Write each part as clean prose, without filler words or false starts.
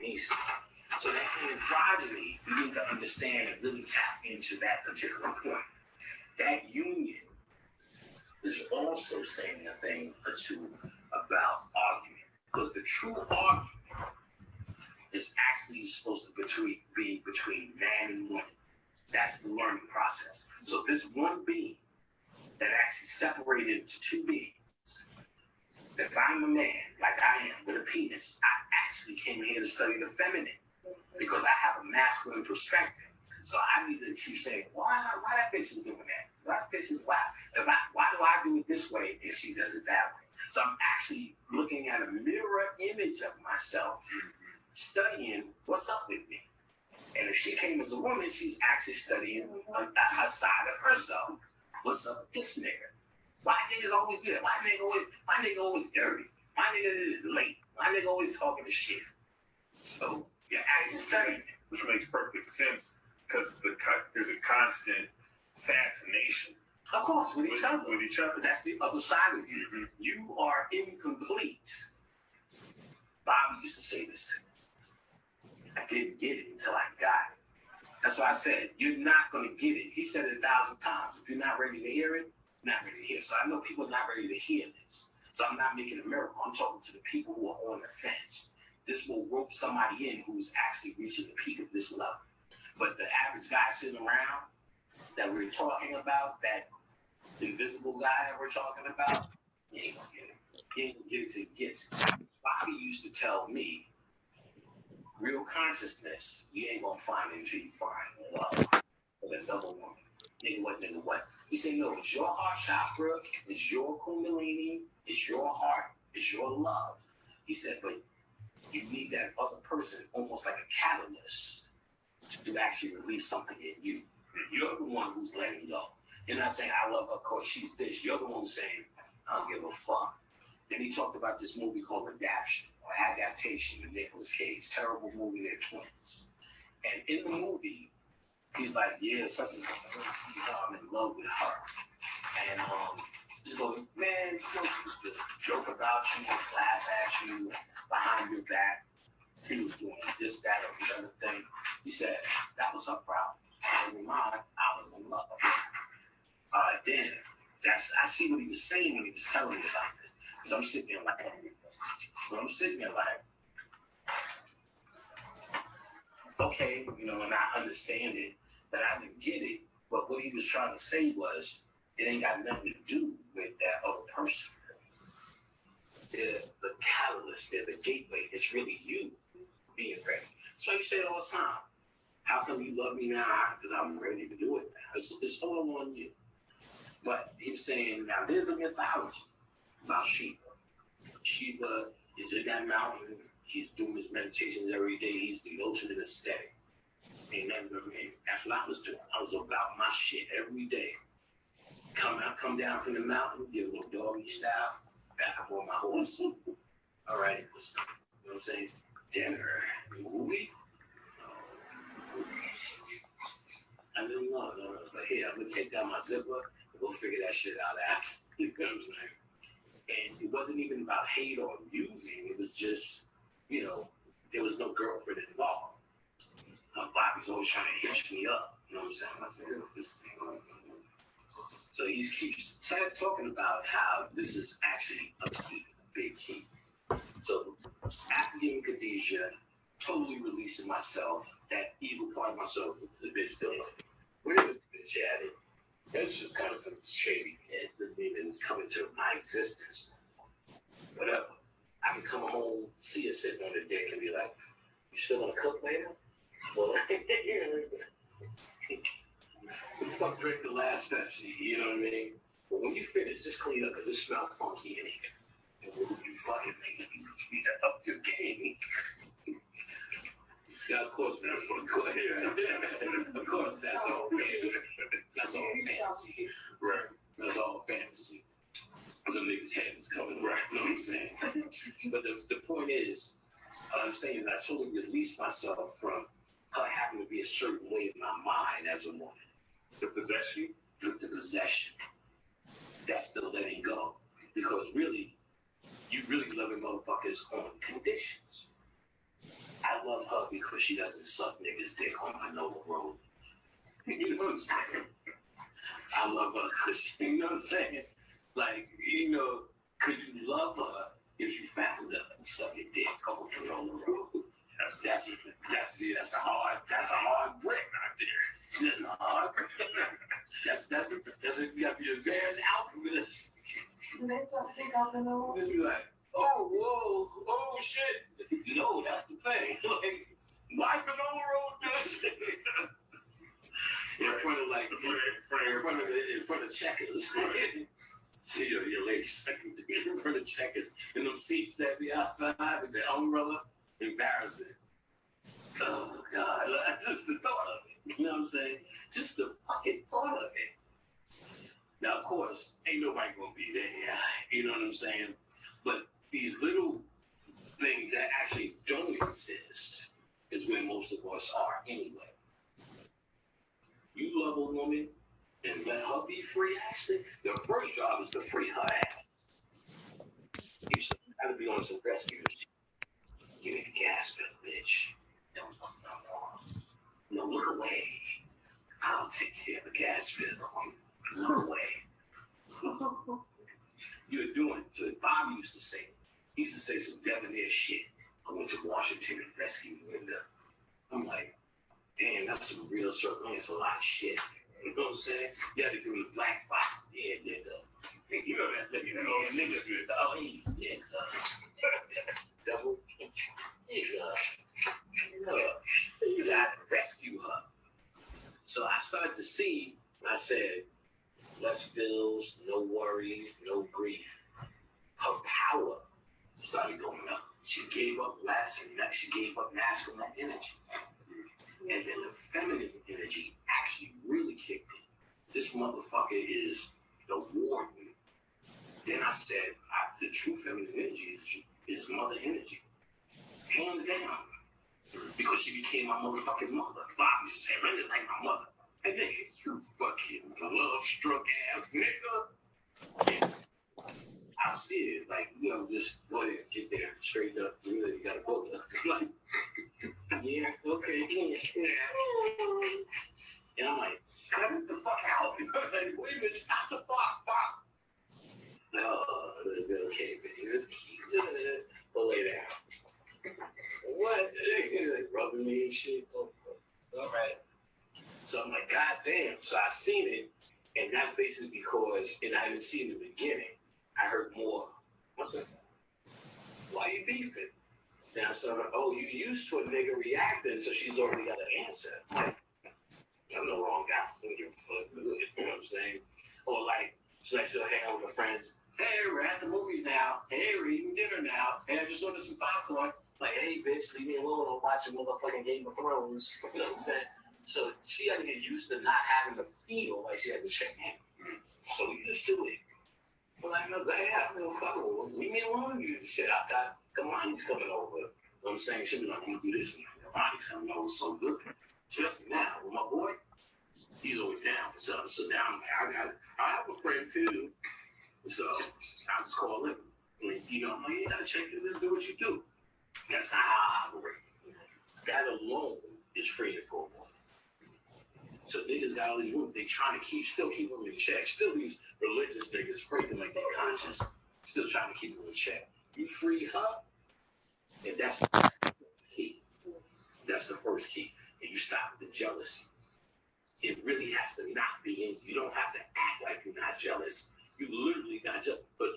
easy. So that androgyny, you need to understand and really tap into that particular point. That union is also saying a thing or two about argument, because the true argument is actually supposed to be between man and woman. That's the learning process. So this one being that actually separated into two beings. If I'm a man, like I am, with a penis, I actually came here to study the feminine because I have a masculine perspective. So I need to keep saying, why that bitch is doing that? Why do I do it this way and she does it that way? So I'm actually looking at a mirror image of myself, studying what's up with me. And if she came as a woman, she's actually studying a side of herself. What's up with this nigga? Why niggas always do that? Why nigga always dirty? Why nigga is late? Why nigga always talking to shit? So you're actually studying it. Which makes perfect sense because there's a constant fascination. Of course, with each other. With each other. That's the other side of you. Mm-hmm. You are incomplete. Bobby used to say this to me. I didn't get it until I got it. That's why I said, you're not going to get it. He said it 1,000 times. If you're not ready to hear it, not ready to hear it. So I know people are not ready to hear this. So I'm not making a miracle. I'm talking to the people who are on the fence. This will rope somebody in who's actually reaching the peak of this level. But the average guy sitting around that we're talking about, that invisible guy that we're talking about, you ain't gonna get it. You ain't gonna get it till he gets it. Bobby used to tell me, real consciousness, you ain't gonna find it until you find love with another woman. Nigga what? He said, no, it's your heart chakra, it's your kundalini, it's your heart, it's your love. He said, but you need that other person almost like a catalyst to actually release something in you. You're the one who's letting go. You're not saying, I love her because she's this. You're the one who's saying, I don't give a fuck. Then he talked about this movie called Adaptation with Nicolas Cage. Terrible movie, they're twins. And in the movie, he's like, yeah, such and such. I'm in love with her. And he's going, man, you know, she used to joke about you, laugh at you, behind your back. She was doing this, that, or the other thing. He said, that was her problem. I was in mine, I was in love. Then, I see what he was saying when he was telling me about this. Because I'm sitting there like, okay, you know, and I understand it, that I didn't get it. But what he was trying to say was, it ain't got nothing to do with that other person. They're the catalyst, they're the gateway. It's really you being ready. That's why you say it all the time. How come you love me now? Because I'm ready to do it now. It's all on you. But he's saying, now there's a mythology about Shiva. Shiva is in that mountain. He's doing his meditations every day. He's the ultimate aesthetic. Ain't nothing but me. That's what I was doing. I was about my shit every day. Come down from the mountain, get a little doggy style, back up on my horse. All right, you know what I'm saying? Dinner, movie. I didn't know, but here, I'm gonna take down my zipper and we'll figure that shit out after. You know what I'm saying? And it wasn't even about hate or abusing. It was just, you know, there was no girlfriend involved. Bobby's always trying to hitch me up. You know what I'm saying? I'm like, this thing. So he keeps talking about how this is actually a key, a big key. So after getting Khadijah, totally releasing myself, that evil part of myself, the bitch doing it. Where did the bitch at it? That's just kind of some shady. It didn't even come into my existence. Whatever. I can come home, see her sitting on the deck and be like, you still gonna cook later? Well, who the fuck drank the last Pepsi? You know what I mean? But when you finish, just clean up because it smells funky in here. And when you fucking make you up your game. Yeah, of course, man. Go ahead. Of course, that's all fantasy. That's all fantasy. Right. That's all fantasy. Some niggas' head is coming right. You know what I'm saying? But the point is, what I'm saying is I totally released myself from her having to be a certain way in my mind as a woman. The possession? The possession. That's the letting go. Because really, you really loving motherfuckers on conditions. I love her because she doesn't suck niggas' dick on my noble road. You know what I'm saying? I love her because, you know what I'm saying? Like, you know, could you love her if you found her and suck your dick on the road? That's a hard brick right there. That's a hard brick. That's you gotta be a advanced alchemist. Do they suck dick off the nose? Then you're like, oh, whoa, oh shit. No, that's the thing. Like, why canola roll this? In front of checkers. See your lady second in front of checkers and them seats that be outside with the umbrella. Embarrassing. Oh God, just the thought of it. You know what I'm saying? Just the fucking thought of it. Now, of course, ain't nobody gonna be there. You know what I'm saying? But these little things that actually don't exist is where most of us are anyway. You love a woman and let her be free, actually. Your first job is to free her ass. You gotta be on some rescue. Give me the gas bill, bitch. Don't look no more. No, look away. I'll take care of the gas bill. Look away. You're doing it. So Bob used to say. He used to say some debonair shit. I went to Washington and rescued Linda. I'm like, damn, that's some real circle. It's a lot of shit. You know what I'm saying? You had to do the black fight. Yeah, nigga. You know that nigga. Yeah, nigga. Oh, nigga. Double. Nigga. You got to rescue her. So I started to see, I said, less bills, no worries, no grief. Her power started going up. She gave up masculine energy. And then the feminine energy actually really kicked in. This motherfucker is the warden. Then I said, the true feminine energy is mother energy. Hands down. Because she became my motherfucking mother. Bob used to say, Linda's like my mother. Hey, nigga, you fucking love-struck ass nigga. And I see it. Like, you know, just go ahead and get there straight up. You gotta go there. Like, yeah, okay. And I'm like, cut it the fuck out. Like, wait a minute, stop the fuck. Oh, okay, baby. Go lay down. What? Like, rubbing me and shit. Oh, all right. So I'm like, God damn. So I seen it, and that's basically because, and I didn't see it in the beginning. I heard more. What's that? Why you beefing? Now, so, oh, you used to a nigga reacting, so she's already got an answer. Like, I'm no wrong guy. I don't give a fuck. You know what I'm saying? Or like, so I still hang out with my friends. Hey, we're at the movies now. Hey, we're eating dinner now. Hey, I just ordered some popcorn. Like, hey, bitch, leave me alone. I'm watching motherfucking Game of Thrones. You know what I'm saying? So she had to get used to not having to feel like she had to check in. So used to it. But like, no, fuck, leave me alone. You shit. I got Kamani's coming over. You know what I'm saying? She'll be like, I'm gonna do this. Kamani's coming over so good. Just now, with my boy, he's always down for something. So now I'm like, I have a friend too. So I just call him. And, you know, I'm like, you gotta check this, do what you do. That's not how I operate. That alone is freeing for a woman. So niggas got all these women, they trying to still keep them in check. Still these religious niggas freaking like they're conscious. Still trying to keep them in check. You free her, and that's the key. That's the first key. And you stop the jealousy. It really has to not be in you. You don't have to act like you're not jealous. You literally not jealous. But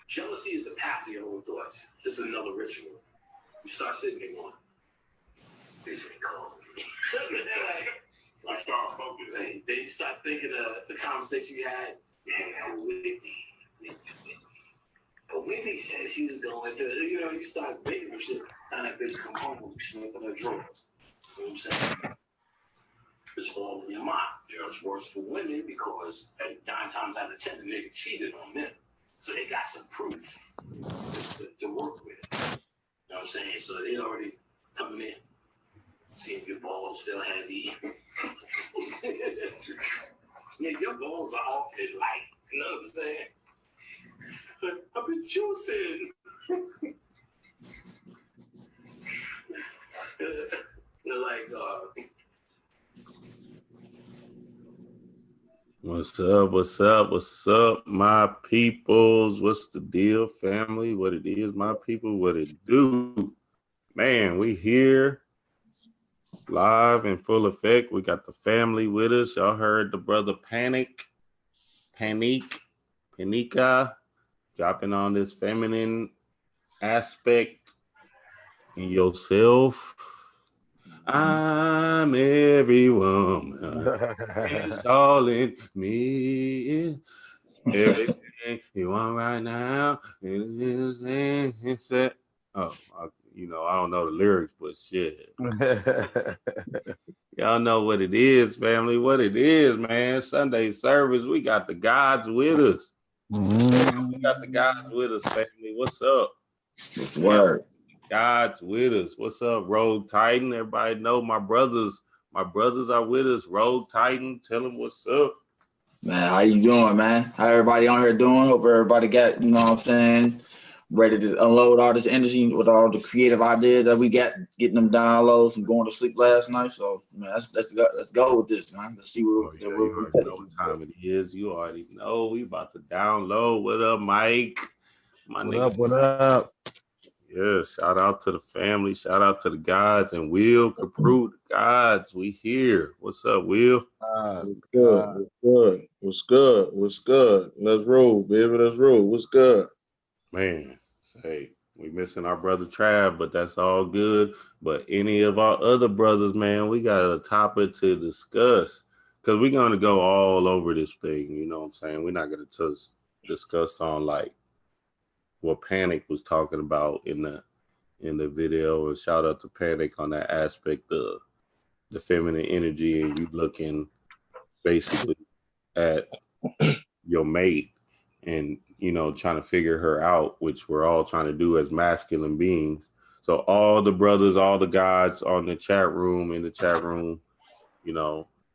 jealousy is the path to your own thoughts. This is another ritual. You start sitting there going, bitch ain't cold. Like, start focusing. They start thinking of the conversation you had. Man, Whitney. But Whitney said she was going to, you know, you start thinking of shit. Now that bitch come home, sniffing her drawers. You know what I'm saying? It's all in your mind. Yeah. It's worse for women because 9 times out of 10, the nigga cheated on them. So they got some proof to work with. You know what I'm saying? So they already coming in. See if your balls still heavy. Yeah, your balls are off it light. You know what I'm saying? I've been juicing. What's up? What's up? What's up, my peoples? What's the deal, family? What it is, my people? What it do? Man, we here live in full effect. We got the family with us. Y'all heard the brother Panika, dropping on this feminine aspect in yourself. I'm every woman. It's all in me. Everything you want right now. Oh, I don't know the lyrics, but shit. Y'all know what it is, family. What it is, man. Sunday service. We got the gods with us. We got the gods with us, family. What's up? What's the word? God's with us. What's up, Rogue Titan? Everybody know my brothers. My brothers are with us. Rogue Titan, tell them what's up. Man, how you doing, man? How everybody on here doing? Hope everybody got, you know what I'm saying, ready to unload all this energy with all the creative ideas that we got, getting them downloads and going to sleep last night. So, man, let's go with this, man. Let's see what you already know what time it is. You already know we about to download. What up, Mike? What up? Yeah, shout out to the family. Shout out to the gods and Will Copprue, the gods. We here. What's up, Will? What's good? Let's roll, baby. Let's roll. What's good? Man, say we missing our brother Trav, but that's all good. But any of our other brothers, man, we got a topic to discuss because we're gonna go all over this thing. You know what I'm saying? We're not gonna just discuss on like what Panic was talking about in the video, and shout out to Panic on that aspect of the feminine energy and you looking basically at your mate and trying to figure her out, which we're all trying to do as masculine beings. So all the brothers, all the gods on the chat room,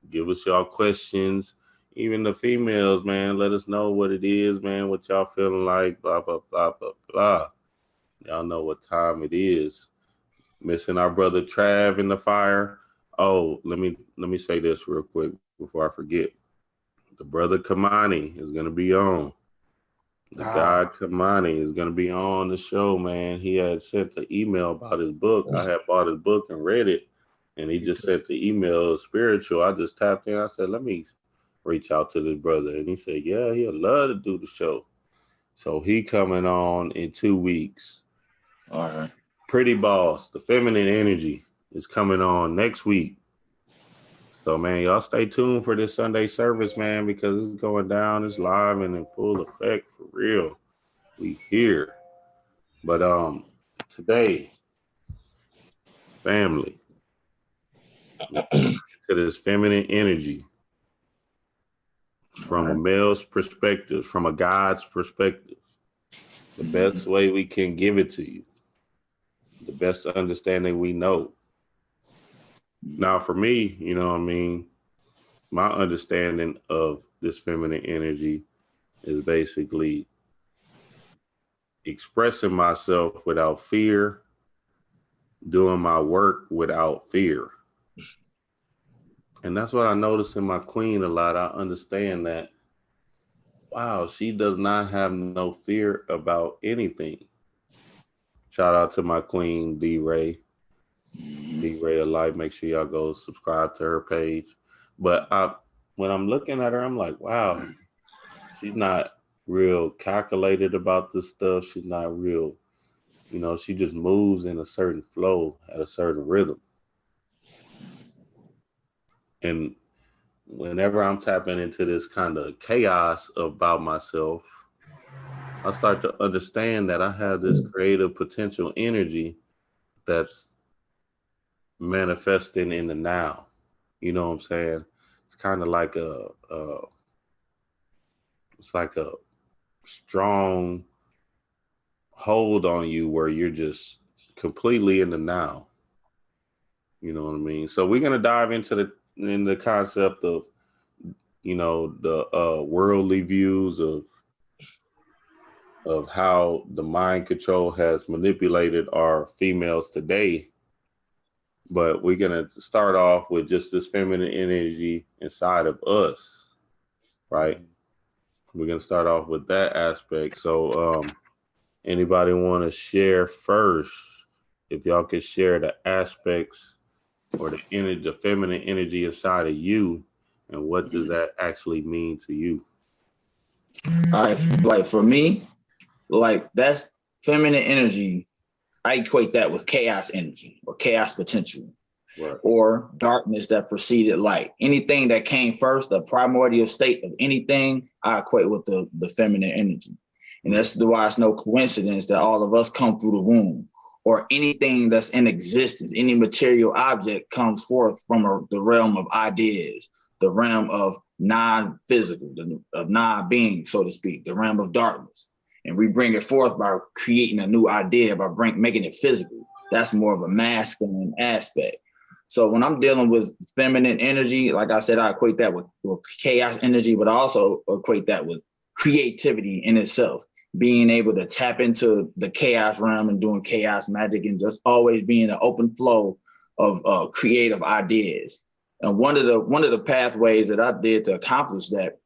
give us y'all questions. Even the females, man, let us know what it is, man, what y'all feeling like, blah, blah, blah, blah, blah. Y'all know what time it is. Missing our brother Trav in the fire. Oh, let me say this real quick before I forget. The brother Kamani is gonna be on. The God Kamani is gonna be on the show, man. He had sent the email about his book. I had bought his book and read it, and he just sent the email spiritual. I just tapped in. I said, let me reach out to this brother, and he said, yeah, he'd love to do the show. So he coming on in 2 weeks. All right. Pretty Boss, the feminine energy, is coming on next week. So, man, y'all stay tuned for this Sunday service, man, because it's going down. It's live and in full effect for real. We here. But today, family, to this feminine energy from a male's perspective, from a God's perspective, the best way we can give it to you, the best understanding we know. Now, for me, you know what I mean, my understanding of this feminine energy is basically expressing myself without fear, doing my work without fear. And that's what I notice in my queen a lot. I understand that, wow, she does not have no fear about anything. Shout out to my queen, D-Ray. D-Ray Alive. Make sure y'all go subscribe to her page. But when I'm looking at her, I'm like, wow, she's not real calculated about this stuff. She's not real, she just moves in a certain flow at a certain rhythm. And whenever I'm tapping into this kind of chaos about myself, I start to understand that I have this creative potential energy that's manifesting in the now. You know what I'm saying? It's kind of like it's like a strong hold on you where you're just completely in the now. You know what I mean? So we're gonna dive into the concept of, the worldly views of how the mind control has manipulated our females today. But we're gonna start off with just this feminine energy inside of us. right? We're gonna start off with that aspect. So, anybody want to share first? If y'all could share the aspects or the energy, the feminine energy inside of you, and what does that actually mean to you? All right, like for me, like that's feminine energy. I equate that with chaos energy or chaos potential. Right. Or darkness that preceded light. Anything that came first, the primordial state of anything, I equate with the feminine energy. And that's why it's no coincidence that all of us come through the womb, or anything that's in existence, any material object comes forth from the realm of ideas, the realm of non-physical, of non-being, so to speak, the realm of darkness. And we bring it forth by creating a new idea, by making it physical. That's more of a masculine aspect. So when I'm dealing with feminine energy, like I said, I equate that with chaos energy, but I also equate that with creativity in itself, being able to tap into the chaos realm and doing chaos magic and just always being an open flow of creative ideas. And one of the pathways that I did to accomplish that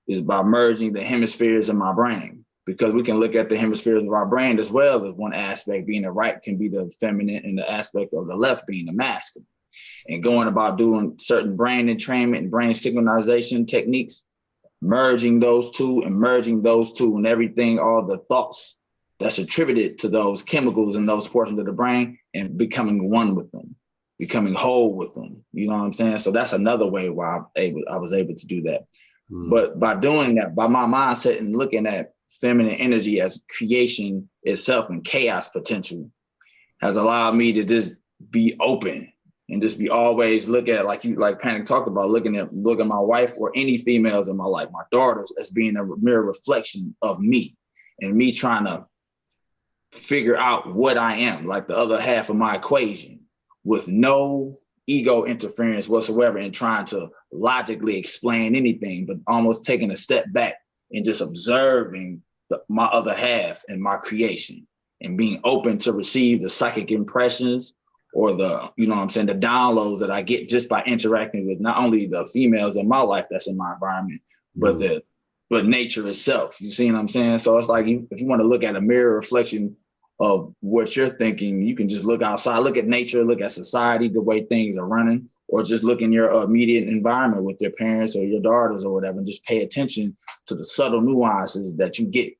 is by merging the hemispheres in my brain, because we can look at the hemispheres of our brain as well as one aspect being the right can be the feminine and the aspect of the left being the masculine. And going about doing certain brain entrainment and brain synchronization techniques, merging those two and everything, all the thoughts that's attributed to those chemicals in those portions of the brain and becoming one with them, becoming whole with them. You know what I'm saying? So that's another way why I was able to do that. But by doing that, by my mindset and looking at feminine energy as creation itself and chaos potential has allowed me to just be open and just be always look at, like Panic talked about, looking at my wife or any females in my life, my daughters, as being a mirror reflection of me and me trying to figure out what I am, like the other half of my equation, with no ego interference whatsoever and trying to logically explain anything, but almost taking a step back and just observing my other half and my creation and being open to receive the psychic impressions or the, you know what I'm saying, the downloads that I get just by interacting with not only the females in my life that's in my environment, but nature itself. You see what I'm saying? So it's like, if you want to look at a mirror reflection of what you're thinking, you can just look outside, look at nature, look at society, the way things are running, or just look in your immediate environment with your parents or your daughters or whatever, and just pay attention to the subtle nuances that you get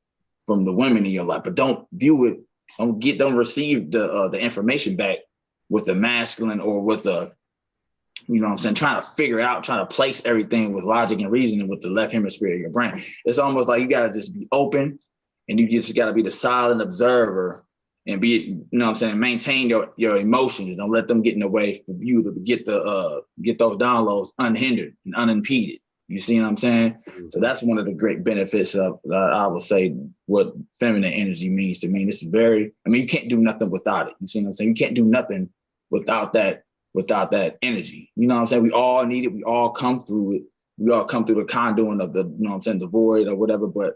from the women in your life. But don't view it, don't receive the information back with the masculine or with the, you know what I'm saying, trying to figure out, trying to place everything with logic and reasoning with the left hemisphere of your brain. It's almost like you got to just be open and you just got to be the silent observer and be, you know what I'm saying, maintain your emotions. Don't let them get in the way for you to get those downloads unhindered and unimpeded. You see what I'm saying? So that's one of the great benefits of, I would say, what feminine energy means to me. This is you can't do nothing without it. You see what I'm saying? You can't do nothing without that energy. You know what I'm saying? We all need it. We all come through it. We all come through the conduit of the, you know what I'm saying, the void or whatever. But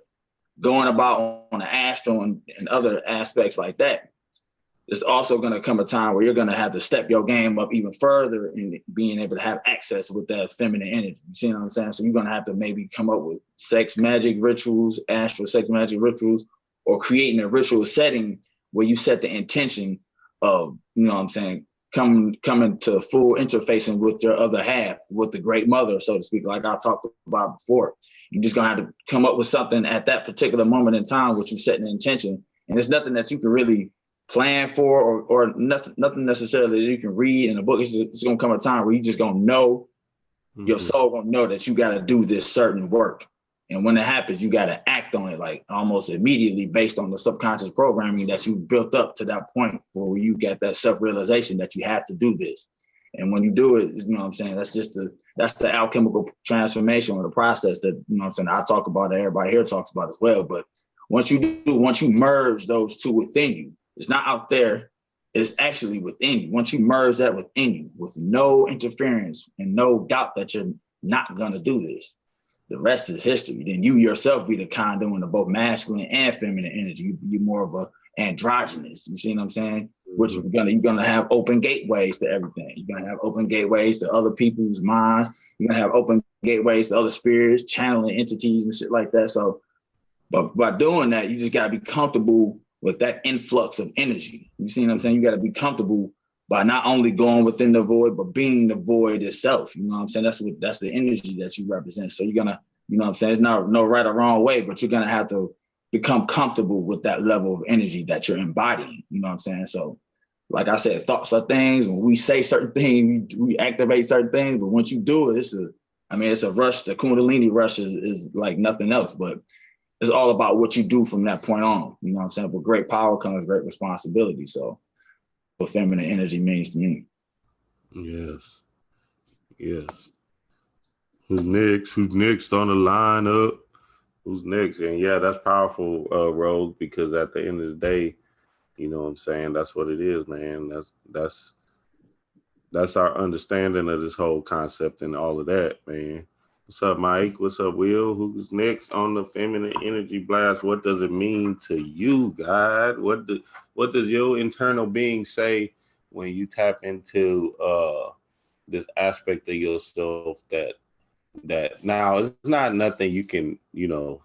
going about on the astral and other aspects like that, there's also going to come a time where you're going to have to step your game up even further in being able to have access with that feminine energy. You see what I'm saying? So you're going to have to maybe come up with sex magic rituals, astral sex magic rituals, or creating a ritual setting where you set the intention of, you know what I'm saying, coming to full interfacing with your other half, with the great mother, so to speak, like I talked about before. You're just going to have to come up with something at that particular moment in time, which you set an intention. And it's nothing that you can really plan for or nothing necessarily that you can read in a book. It's going to come a time where you just going to know, your soul going to know that you got to do this certain work. And when it happens, you got to act on it like almost immediately based on the subconscious programming that you built up to that point where you get that self-realization that you have to do this. And when you do it, you know what I'm saying, that's the alchemical transformation or the process that, you know what I'm saying, I talk about, that everybody here talks about as well. But once you merge those two within you, it's not out there, it's actually within you. Once you merge that within you with no interference and no doubt that you're not going to do this, the rest is history. Then you yourself be the conduit of both masculine and feminine energy. You're more of a androgynous. You see what I'm saying? Which you're gonna have open gateways to everything. You're gonna have open gateways to other people's minds. You're gonna have open gateways to other spirits, channeling entities and shit like that. So, but by doing that, you just gotta be comfortable with that influx of energy. You see what I'm saying? You gotta be comfortable by not only going within the void, but being the void itself. You know what I'm saying? That's the energy that you represent. So you're gonna, you know what I'm saying? It's not no right or wrong way, but you're gonna have to become comfortable with that level of energy that you're embodying. You know what I'm saying? So, like I said, thoughts are things. When we say certain things, we activate certain things. But once you do it, it's a rush. The Kundalini rush is like nothing else. But it's all about what you do from that point on. You know what I'm saying? With great power comes great responsibility. So, what feminine energy means to me. Yes. Who's next? Who's next on the lineup? Who's next? And yeah, that's powerful, Rose, because at the end of the day, you know what I'm saying? That's what it is, man. That's our understanding of this whole concept and all of that, man. What's up, Mike? What's up, Will? Who's next on the feminine energy blast? What does it mean to you, God? What does your internal being say when you tap into this aspect of yourself that now it's not nothing you can, you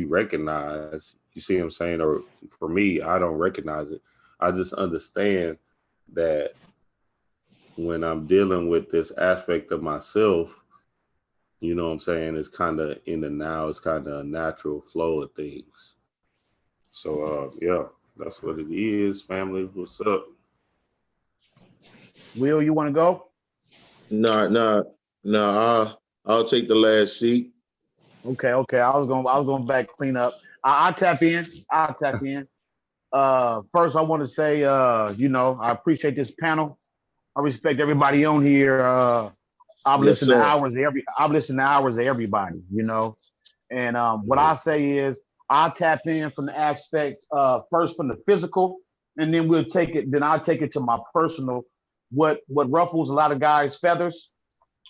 recognize, you see what I'm saying? Or for me, I don't recognize it. I just understand that when I'm dealing with this aspect of myself, you know what I'm saying, it's kind of in the now, it's kind of a natural flow of things. So, yeah, that's what it is, family. What's up? Will, you want to go? No. I'll take the last seat. Okay. I was going back clean up. I'll tap in. First, I want to say, I appreciate this panel. I respect everybody on here. I've listened to hours of everybody, And what I say is, I'll tap in from the aspect first from the physical, and then I'll take it to my personal. What ruffles a lot of guys' feathers,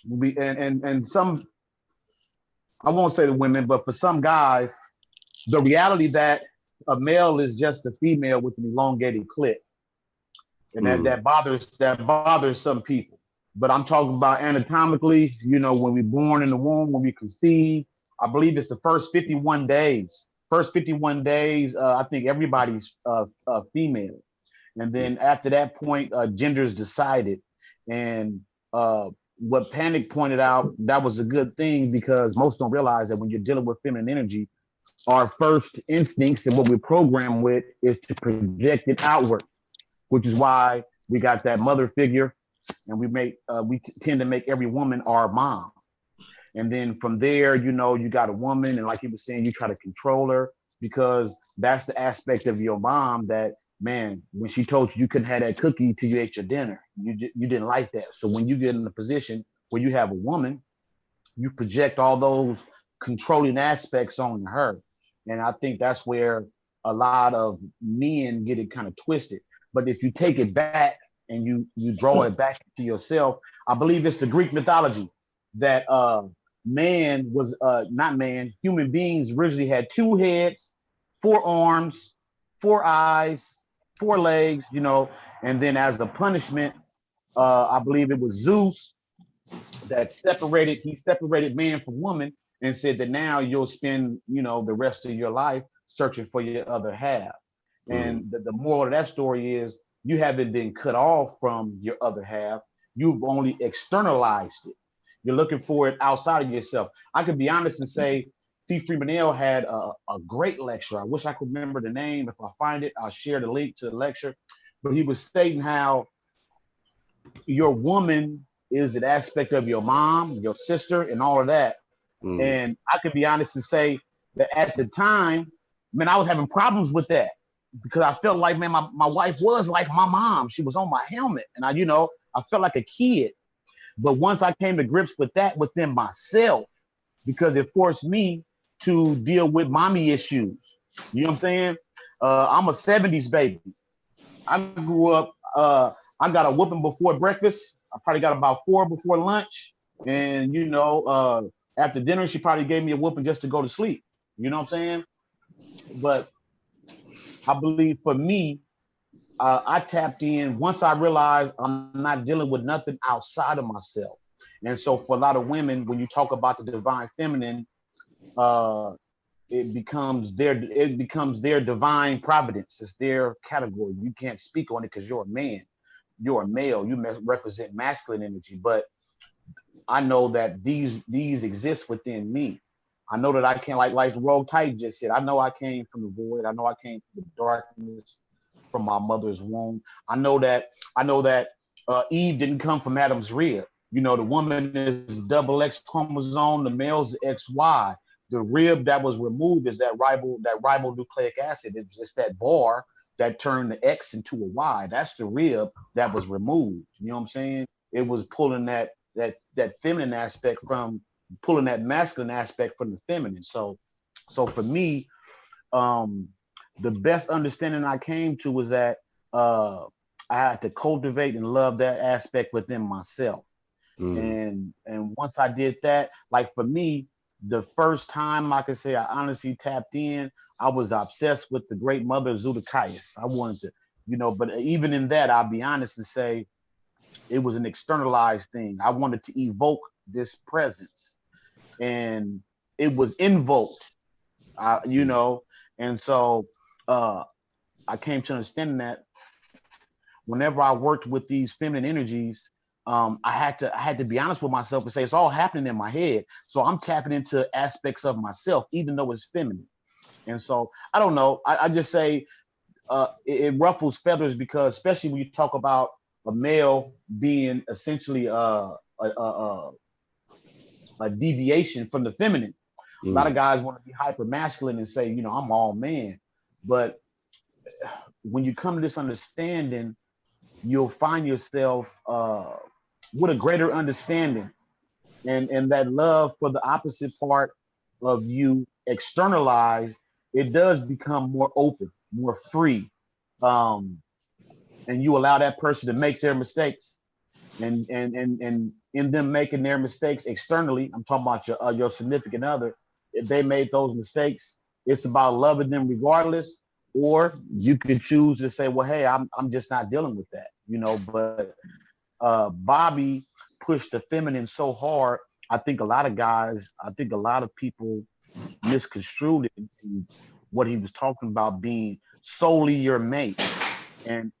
and some, I won't say the women, but for some guys, the reality that a male is just a female with an elongated clit, and that bothers some people. But I'm talking about anatomically, when we're born in the womb, when we conceive, I believe it's the first 51 days. I think everybody's female. And then after that point, gender's decided. And what Panic pointed out, that was a good thing, because most don't realize that when you're dealing with feminine energy, our first instincts and what we're programmed with is to project it outward, which is why we got that mother figure, and we tend to make every woman our mom. And then from there, you got a woman, and like he was saying, you try to control her, because that's the aspect of your mom that, man, when she told you couldn't have that cookie till you ate your dinner, you didn't like that. So when you get in a position where you have a woman, you project all those controlling aspects on her. And I think that's where a lot of men get it kind of twisted. But if you take it back and you draw it back to yourself, I believe it's the Greek mythology that human beings originally had 2 heads, 4 arms, 4 eyes, 4 legs, and then as a punishment, I believe it was Zeus that separated man from woman and said that now you'll spend, the rest of your life searching for your other half. And the moral of that story is, you haven't been cut off from your other half. You've only externalized it. You're looking for it outside of yourself. I could be honest and say, T. Freeman L. had a great lecture. I wish I could remember the name. If I find it, I'll share the link to the lecture. But he was stating how your woman is an aspect of your mom, your sister, and all of that. And I could be honest and say that at the time, man, I was having problems with that, because I felt like, man, my wife was like my mom. She was on my helmet. And I felt like a kid. But once I came to grips with that within myself, because it forced me to deal with mommy issues. You know what I'm saying? I'm a 70s baby. I grew up, I got a whooping before breakfast. I probably got about 4 before lunch. And, after dinner, she probably gave me a whooping just to go to sleep. You know what I'm saying? But I believe for me, I tapped in once I realized I'm not dealing with nothing outside of myself. And so for a lot of women, when you talk about the divine feminine, it becomes their divine providence. It's their category. You can't speak on it because you're a man. You're a male. You represent masculine energy. But I know that these exist within me. I know that I can't, like the Rogue Titan just said, I know I came from the void. I know I came from the darkness, from my mother's womb. I know that Eve didn't come from Adam's rib. You know, the woman is double X chromosome, the male's XY. The rib that was removed is that ribonucleic acid. It's just that bar that turned the X into a Y. That's the rib that was removed. You know what I'm saying? It was pulling that feminine aspect from, pulling that masculine aspect from the feminine. So for me, the best understanding I came to was that I had to cultivate and love that aspect within myself. And once I did that, like for me, the first time I could say I honestly tapped in, I was obsessed with the great mother Zedekiah. I wanted to, you know, but even in that, I'll be honest and say it was an externalized thing. I wanted to evoke this presence, and it was invoked, you know. And so I came to understanding that whenever I worked with these feminine energies, I had to be honest with myself and say it's all happening in my head. So I'm tapping into aspects of myself, even though it's feminine. And so I don't know. I just say it ruffles feathers, because especially when you talk about a male being essentially a deviation from the feminine. A lot of guys want to be hyper masculine and say, you know, I'm all man. But when you come to this understanding, you'll find yourself with a greater understanding, and that love for the opposite part of you externalized, it does become more open, more free. And you allow that person to make their mistakes, and in them making their mistakes externally, I'm talking about your significant other. If they made those mistakes, it's about loving them regardless, or you can choose to say, well, hey, I'm just not dealing with that, you know. But Bobby pushed the feminine so hard. I think a lot of people misconstrued it in what he was talking about being solely your mate, and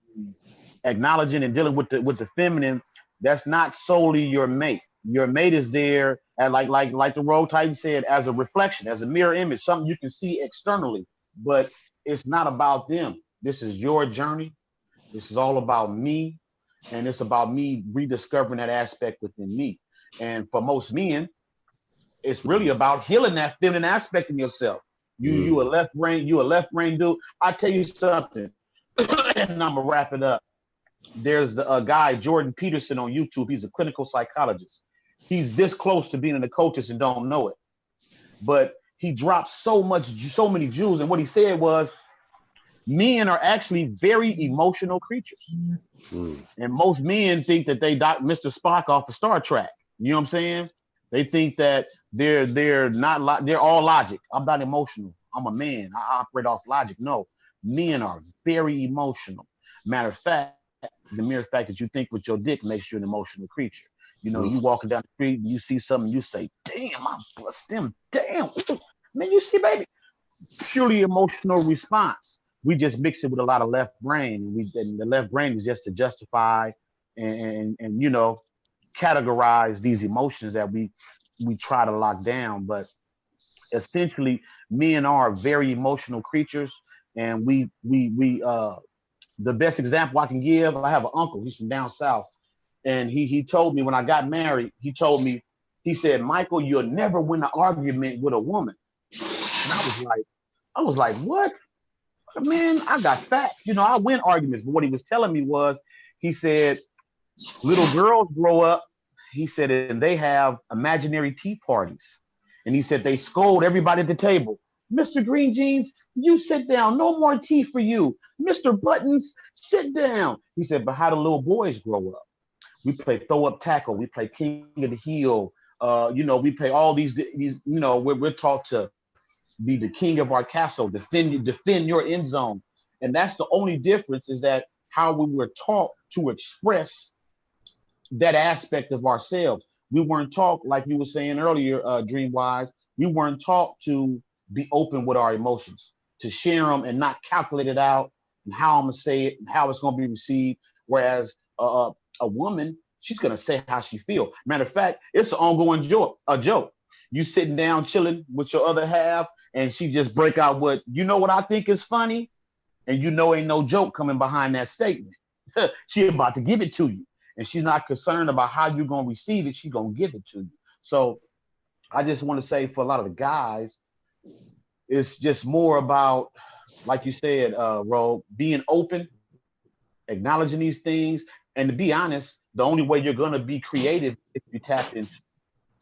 acknowledging and dealing with the feminine. That's not solely your mate. Your mate is there, and like the Rogue Titan said, as a reflection, as a mirror image, something you can see externally, but it's not about them. This is your journey. This is all about me, and it's about me rediscovering that aspect within me. And for most men, it's really about healing that feminine aspect in yourself. You a left brain dude. I tell you something, and I'm gonna wrap it up. There's a guy, Jordan Peterson, on YouTube. He's a clinical psychologist. He's this close to being in the coaches and don't know it. But he dropped so many jewels. And what he said was, men are actually very emotional creatures. And most men think that they got Mr. Spock off of Star Trek. You know what I'm saying? They think that they're not, they're all logic. I'm not emotional. I'm a man. I operate off logic. No, men are very emotional. Matter of fact, the mere fact that you think with your dick makes you an emotional creature. You know, you walking down the street and you see something, you say, damn, I bust them. Damn. Man, you see, baby. Purely emotional response. We just mix it with a lot of left brain. And the left brain is just to justify and you know, categorize these emotions that we try to lock down. But essentially, men are very emotional creatures. And we the best example I can give, I have an uncle, he's from down south. And he told me when I got married, he said, Michael, you'll never win an argument with a woman. And I was like, what? Man, I got facts. You know, I win arguments. But what he was telling me was, he said, little girls grow up, he said, and they have imaginary tea parties. And he said, they scold everybody at the table. Mr. Green Jeans, you sit down. No more tea for you. Mr. Buttons, sit down. He said, but how do little boys grow up? We play throw up tackle. We play king of the hill. You know, we play all these, you know, we're taught to be the king of our castle, defend your end zone. And that's the only difference, is that how we were taught to express that aspect of ourselves. we weren't taught, like you were saying earlier, Dreamwise, we weren't taught to be open with our emotions, to share them and not calculate it out and how I'm gonna say it and how it's gonna be received. Whereas a woman, she's gonna say how she feel. Matter of fact, it's an ongoing joke. A joke. You sitting down chilling with your other half, and she just break out what I think is funny, and ain't no joke coming behind that statement. She about to give it to you, and she's not concerned about how you're gonna receive it. She's gonna give it to you. So I just want to say, for a lot of the guys, it's just more about, like you said, Ro, being open, acknowledging these things, and to be honest, the only way you're gonna be creative if you tap into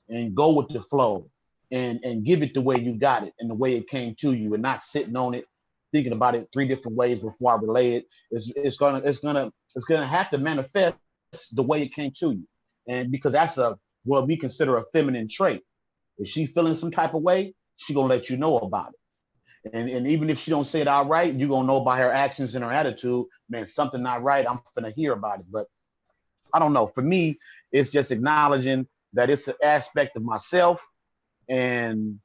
and go with the flow and give it the way you got it and the way it came to you, and not sitting on it thinking about it 3 different ways before I relay it. It's gonna have to manifest the way it came to you, and because that's what we consider a feminine trait. If she feeling some type of way, she gonna let you know about it, and even if she don't say it outright, you gonna know by her actions and her attitude. Man, something not right. I'm gonna hear about it. But I don't know. For me, it's just acknowledging that it's an aspect of myself, and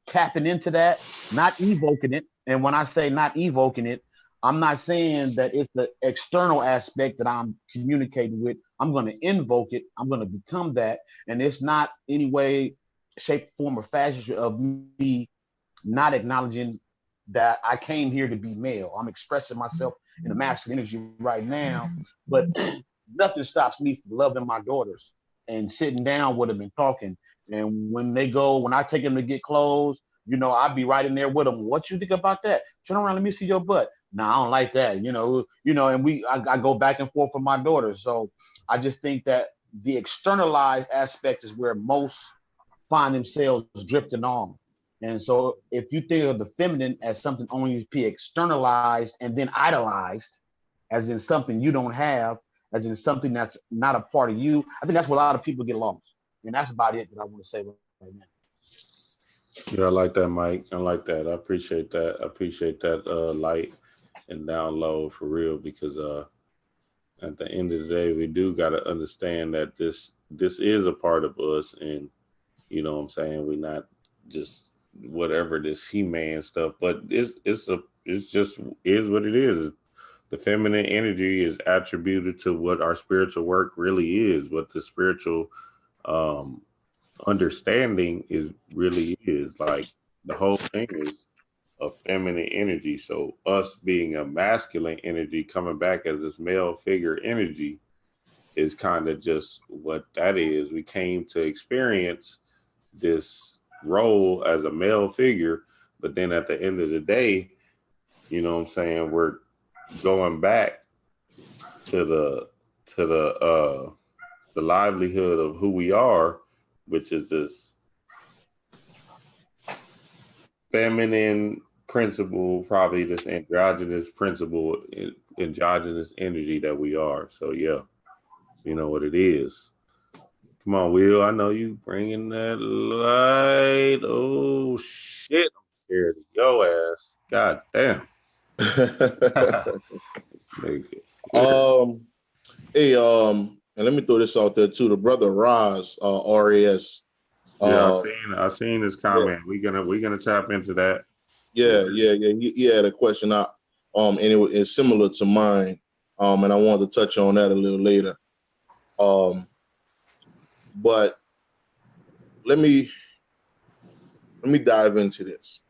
tapping into that, not evoking it. And when I say not evoking it, I'm not saying that it's the external aspect that I'm communicating with. I'm going to invoke it. I'm going to become that. And it's not any way, shape, form, or fashion of me not acknowledging that I came here to be male. I'm expressing myself in the masculine energy right now, but nothing stops me from loving my daughters and sitting down with them and talking. And when I take them to get clothes, I'd be right in there with them. What you think about that? Turn around, let me see your butt. No, I don't like that. And I go back and forth with my daughters. So I just think that the externalized aspect is where most find themselves drifting on. And so if you think of the feminine as something only to be externalized and then idolized, as in something you don't have, as in something that's not a part of you, I think that's where a lot of people get lost. And that's about it that I want to say right now. Yeah, I like that, Mike. I like that. I appreciate that. I appreciate that light and download for real, because at the end of the day, we do got to understand that this is a part of us, and you know what I'm saying, we're not just whatever this He-Man stuff, but it's just is what it is. The feminine energy is attributed to what our spiritual work really is, what the spiritual understanding really is. Like, the whole thing is a feminine energy. So us being a masculine energy coming back as this male figure energy is kind of just what that is. We came to experience this role as a male figure, but then at the end of the day, you know what I'm saying, we're going back to the livelihood of who we are, which is this feminine principle, probably this androgynous principle, androgynous energy that we are. So yeah, you know what it is. Come on, Will. I know you bringing that light. Oh shit, I'm scared of your ass. God damn. Hey, and let me throw this out there too. The brother Roz, RAS. Yeah, I seen his comment. Yeah. We're gonna tap into that. Yeah. He had a question out, and it's similar to mine. And I wanted to touch on that a little later. But let me dive into this.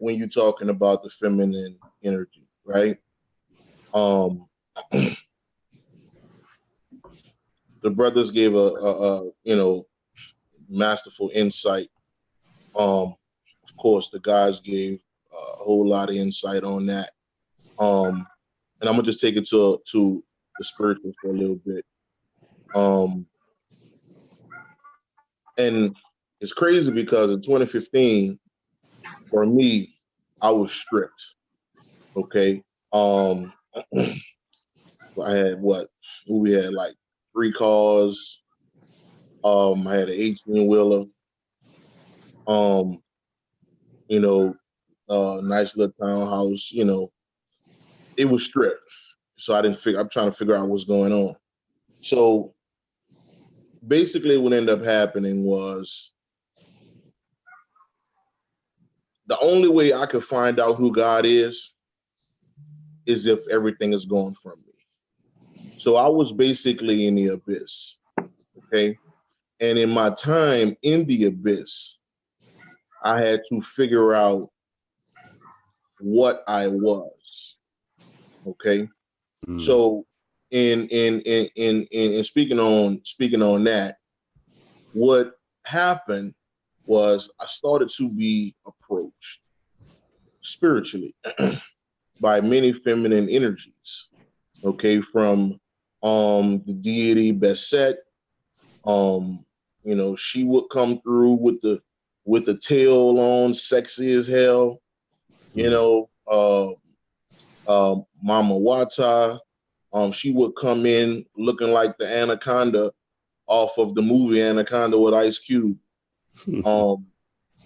When you're talking about the feminine energy, right? The brothers gave a masterful insight. Of course, the guys gave a whole lot of insight on that. And I'm gonna just take it to the spiritual for a little bit. And it's crazy because in 2015, for me, I was stripped. Okay. I had we had like 3 cars. I had an 18-wheeler. Nice little townhouse. It was stripped. So I'm trying to figure out what's going on. So basically what ended up happening was the only way I could find out who God is if everything is gone from me. So I was basically in the abyss, okay? And in my time in the abyss, I had to figure out what I was, okay? So in speaking on that, what happened was I started to be approached spiritually by many feminine energies, okay, from the deity Beset. You know, she would come through with the tail on, sexy as hell, you know, Mama Wata. She would come in looking like the Anaconda off of the movie Anaconda with Ice Cube.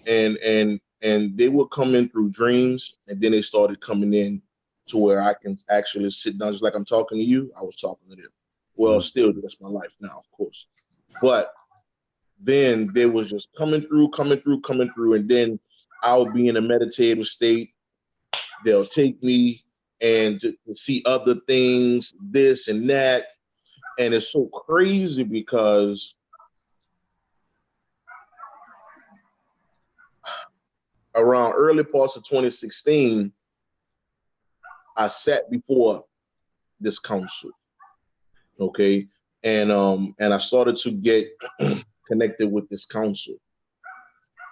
And they would come in through dreams, and then they started coming in to where I can actually sit down, just like I'm talking to you. I was talking to them. Well, still, that's my life now, of course. But then they was just coming through, and then I'll be in a meditative state. They'll take me and to see other things, this and that. And it's so crazy because around early parts of 2016, I sat before this council, okay? And I started to get connected with this council.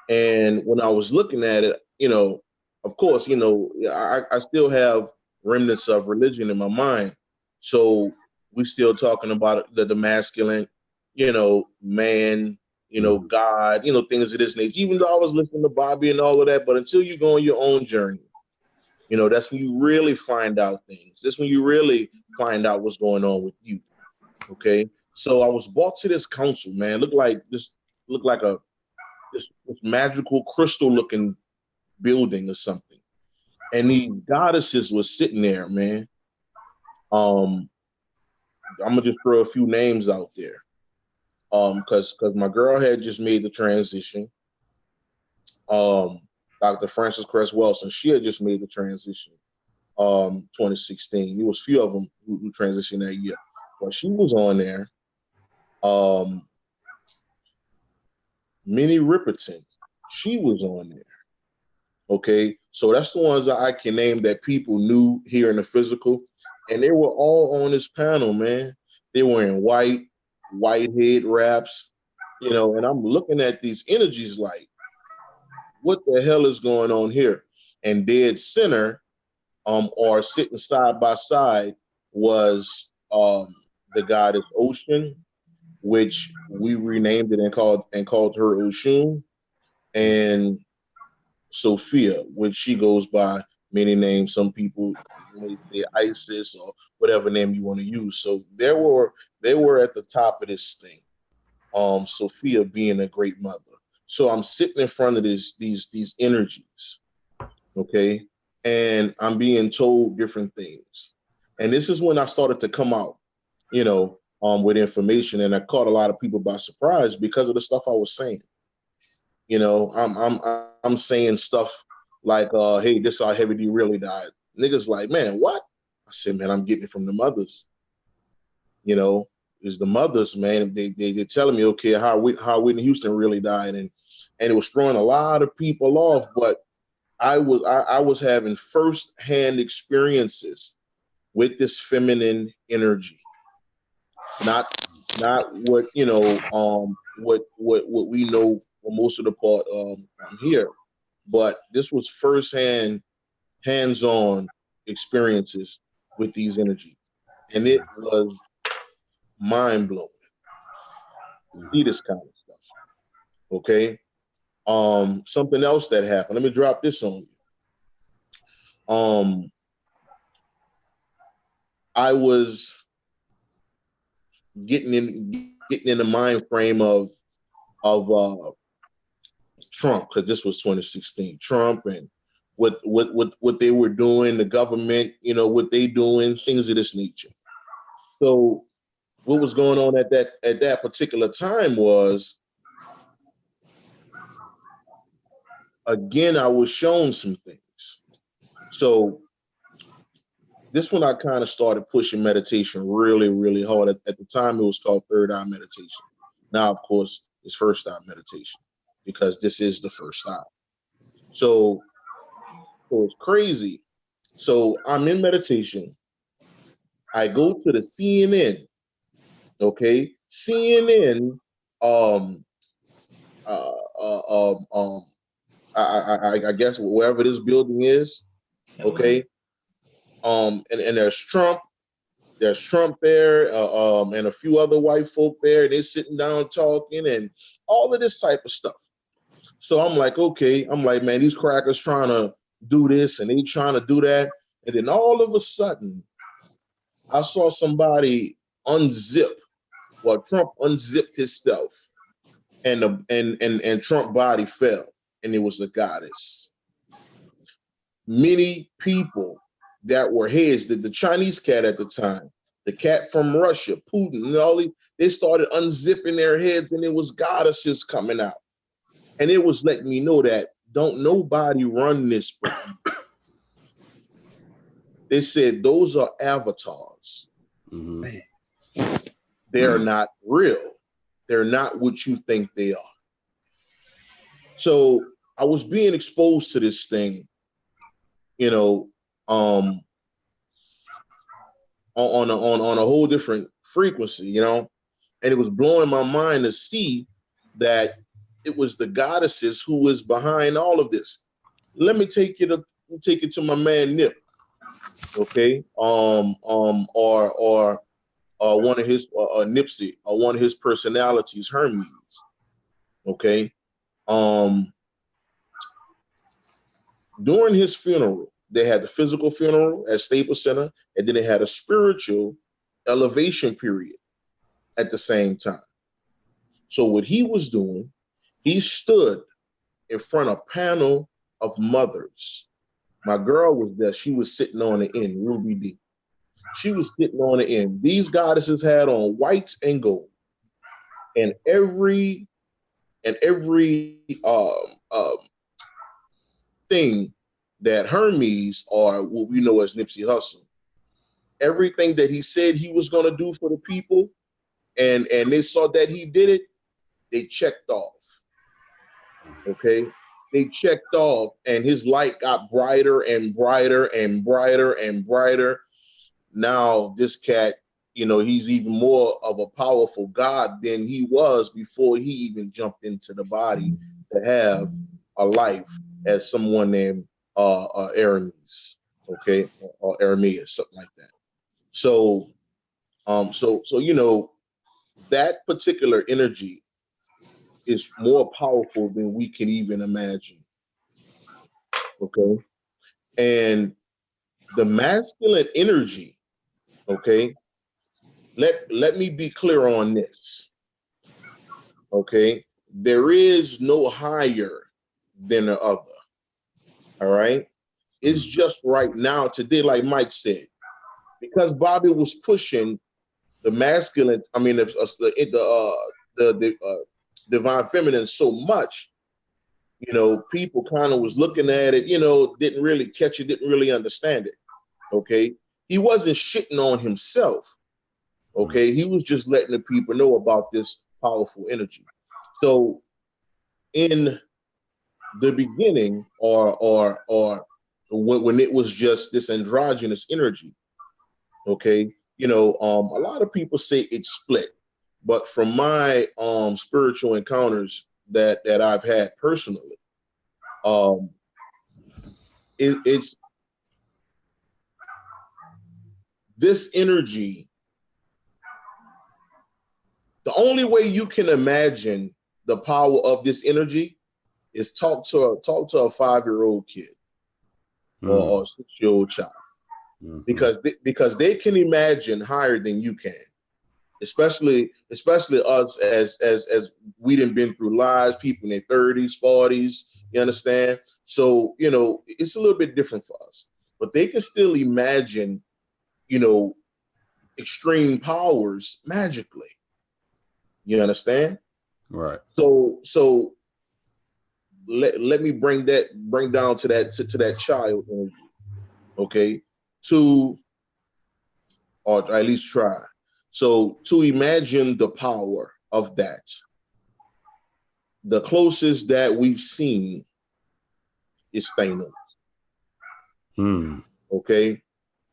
And when I was looking at it, you know, of course, you know, I still have remnants of religion in my mind. So we still talking about the masculine, you know, man, you know, God, you know, things of this nature. Even though I was listening to Bobby and all of that, but until you go on your own journey, you know, that's when you really find out things. That's when you really find out what's going on with you. Okay. So I was brought to this council, man. Looked like this magical crystal looking building or something. And these goddesses was sitting there, man. I'm gonna just throw a few names out there. Because my girl had just made the transition. Dr. Frances Cress Wilson, she had just made the transition. 2016. There was a few of them who transitioned that year. But she was on there. Minnie Ripperton, she was on there. Okay, so that's the ones that I can name that people knew here in the physical, and they were all on this panel, man. They were in white head wraps, you know, and I'm looking at these energies like, what the hell is going on here? And dead center, or sitting side by side, was the goddess Ocean, which we renamed it and called her Oshun, and Sophia, which she goes by many names. Some people may say Isis or whatever name you want to use. So they were at the top of this thing. Sophia being a great mother. So I'm sitting in front of these energies, okay, and I'm being told different things. And this is when I started to come out, you know, with information, and I caught a lot of people by surprise because of the stuff I was saying. You know, I'm saying stuff like, hey, this how Heavy D really died. Niggas like, man, what? I said, man, I'm getting it from the mothers. You know, it's the mothers, man. They're telling me, okay, how Whitney Houston really died, and it was throwing a lot of people off. But I was having firsthand experiences with this feminine energy, not what, you know, what we know for most of the part here, but this was firsthand, hands-on experiences with these energies, and it was mind-blowing. See this kind of stuff, okay? Something else that happened. Let me drop this on you. I was getting in the mind frame of Trump, because this was 2016. Trump and what they were doing, the government, what they doing, things of this nature. So what was going on at that particular time was, again, I was shown some things. So this one I kind of started pushing meditation really, really hard. At the time, it was called third eye meditation. Now, of course, it's first eye meditation because this is the first eye. So it's crazy. So I'm in meditation. I go to the CNN. Okay, CNN. I guess wherever this building is. Okay. And there's Trump there, and a few other white folk there, and they're sitting down talking and all of this type of stuff. So I'm like, okay, man, these crackers trying to do this and they trying to do that. And then all of a sudden, I saw somebody unzip. Well, Trump unzipped himself, and Trump's body fell, and it was a goddess. Many people that were heads, the Chinese cat at the time, the cat from Russia, Putin, and all they started unzipping their heads, and it was goddesses coming out. And it was letting me know that don't nobody run this. They said those are avatars. Mm-hmm. They're not real. They're not what you think they are. So I was being exposed to this thing, on a whole different frequency, and it was blowing my mind to see that it was the goddesses who was behind all of this. Let me take it to my man Nip, okay? Or one of his Nipsey, or one of his personalities, Hermes, okay? During his funeral, they had the physical funeral at Staples Center, and then they had a spiritual elevation period at the same time. So what he was doing, he stood in front of a panel of mothers. My girl was there. She was sitting on the end, Ruby D. She was sitting on the end. These goddesses had on whites and gold. And every thing that Hermes, or what we know as Nipsey Hussle, everything that he said he was going to do for the people, and they saw that he did it, they checked off. Okay? They checked off, and his light got brighter and brighter and brighter and brighter. Now this cat, he's even more of a powerful god than he was before he even jumped into the body to have a life as someone named Aramis, okay, or Aramis, something like that. So that particular energy is more powerful than we can even imagine. Okay, and the masculine energy. Okay, let me be clear on this. Okay, there is no higher than the other. All right. It's just right now, today, like Mike said, because Bobby was pushing the masculine, the divine feminine so much, people kind of was looking at it, didn't really catch it, didn't really understand it. Okay. He wasn't shitting on himself. Okay. He was just letting the people know about this powerful energy. So in the beginning, or when it was just this androgynous energy, okay, a lot of people say it's split, but from my spiritual encounters that I've had personally, it's this energy. The only way you can imagine the power of this energy is talk to a 5-year-old kid or a 6-year-old child, because they can imagine higher than you can, especially us as we done been through lives, people in their 30s, 40s, You understand? So, you know, it's a little bit different for us, but they can still imagine, you know, extreme powers magically. You understand? Right. So let me bring down to that child energy, okay? Or at least try. So to imagine the power of that, the closest that we've seen is Thanos. Okay,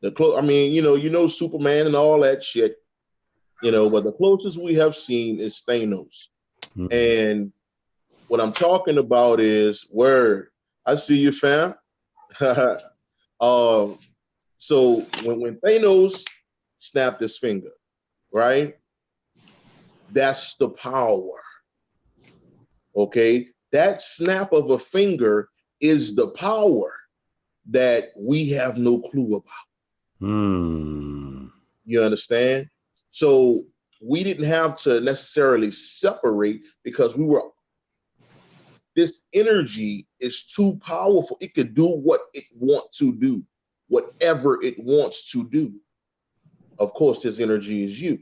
I mean, you know, Superman and all that shit, you know, but the closest we have seen is Thanos. And what I'm talking about is word. I see you, fam. So when Thanos snapped his finger, right? That's the power. Okay, that snap of a finger is the power that we have no clue about. You understand? So we didn't have to necessarily separate because this energy is too powerful. It could do what it wants to do, whatever it wants to do. Of course, this energy is you.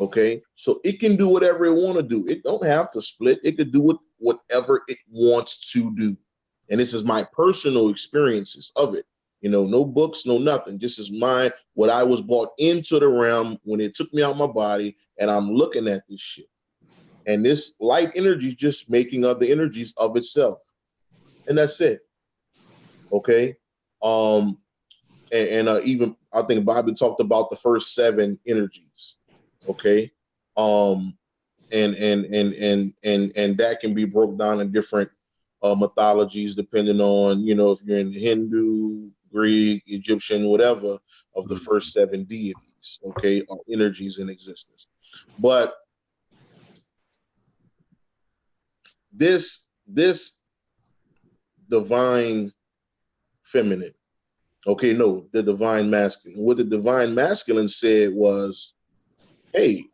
Okay, so it can do whatever it want to do. It don't have to split. It could do whatever it wants to do. And this is my personal experiences of it. You know, no books, no nothing. This is what I was brought into the realm when it took me out of my body, and I'm looking at this shit. And this light energy is just making other energies of itself. And that's it. Okay. And even I think Bible talked about the first 7 energies. Okay. And that can be broke down in different mythologies, depending on, you know, if you're in Hindu, Greek, Egyptian, whatever, of the first 7 deities, okay, or energies in existence. But this divine feminine, okay, no, the divine masculine. What the divine masculine said was, hey,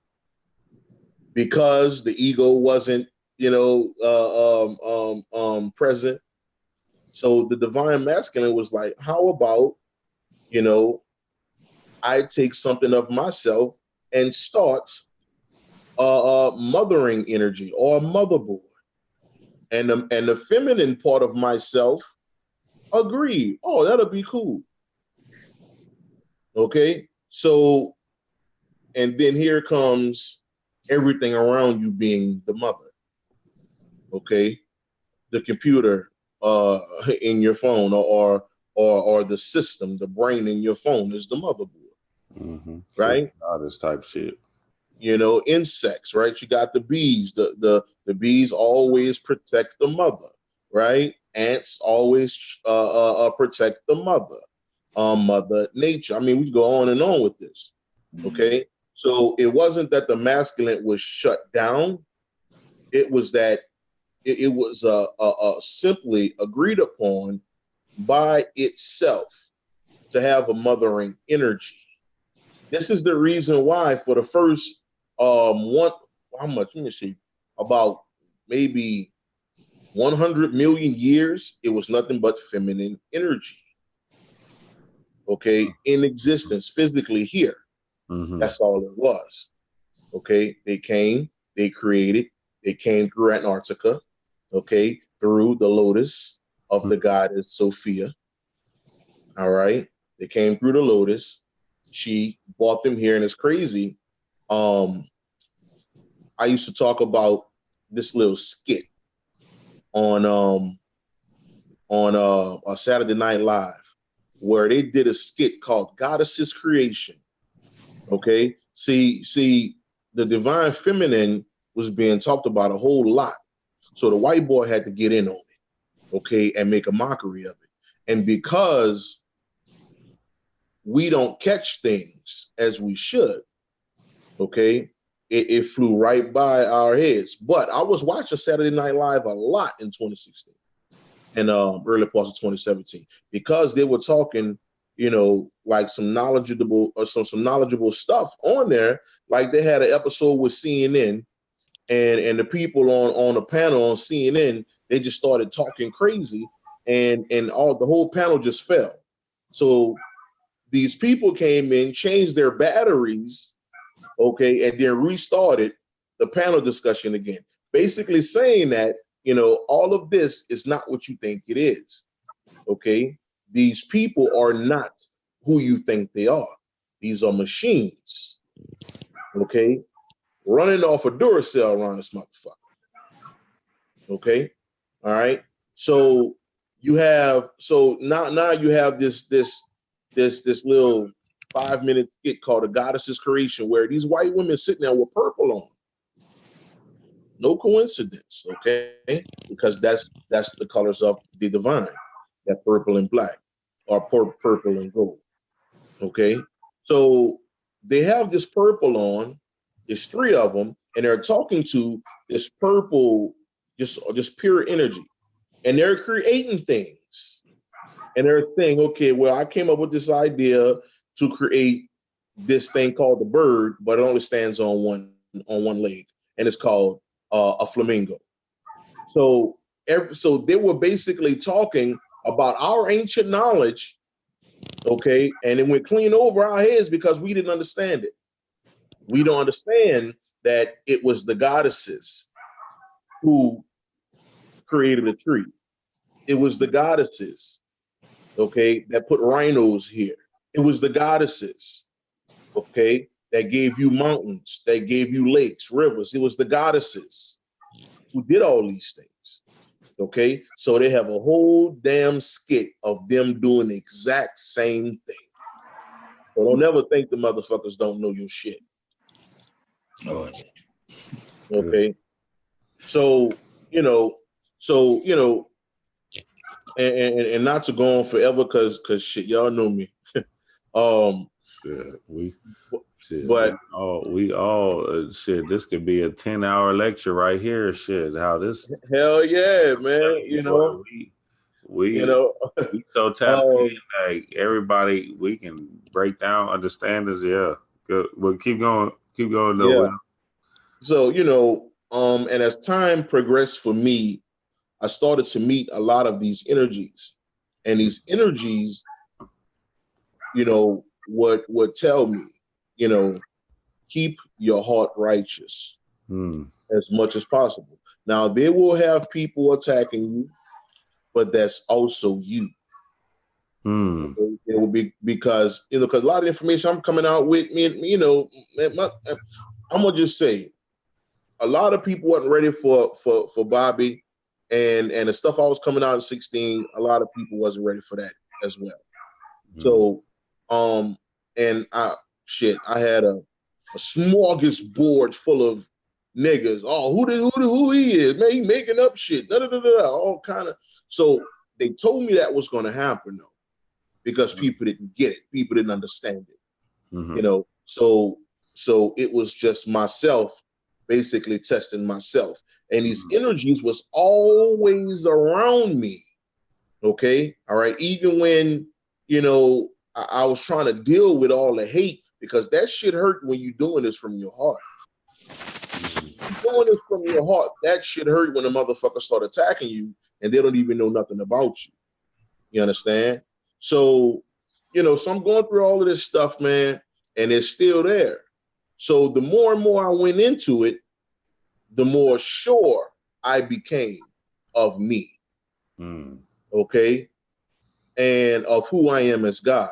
because the ego wasn't, you know, present. So the divine masculine was like, how about, you know, I take something of myself and start mothering energy or motherboard. And the feminine part of myself agreed. Oh, that'll be cool. Okay. So, and then here comes everything around you being the mother. Okay. The computer in your phone or the system, the brain in your phone is the motherboard. Right? All this type shit. You know, insects, right? You got the bees. The bees always protect the mother, right? Ants always protect the mother. Mother nature. I mean, we can go on and on with this. Okay. So it wasn't that the masculine was shut down. It was that it was simply agreed upon by itself to have a mothering energy. This is the reason why for the first about maybe 100 million years, it was nothing but feminine energy. Okay, in existence physically here. That's all it was. Okay, they came, they created, they came through Antarctica, okay, through the lotus of the goddess Sophia. All right, they came through the lotus. She brought them here, and it's crazy. I used to talk about this little skit on Saturday Night Live, where they did a skit called Goddess's Creation. Okay, see, the divine feminine was being talked about a whole lot, so the white boy had to get in on it, okay, and make a mockery of it. And because we don't catch things as we should, okay, it flew right by our heads. But I was watching Saturday Night Live a lot in 2016 and early parts of 2017 because they were talking, you know, like some knowledgeable stuff on there. Like they had an episode with CNN, and the people on the panel on CNN, They just started talking crazy, and the whole panel just fell. So these people came in, changed their batteries, okay, and then restarted the panel discussion again, basically saying that, you know, all of this is not what you think it is, okay? These people are not who you think they are. These are machines, okay? Running off a Duracell around this motherfucker, okay? All right? So you have, now you have this little 5-minute skit called The Goddess's Creation, where these white women sitting there with purple on. No coincidence, okay? Because that's the colors of the divine, that purple and black, or purple and gold, okay? So they have this purple on, there's 3 of them, and they're talking to this purple, just pure energy, and they're creating things. And they're saying, okay, well, I came up with this idea to create this thing called the bird, but it only stands on one leg, and it's called a flamingo. So they were basically talking about our ancient knowledge, okay, and it went clean over our heads because we didn't understand it. We don't understand that it was the goddesses who created a tree. It was the goddesses, okay, that put rhinos here. It was the goddesses, okay, that gave you mountains, that gave you lakes, rivers. It was the goddesses who did all these things, okay? So they have a whole damn skit of them doing the exact same thing. So don't ever think the motherfuckers don't know your shit. Oh, okay? So, you know, and not to go on forever because shit, y'all know me. We all shit. This could be a 10-hour lecture right here. Shit, how this? Hell yeah, man. You know, we so tapped in, like everybody. We can break down, understand this. Yeah, good. Well, keep going though. Yeah. So and as time progressed for me, I started to meet a lot of these energies, and these energies, would tell me, keep your heart righteous as much as possible. Now, they will have people attacking you, but that's also you. It will be because a lot of information I'm coming out with, I'm gonna just say, a lot of people wasn't ready for Bobby, and the stuff I was coming out in 16. A lot of people wasn't ready for that as well. So, and I had a smorgasbord full of niggas. Oh, who he is, man? He making up shit. All kind of. So they told me that was going to happen though, because people didn't get it. People didn't understand it. So it was just myself, basically testing myself, and these energies was always around me. Okay, all right. Even when I was trying to deal with all the hate, because that shit hurt when you're doing this from your heart. Doing this from your heart, that shit hurt when a motherfucker start attacking you and they don't even know nothing about you. You understand? So, so I'm going through all of this stuff, man, and it's still there. So the more and more I went into it, the more sure I became of me. Okay? And of who I am as God.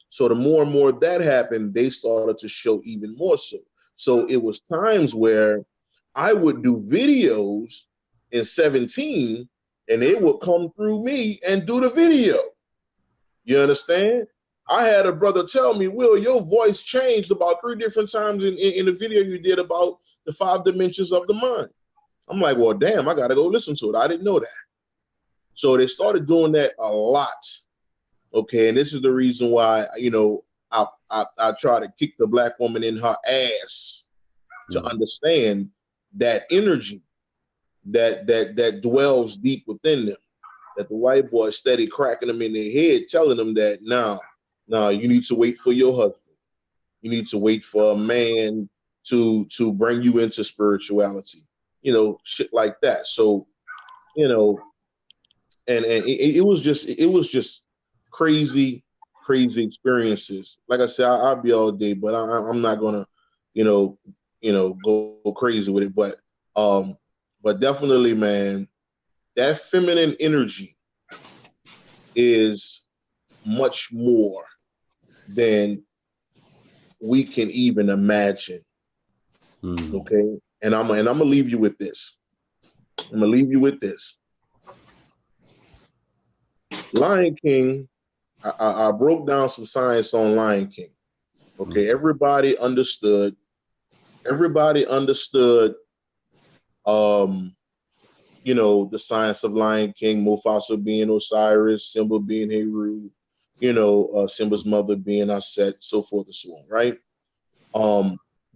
So the more and more that happened, they started to show even more so. So it was times where I would do videos in 17 and they would come through me and do the video. You understand? I had a brother tell me, Will, your voice changed about 3 different times in the video you did about the 5 dimensions of the mind. I'm like, well, damn, I got to go listen to it. I didn't know that. So they started doing that a lot. Okay, and this is the reason why, I try to kick the black woman in her ass to understand that energy that dwells deep within them, that the white boy steady cracking them in their head, telling them that, no, you need to wait for your husband. You need to wait for a man to bring you into spirituality, shit like that. So you know, and it was just crazy experiences. Like I said, I'll be all day, but I'm not gonna, go crazy with it. But definitely, man, that feminine energy is much more than we can even imagine. Okay, and I'm gonna leave you with this. Lion King. I broke down some science on Lion King. Okay, everybody understood. The science of Lion King, Mufasa being Osiris, Simba being Heru, Simba's mother being Aset, so forth and so on, right?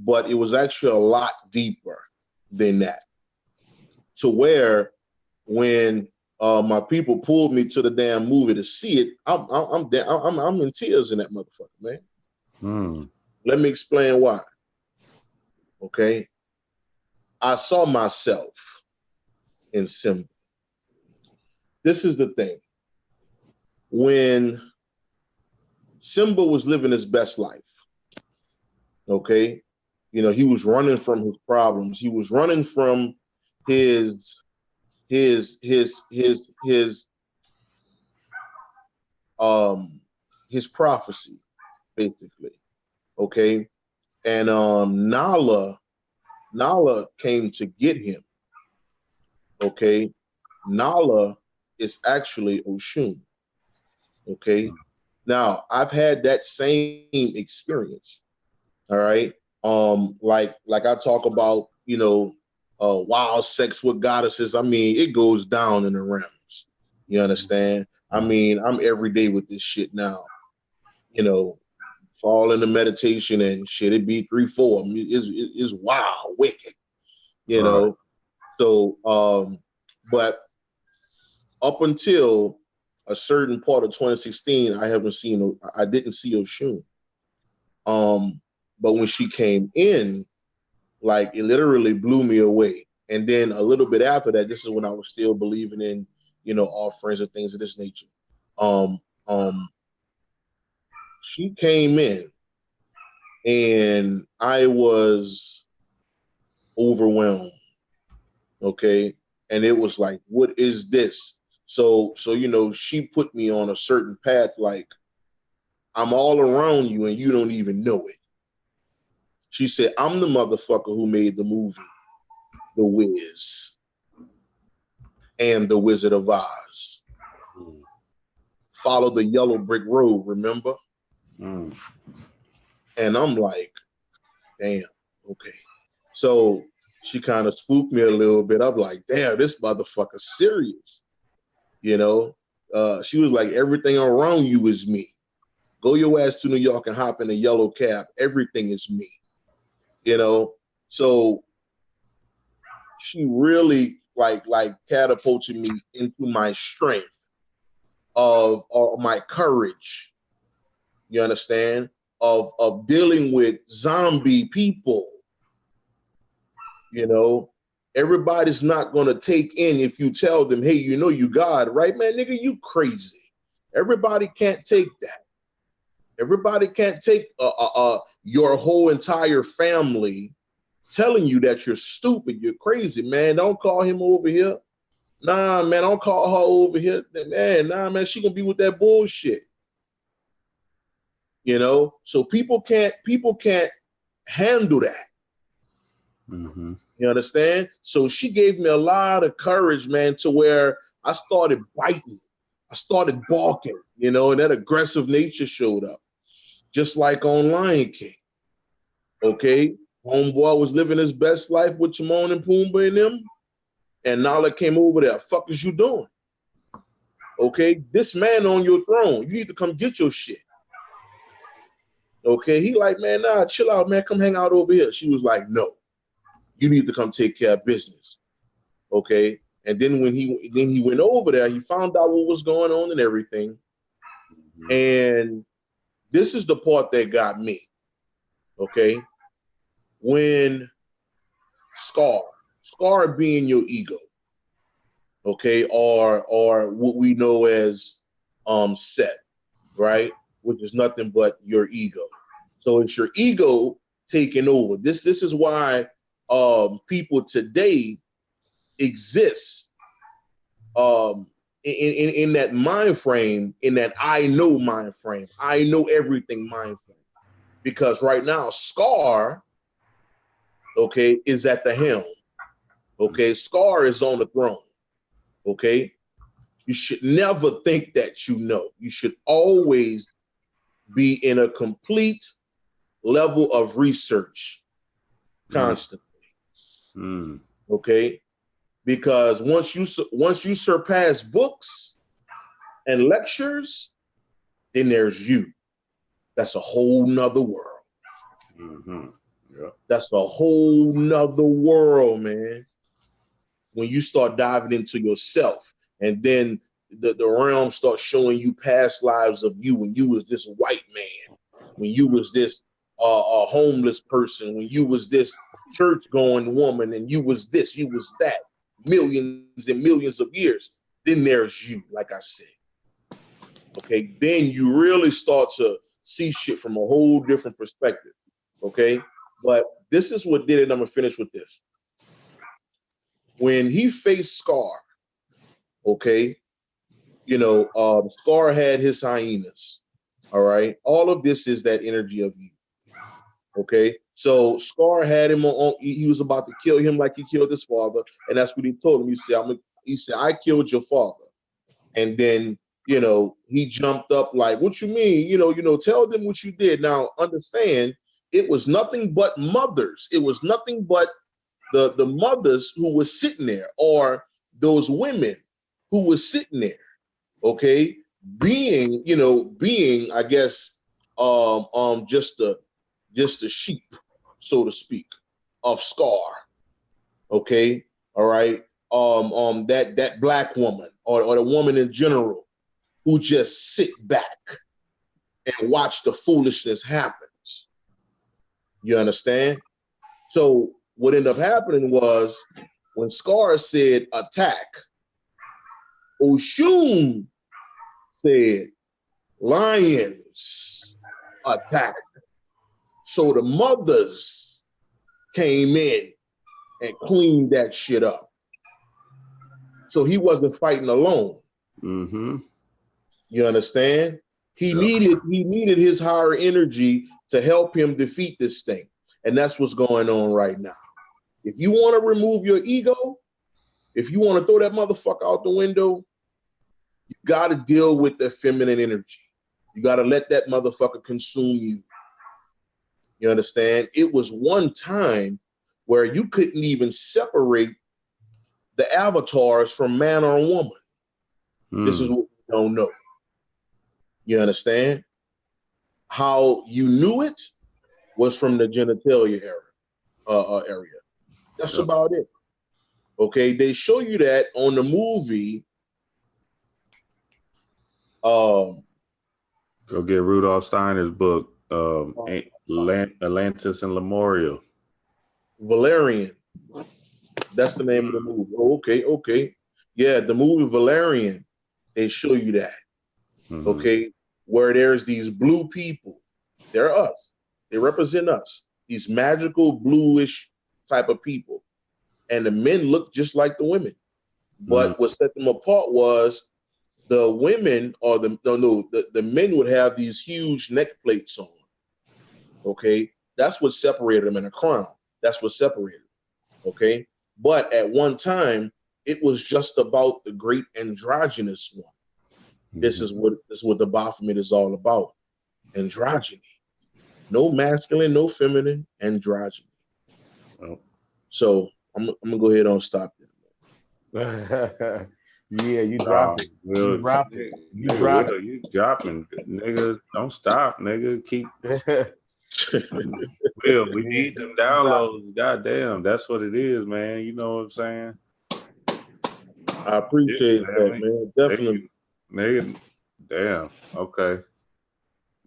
But it was actually a lot deeper than that. To where when my people pulled me to the damn movie to see it, I'm in tears in that motherfucker, man. Let me explain why. Okay, I saw myself in Simba. This is the thing. When Simba was living his best life, okay, he was running from his problems. He was running from his prophecy, basically. Okay. And Nala came to get him. Okay. Nala is actually Oshun. Okay. Now I've had that same experience. All right. Like I talk about, wild sex with goddesses. I mean, it goes down in the realms. You understand? I mean, I'm every day with this shit now. Fall into meditation and shit. It be 3-4. I mean, it's wild, wicked. Right. So, but up until a certain part of 2016, I didn't see Oshun. But when she came in, like, it literally blew me away. And then a little bit after that, this is when I was still believing in, offerings and things of this nature. She came in and I was overwhelmed. Okay. And it was like, what is this? So, she put me on a certain path, like, I'm all around you and you don't even know it. She said, I'm the motherfucker who made the movie The Wiz and The Wizard of Oz. Follow the yellow brick road, remember? And I'm like, damn, okay. So she kind of spooked me a little bit. I'm like, damn, this motherfucker's serious. She was like, everything around you is me. Go your ass to New York and hop in a yellow cab. Everything is me. So she really like catapulted me into my strength of my courage. You understand? Of dealing with zombie people. Everybody's not gonna take in if you tell them, hey, you God, right, man? Nigga, you crazy. Everybody can't take that. Everybody can't take your whole entire family telling you that you're stupid, you're crazy, man. Don't call him over here. Nah, man, don't call her over here. Man, she gonna be with that bullshit. So people can't handle that. Mm-hmm. You understand? So she gave me a lot of courage, man, to where I started biting. I started barking, and that aggressive nature showed up. Just like on Lion King. Okay? Homeboy was living his best life with Timon and Pumbaa and them. And Nala came over there. Fuck is you doing? Okay? This man on your throne. You need to come get your shit. Okay? He like, man, nah, chill out, man. Come hang out over here. She was like, no. You need to come take care of business. Okay? And then when he went over there, he found out what was going on and everything. And this is the part that got me. Okay? When Scar being your ego, okay, or what we know as Set, right? Which is nothing but your ego. So it's your ego taking over. This is why people today exist in that mind frame, in that I know mind frame. I know everything mind frame. Because right now, Scar, okay, is at the helm. Okay, Scar is on the throne. Okay, you should never think that you know. You should always be in a complete level of research constantly. Okay, because once you surpass books and lectures, then there's you. That's a whole nother world. That's a whole nother world, man. When you start diving into yourself, and then the realm starts showing you past lives of you when you was this white man, when you was this a homeless person, when you was this church-going woman, and you was this, you was that, millions and millions of years. Then there's you, like I said. Okay, then you really start to see shit from a whole different perspective. Okay, but this is what did it. I'm gonna finish with this. When he faced Scar, okay, Scar had his hyenas. All right, all of this is that energy of you. Okay, so Scar had him on. He was about to kill him like he killed his father, and that's what he told him. He said, "I killed your father," and then he jumped up like, "What you mean? Tell them what you did." Now understand, it was nothing but mothers. It was nothing but the mothers who were sitting there, or those women who were sitting there, okay, being I guess just a sheep, so to speak, of Scar. Okay, all right. That black woman or the woman in general who just sit back and watch the foolishness happens. You understand? So what ended up happening was when Scar said attack, Oshun said lions attack. So the mothers came in and cleaned that shit up. So he wasn't fighting alone. You understand? He needed his higher energy to help him defeat this thing. And that's what's going on right now. If you want to remove your ego, if you want to throw that motherfucker out the window, you got to deal with the feminine energy. You got to let that motherfucker consume you. You understand? It was one time where you couldn't even separate the avatars from man or woman. This is what we don't know. You understand? How you knew it was from the genitalia area. That's about it. Okay, they show you that on the movie. Go get Rudolph Steiner's book, Atlantis and Lemuria. Valerian. That's the name of the movie. Oh, okay. Yeah, the movie Valerian, they show you that. Okay, where there's these blue people. They're us. They represent us. These magical bluish type of people. And the men look just like the women. But what set them apart was the women, or the men would have these huge neck plates on. Okay, that's what separated them, in a crown. That's what separated them. Okay, but at one time it was just about the great androgynous one. This is what the Baphomet is all about. Androgyny. No masculine, no feminine, androgyny. So I'm gonna go ahead and stop there. Yeah, you dropped it. You dropped it. You dropped it. You dropping, nigga. Don't stop, nigga. Keep. Will, we need them downloads. Goddamn, that's what it is, man. You know what I'm saying? I appreciate that, man. Definitely. Nigga, damn. Okay.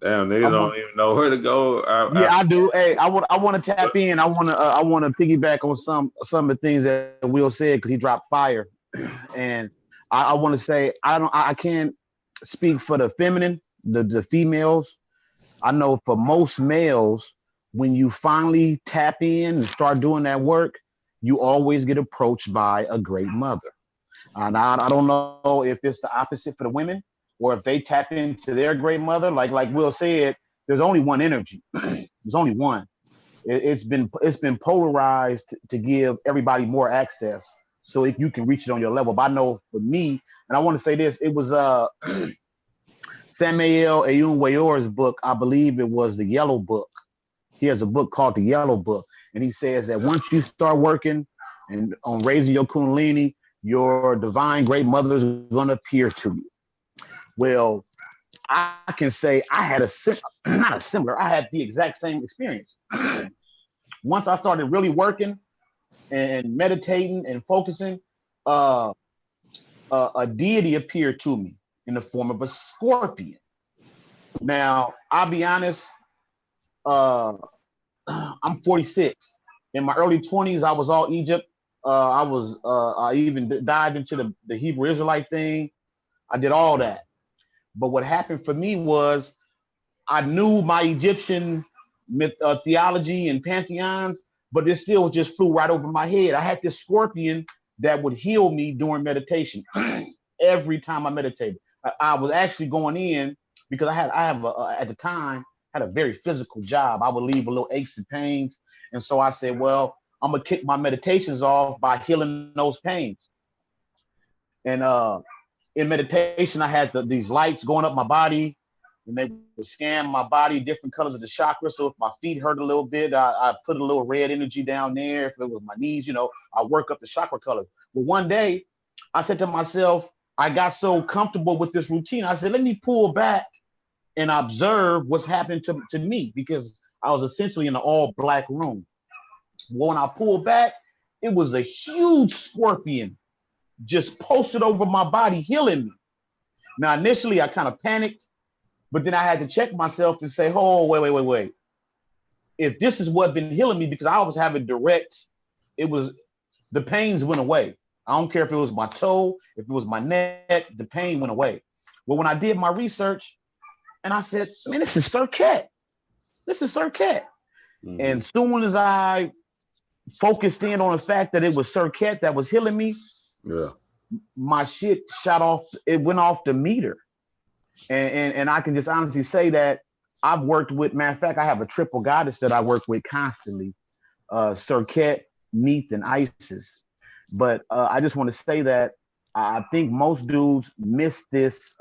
Damn, niggas don't even know where to go. I do. Hey, I want to tap in. I want to piggyback on some of the things that Will said, because he dropped fire. And I want to say I can't speak for the feminine, the females. I know for most males, when you finally tap in and start doing that work, you always get approached by a great mother. And I don't know if it's the opposite for the women or if they tap into their great mother. Like Will said, there's only one energy. There's only one. It's been polarized to give everybody more access so if you can reach it on your level. But I know for me, and I want to say this, it was Samuel Ayun book. I believe it was the Yellow Book. He has a book called the Yellow Book, and he says that once you start working and on raising your Kundalini, your divine great mother is going to appear to you. Well, I can say I had I had the exact same experience. Once I started really working and meditating and focusing, a deity appeared to me in the form of a scorpion. Now, I'll be honest, I'm 46. In my early 20s, I was all Egypt. I even dived into the Hebrew Israelite thing. I did all that. But what happened for me was I knew my Egyptian theology and pantheons, but it still just flew right over my head. I had this scorpion that would heal me during meditation. Every time I meditated, I was actually going in because at the time had a very physical job. I would leave a little aches and pains, and so I said, well, I'm gonna kick my meditations off by healing those pains. And in meditation, I had these lights going up my body, and they would scan my body, different colors of the chakra. So if my feet hurt a little bit, I put a little red energy down there. If it was my knees, I work up the chakra color. But one day, I said to myself, I got so comfortable with this routine. I said, let me pull back and observe what's happening to me, because I was essentially in an all-black room. When I pulled back, it was a huge scorpion just posted over my body, healing me. Now, initially, I kind of panicked, but then I had to check myself and say, oh, wait. If this is what been healing me, because I was having the pains went away. I don't care if it was my toe, if it was my neck, the pain went away. Well, when I did my research, and I said, man, this is Serket. Mm-hmm. And soon as I focused in on the fact that it was Serket that was healing me, my shit shot off. It went off the meter. And I can just honestly say that I've worked with, matter of fact, I have a triple goddess that I work with constantly, Serket, Neith, and Isis. But I just want to say that I think most dudes miss this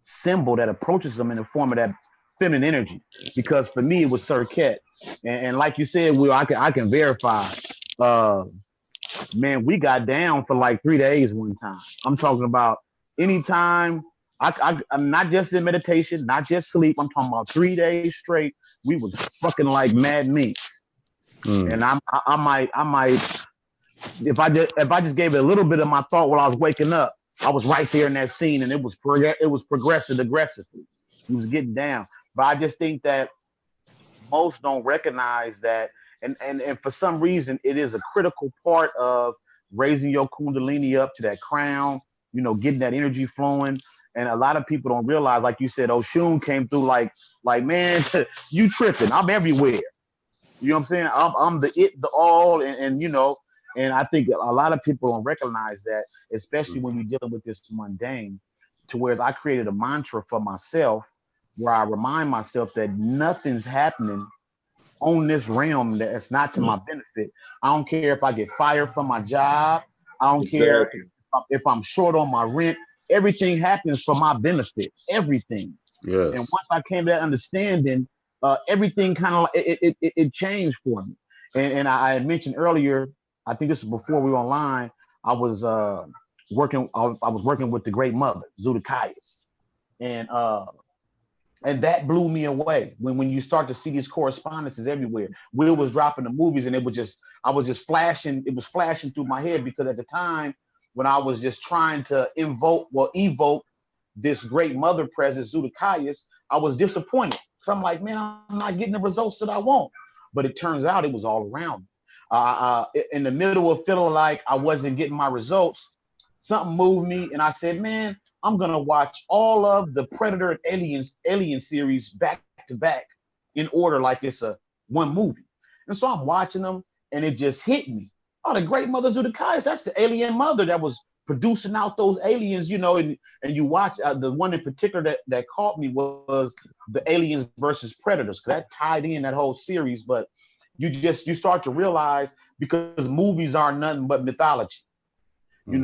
symbol that approaches them in the form of that feminine energy. Because for me, it was Serket. And like you said, Will, I can verify. Man, we got down for like 3 days one time. I'm talking about anytime. I'm not just in meditation, not just sleep. I'm talking about 3 days straight. We was fucking like mad meat. And I might, if I just gave it a little bit of my thought while I was waking up, I was right there in that scene, and it was progressive aggressively. He was getting down. But I just think that most don't recognize that, and for some reason, it is a critical part of raising your Kundalini up to that crown, getting that energy flowing. And a lot of people don't realize, like you said, Oshun came through like, man, you tripping. I'm everywhere. You know what I'm saying? I'm the it, the all, and I think a lot of people don't recognize that, especially when you're dealing with this mundane, to where I created a mantra for myself where I remind myself that nothing's happening on this realm that's not to my benefit. I don't care if I get fired from my job. I don't care if I'm short on my rent. Everything happens for my benefit. Everything. Yes. And once I came to that understanding, everything kind of it changed for me. And I had mentioned earlier, I think this was before we were online, I was working with the great mother, Zudakaius. And that blew me away when you start to see these correspondences everywhere. Will was dropping the movies, and I was just flashing. It was flashing through my head, because at the time when I was just trying to evoke this great mother presence, Zudakaius, I was disappointed. So I'm like, man, I'm not getting the results that I want. But it turns out it was all around me. In the middle of feeling like I wasn't getting my results, something moved me, and I said, man, I'm gonna watch all of the Predator and Alien series back to back in order, like it's a one movie. And so I'm watching them, and it just hit me. Oh, the Great Mothers of the Kais, that's the alien mother that was producing out those aliens, and you watch the one in particular that caught me was the Aliens versus Predators, because that tied in that whole series. But you start to realize, because movies are nothing but mythology. You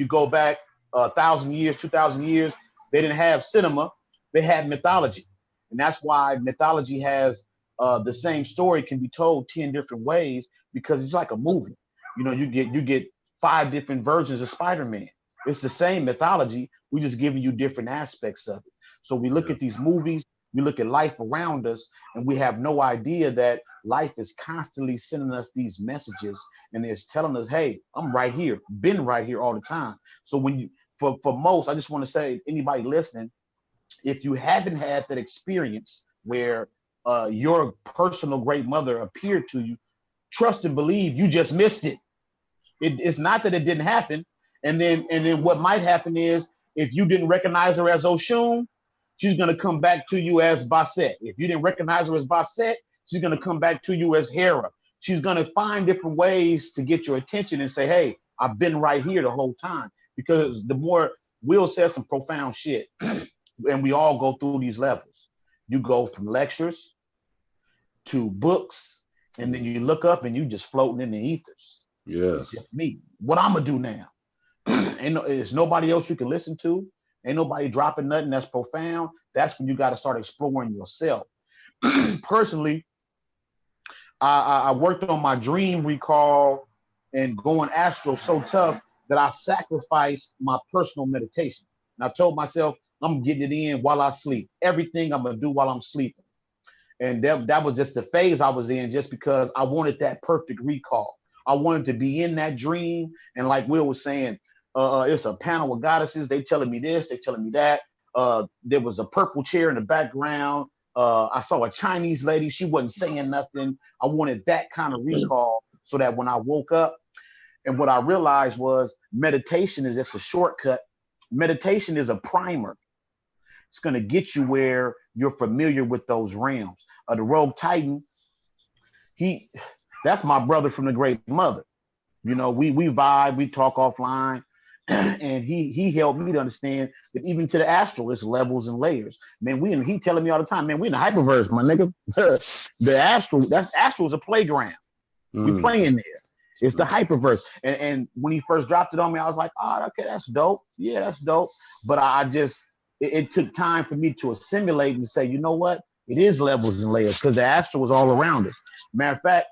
go back 1,000 years, 2,000 years, they didn't have cinema, they had mythology. And that's why mythology has the same story can be told 10 different ways, because it's like a movie. You get 5 different versions of Spider-Man. It's the same mythology. We're just giving you different aspects of it. So we look at these movies, we look at life around us, and we have no idea that life is constantly sending us these messages, and it's telling us, hey, I'm right here, been right here all the time. So for most, I just want to say, anybody listening, if you haven't had that experience where your personal great mother appeared to you, trust and believe you just missed it. It's not that it didn't happen. And then what might happen is, if you didn't recognize her as Oshun, she's going to come back to you as Basset. If you didn't recognize her as Basset, she's going to come back to you as Hera. She's going to find different ways to get your attention and say, hey, I've been right here the whole time. Because the more Will says some profound shit, and we all go through these levels. You go from lectures to books, and then you look up and you just floating in the ethers. Yes. It's just me. What I'm going to do now? There's nobody else you can listen to. Ain't nobody dropping nothing that's profound. That's when you got to start exploring yourself. Personally, I worked on my dream recall and going astral so tough that I sacrificed my personal meditation. And I told myself, I'm getting it in while I sleep. Everything I'm going to do while I'm sleeping. And that was just the phase I was in, just because I wanted that perfect recall. I wanted to be in that dream. And like Will was saying, it's a panel of goddesses. They telling me this, they telling me that. There was a purple chair in the background. I saw a Chinese lady. She wasn't saying nothing. I wanted that kind of recall, so that when I woke up, and what I realized was meditation is just a shortcut. Meditation is a primer. It's going to get you where you're familiar with those realms. The Rogue Titan, that's my brother from the Great Mother. We vibe, we talk offline, and he helped me to understand that even to the astral, it's levels and layers. Man, he telling me all the time, man, we in the hyperverse, my nigga. The astral is a playground. We playing there. It's the hyperverse. And when he first dropped it on me, I was like, oh, okay, that's dope. Yeah, that's dope. But it took time for me to assimilate and say, you know what? It is levels and layers, because the astral was all around us. Matter of fact,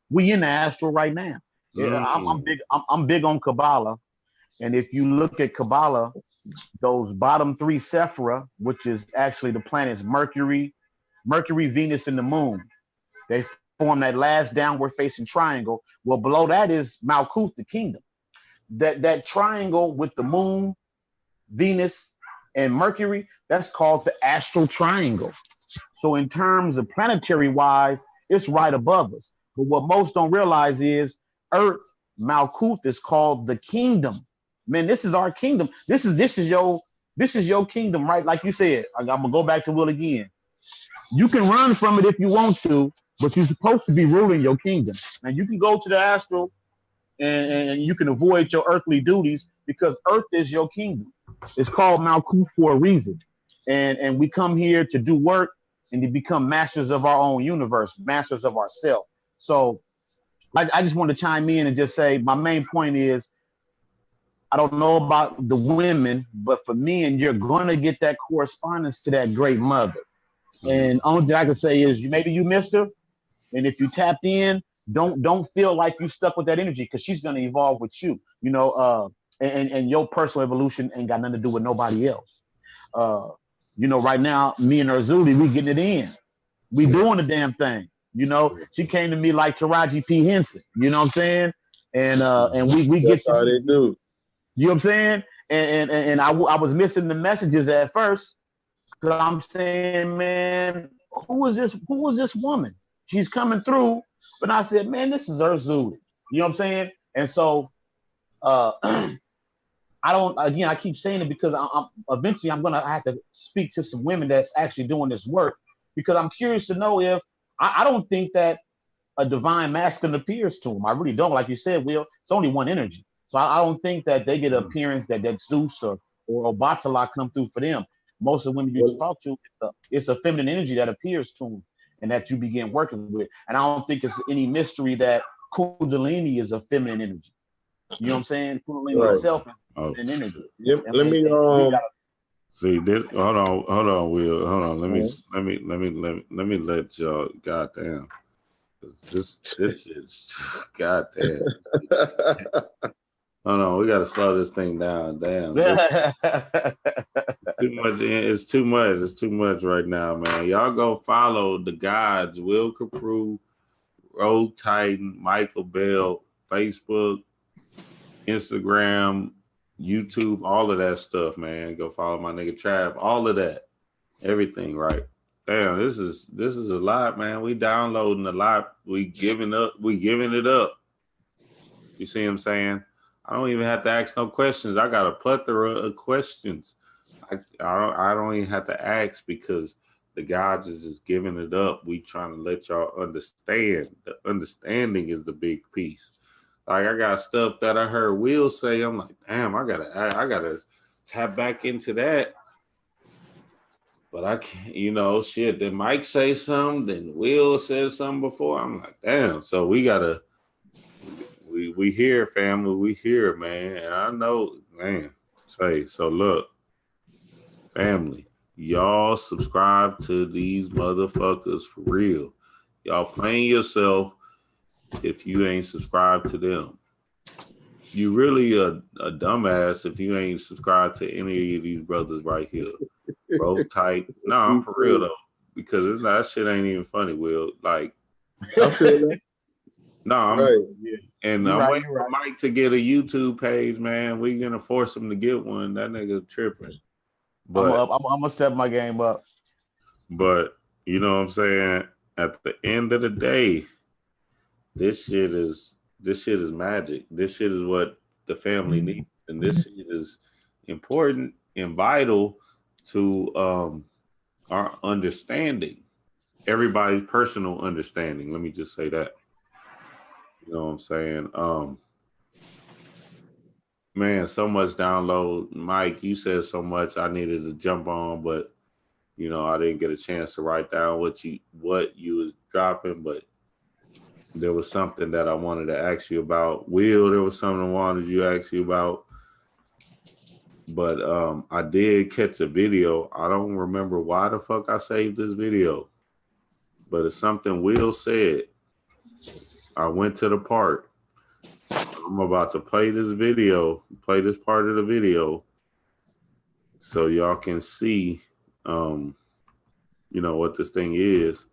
we in the astral right now. Yeah, I'm big on Kabbalah. And if you look at Kabbalah, those bottom 3 Sephira, which is actually the planets Mercury, Venus, and the Moon, they form that last downward facing triangle. Well, below that is Malkuth, the kingdom. That triangle with the Moon, Venus, and Mercury, that's called the astral triangle. So in terms of planetary wise, it's right above us. But what most don't realize is Earth, Malkuth, is called the kingdom. Man, this is our kingdom. This is your kingdom, right? Like you said, I'm gonna go back to Will again. You can run from it if you want to, but you're supposed to be ruling your kingdom. And you can go to the astral and you can avoid your earthly duties, because Earth is your kingdom. It's called Malkuth for a reason. And we come here to do work and to become masters of our own universe, masters of ourselves. So I just want to chime in and just say, my main point is, I don't know about the women, but for men, you're going to get that correspondence to that great mother. And only thing I can say is, maybe you missed her. And if you tapped in, don't feel like you stuck with that energy, because she's going to evolve with you, and your personal evolution ain't got nothing to do with nobody else. Right now, me and Erzuli, we getting it in. We doing the damn thing. She came to me like Taraji P. Henson, you know what I'm saying? And we get how they do. You know what I'm saying? And I was missing the messages at first, because I'm saying, man, who is this woman? She's coming through But I said, man, this is Urzu. You know what I'm saying? And so I don't. Again, I keep saying it because I'm eventually I'm gonna have to speak to some women that's actually doing this work because I'm curious to know if I don't think that a divine masculine appears to them. I really don't. Like you said, Will, it's only one energy. So I don't think that they get an appearance that Zeus or Obatala come through for them. Most of the women you talk to, it's a feminine energy that appears to them and that you begin working with. And I don't think it's any mystery that Kundalini is a feminine energy. You know what I'm saying? Kundalini itself is an energy. Let me see this. Hold on, Will. Hold on. Let me let y'all. Goddamn. This shit's goddamn. Hold on, we gotta slow this thing down. Damn. Too much. It's too much. It's too much right now, man. Y'all go follow the gods, Will Copprue, Road Titan, Michael Bell, Facebook, Instagram, YouTube, all of that stuff, man. Go follow my nigga Trav, all of that. Everything, right? Damn, this is a lot, man. We downloading a lot. We giving it up. You see what I'm saying? I don't even have to ask no questions. I got a plethora of questions. I don't even have to ask because the gods is just giving it up. We trying to let y'all understand. The understanding is the big piece. Like I got stuff that I heard Will say. I'm like, damn, I gotta tap back into that. But I can't, shit. Then Mike say something, then Will said something before. I'm like, damn. So we gotta, we here, family. We here, man. And I know, man. So look, family, y'all subscribe to these motherfuckers for real. Y'all playing yourself if you ain't subscribed to them. You really a dumbass if you ain't subscribed to any of these brothers right here. Bro, tight. No, I'm for real though, because that shit ain't even funny, Will. Like, no, I'm right. And I'm waiting for Mike to get a YouTube page, man. We gonna force him to get one. That nigga tripping. But I'm gonna step my game up. But you know what I'm saying? At the end of the day, this shit is magic. This shit is what the family needs, and this shit is important and vital to our understanding, everybody's personal understanding. Let me just say that. You know what I'm saying? Man, so much download. Mike, you said so much I needed to jump on, but I didn't get a chance to write down what you was dropping, but there was something that I wanted to ask you about. Will, there was something I wanted you to ask you about. But I did catch a video. I don't remember why the fuck I saved this video, but it's something Will said. I went to the park. So I'm about to play this video, play this part of the video, so y'all can see, what this thing is.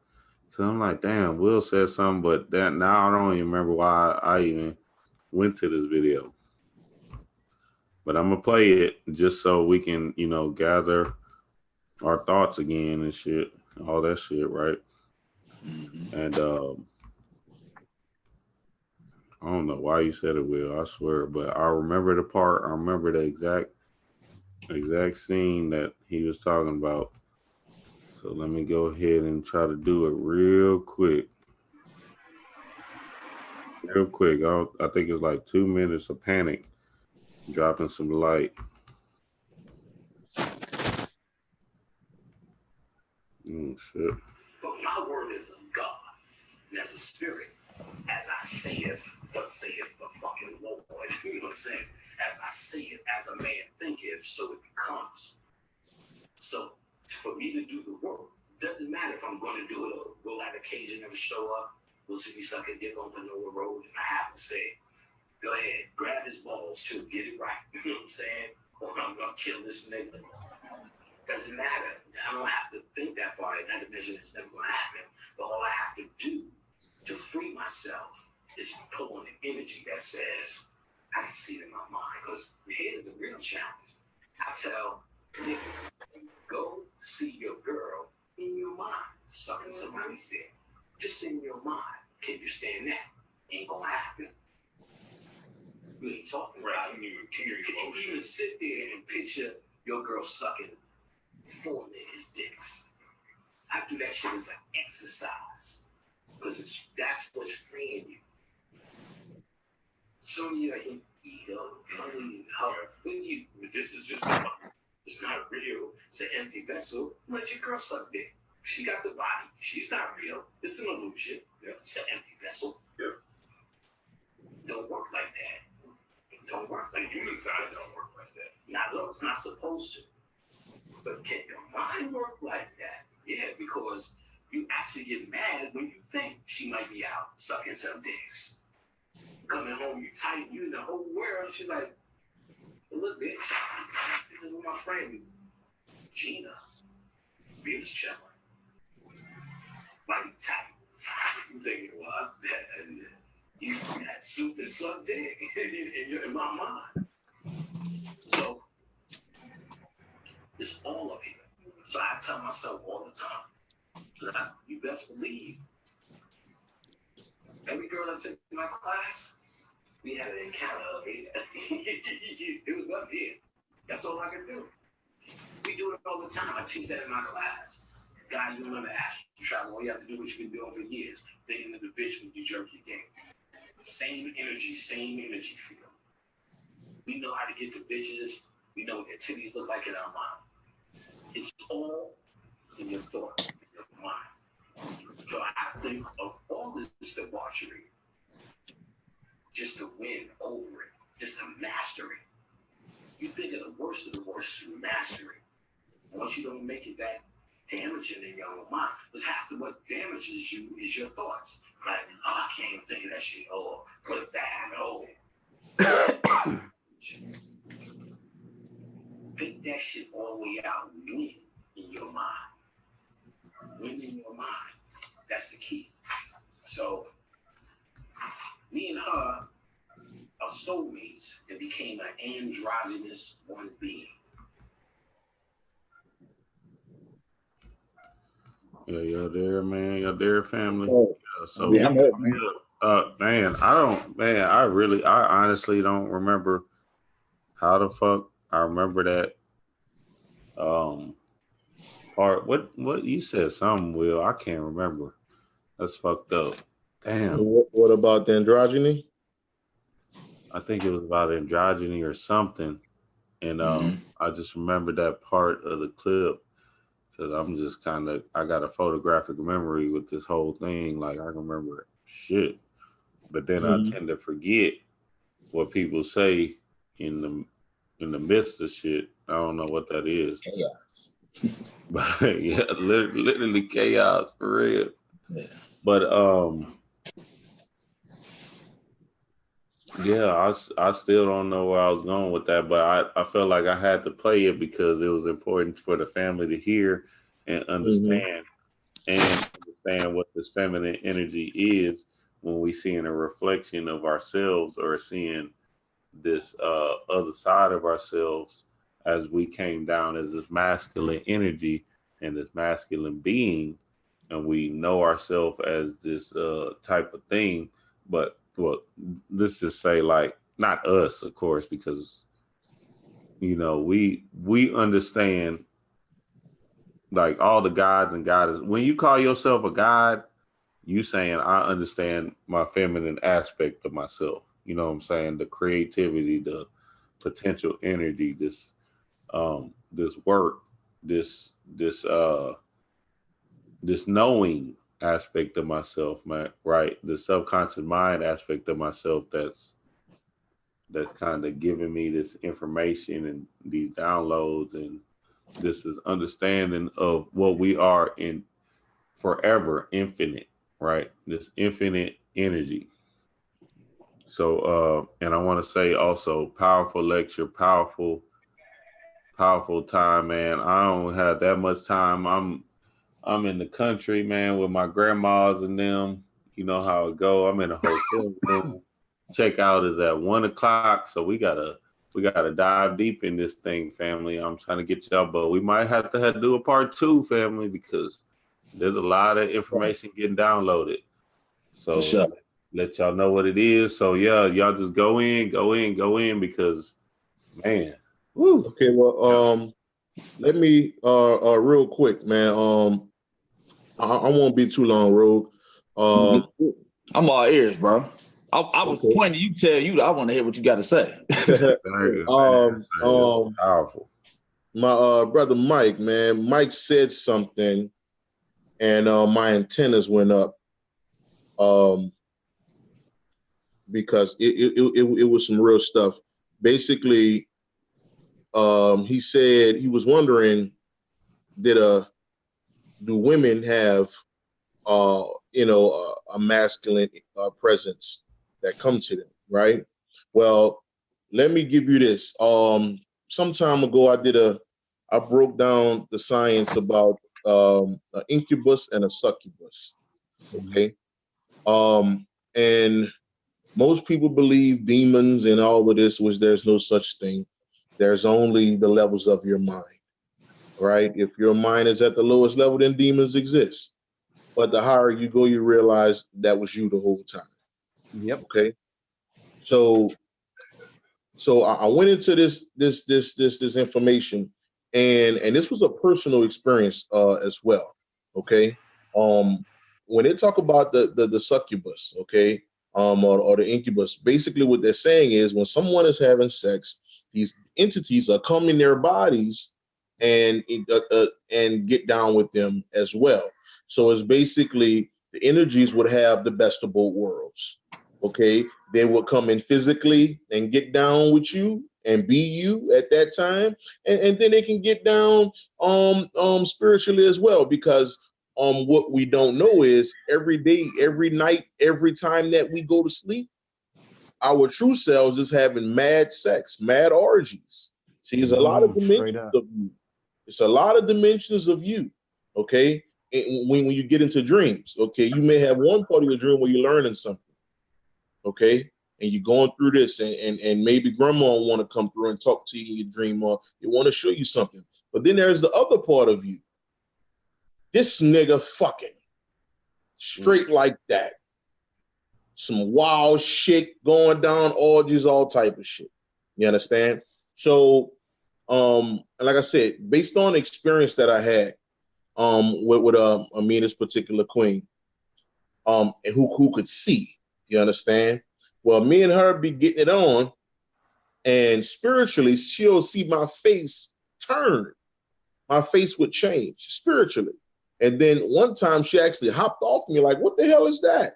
So I'm like, damn, Will said something, but that now I don't even remember why I even went to this video. But I'm gonna play it just so we can, gather our thoughts again and shit, all that shit, right? And I don't know why you said it, Will. I swear, but I remember the part. I remember the exact scene that he was talking about. So let me go ahead and try to do it real quick. I think it's like 2 minutes of panic, dropping some light. Shit. But my word is of God, and as a spirit, as I saith, thus saith the fucking Lord. You know what I'm saying? As I say it, as a man thinketh, so it becomes. So for me to do the work, doesn't matter if I'm going to do it or will that occasion ever show up. We'll see me sucking dick on Panola Road, and I have to say, go ahead, grab his balls too, get it right. You know what I'm saying? Or I'm gonna kill this nigga. Doesn't matter. I don't have to think that far. That division is never gonna happen. But all I have to do to free myself is pull on the energy that says, I can see it in my mind. Because here's the real challenge. I tell niggas, go see your girl in your mind, sucking somebody's dick. Just in your mind. Can you stand that? Ain't gonna happen. We ain't talking about it. Can you even sit there and picture your girl sucking 4 niggas' dicks? I do that shit as an exercise. Because that's what's freeing you. Some of you are in ego, this is just it's not real. It's an empty vessel. Let your girl suck dick. She got the body. She's not real. It's an illusion. Yeah. It's an empty vessel. Yeah. Don't work like that. Don't work like the human side don't work like that. Not look, it's not supposed to. But can your mind work like that? Yeah, because you actually get mad when you think she might be out sucking some dicks. Coming home, you tight, you in the whole world. She's like, look, bitch, this is my friend Gina. We was chilling. Mighty tight. You thinking, well, you had soup and suck dick in my mind. So it's all up here. So I tell myself all the time, you best believe every girl that took my class, we had an encounter up here. It was up here. That's all I could do. We do it all the time. I teach that in my class. Guy, you remember astral travel. All you have to do is what you've been doing for years. Thinking of the bitch when you jerk your game. Same energy field. We know how to get to bitches. We know what their titties look like in our mind. It's all in your thought, in your mind. So I think of all this debauchery, just to win over it, just to master it. You think of the worst of the worst to master it. Once you don't make it that damaging in your own mind, because half of what damages you is your thoughts. Like, oh, I can't even think of that shit. Oh, what if that happened? Oh. Think that shit all the way out. Win in your mind. Win in your mind. That's the key. So, me and her are soulmates and became an androgynous one being. Yeah, you're there, man. You're there, family. So, yeah, man, I honestly don't remember how the fuck I remember that part. What you said something, Will? I can't remember. That's fucked up. Damn. What about the androgyny? I think it was about androgyny or something. And I just remember that part of the clip because I'm just I got a photographic memory with this whole thing. Like I can remember shit. But then I tend to forget what people say in the midst of shit. I don't know what that is. Chaos. But yeah, literally chaos for real. Yeah. But yeah, I still don't know where I was going with that, but I felt like I had to play it because it was important for the family to hear and understand what this feminine energy is when we seeing a reflection of ourselves or seeing this other side of ourselves as we came down as this masculine energy and this masculine being, and we know ourselves as this type of thing. But well, let's just say, like, not us, of course, because we understand, like, all the gods and goddesses. When you call yourself a god, you saying I understand my feminine aspect of myself. You know what I'm saying? The creativity, the potential energy, this work, this knowing aspect of myself, man, right? The subconscious mind aspect of myself that's kind of giving me this information and these downloads, and this is understanding of what we are in forever, infinite, right? This infinite energy. So, and I want to say also, powerful lecture, powerful time, man. I don't have that much time. I'm in the country, man, with my grandmas and them. You know how it go. I'm in a hotel room. Checkout is at 1:00, so we gotta dive deep in this thing, family. I'm trying to get y'all, but we might have to do a part 2, family, because there's a lot of information getting downloaded. So For sure. let y'all know what it is. So yeah, y'all just go in because man. Woo. Okay, well, let me real quick, man. I won't be too long, Rogue. I'm all ears, bro. I was Okay. pointing to you, tell you I want to hear what you got to say. Powerful. My brother Mike, man. Mike said something, and my antennas went up. Because it was some real stuff. Basically, he said he was wondering, do women have a masculine presence that come to them, right? Well, let me give you this. Some time ago, I broke down the science about an incubus and a succubus. Okay, and most people believe demons and all of this, which there's no such thing. There's only the levels of your mind, right? If your mind is at the lowest level, then demons exist. But the higher you go, you realize that was you the whole time. Yep. Okay. So I went into this information, and this was a personal experience as well. Okay. When they talk about the succubus, okay, or the incubus, basically what they're saying is when someone is having sex, these entities are coming in their bodies and get down with them as well. So it's basically the energies would have the best of both worlds. Okay, they would come in physically and get down with you and be you at that time, and then they can get down spiritually as well, because what we don't know is every day, every night, every time that we go to sleep, our true selves is having mad sex, mad orgies. See, there's a lot of dimensions of you. It's a lot of dimensions of you. Okay, and when you get into dreams, okay, you may have one part of your dream where you're learning something. Okay, and you're going through this, and maybe grandma want to come through and talk to you in your dream, or they want to show you something. But then there's the other part of you. This nigga fucking straight like that. Some wild shit going down, orgies, all type of shit. You understand? So, like I said, based on the experience that I had, with me, this particular queen, and who could see. You understand? Well, me and her be getting it on, and spiritually, she'll see my face turn. My face would change spiritually. And then one time she actually hopped off me like, what the hell is that?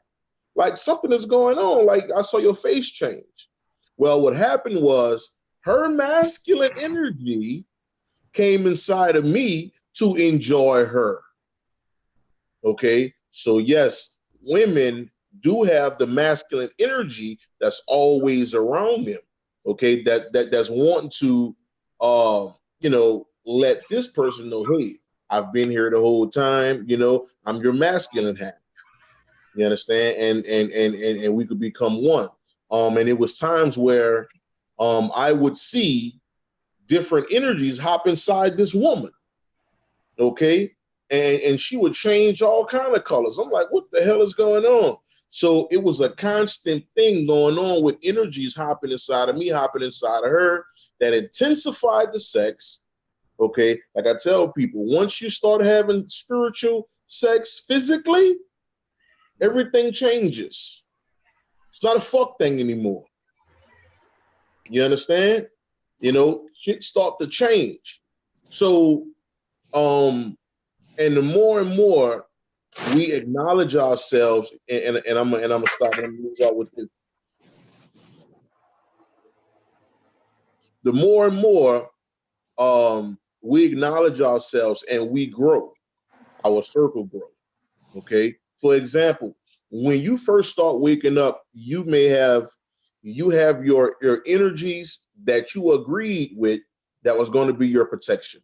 Like something is going on. Like I saw your face change. Well, what happened was her masculine energy came inside of me to enjoy her. Okay. So yes, women do have the masculine energy that's always around them. Okay. That's wanting to, let this person know, hey, I've been here the whole time. I'm your masculine half. You understand? And we could become one. And it was times where I would see different energies hop inside this woman. Okay. And she would change all kind of colors. I'm like, what the hell is going on? So it was a constant thing going on with energies hopping inside of me, hopping inside of her, that intensified the sex. Okay. Like I tell people, once you start having spiritual sex physically, everything changes. It's not a fuck thing anymore. You understand? Shit start to change. So, and the more and more we acknowledge ourselves, and I'm gonna stop and move out with this. The more and more we acknowledge ourselves and we grow, our circle grows. Okay. For example, when you first start waking up, you have your energies that you agreed with that was going to be your protection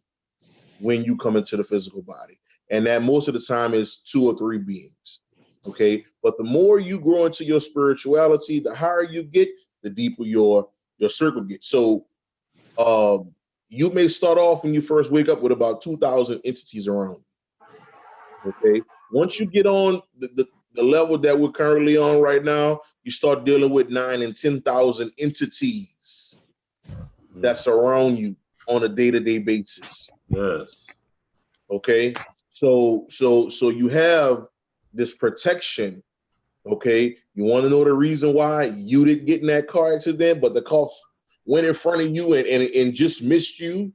when you come into the physical body. And that most of the time is 2 or 3 beings. Okay. But the more you grow into your spirituality, the higher you get, the deeper your circle gets. So you may start off when you first wake up with about 2,000 entities around you. Okay. Once you get on the the level that we're currently on right now, you start dealing with 9 and 10,000 entities that surround you on a day-to-day basis. Yes. Okay. So you have this protection. Okay. You want to know the reason why you didn't get in that car accident, but the car went in front of you and just missed you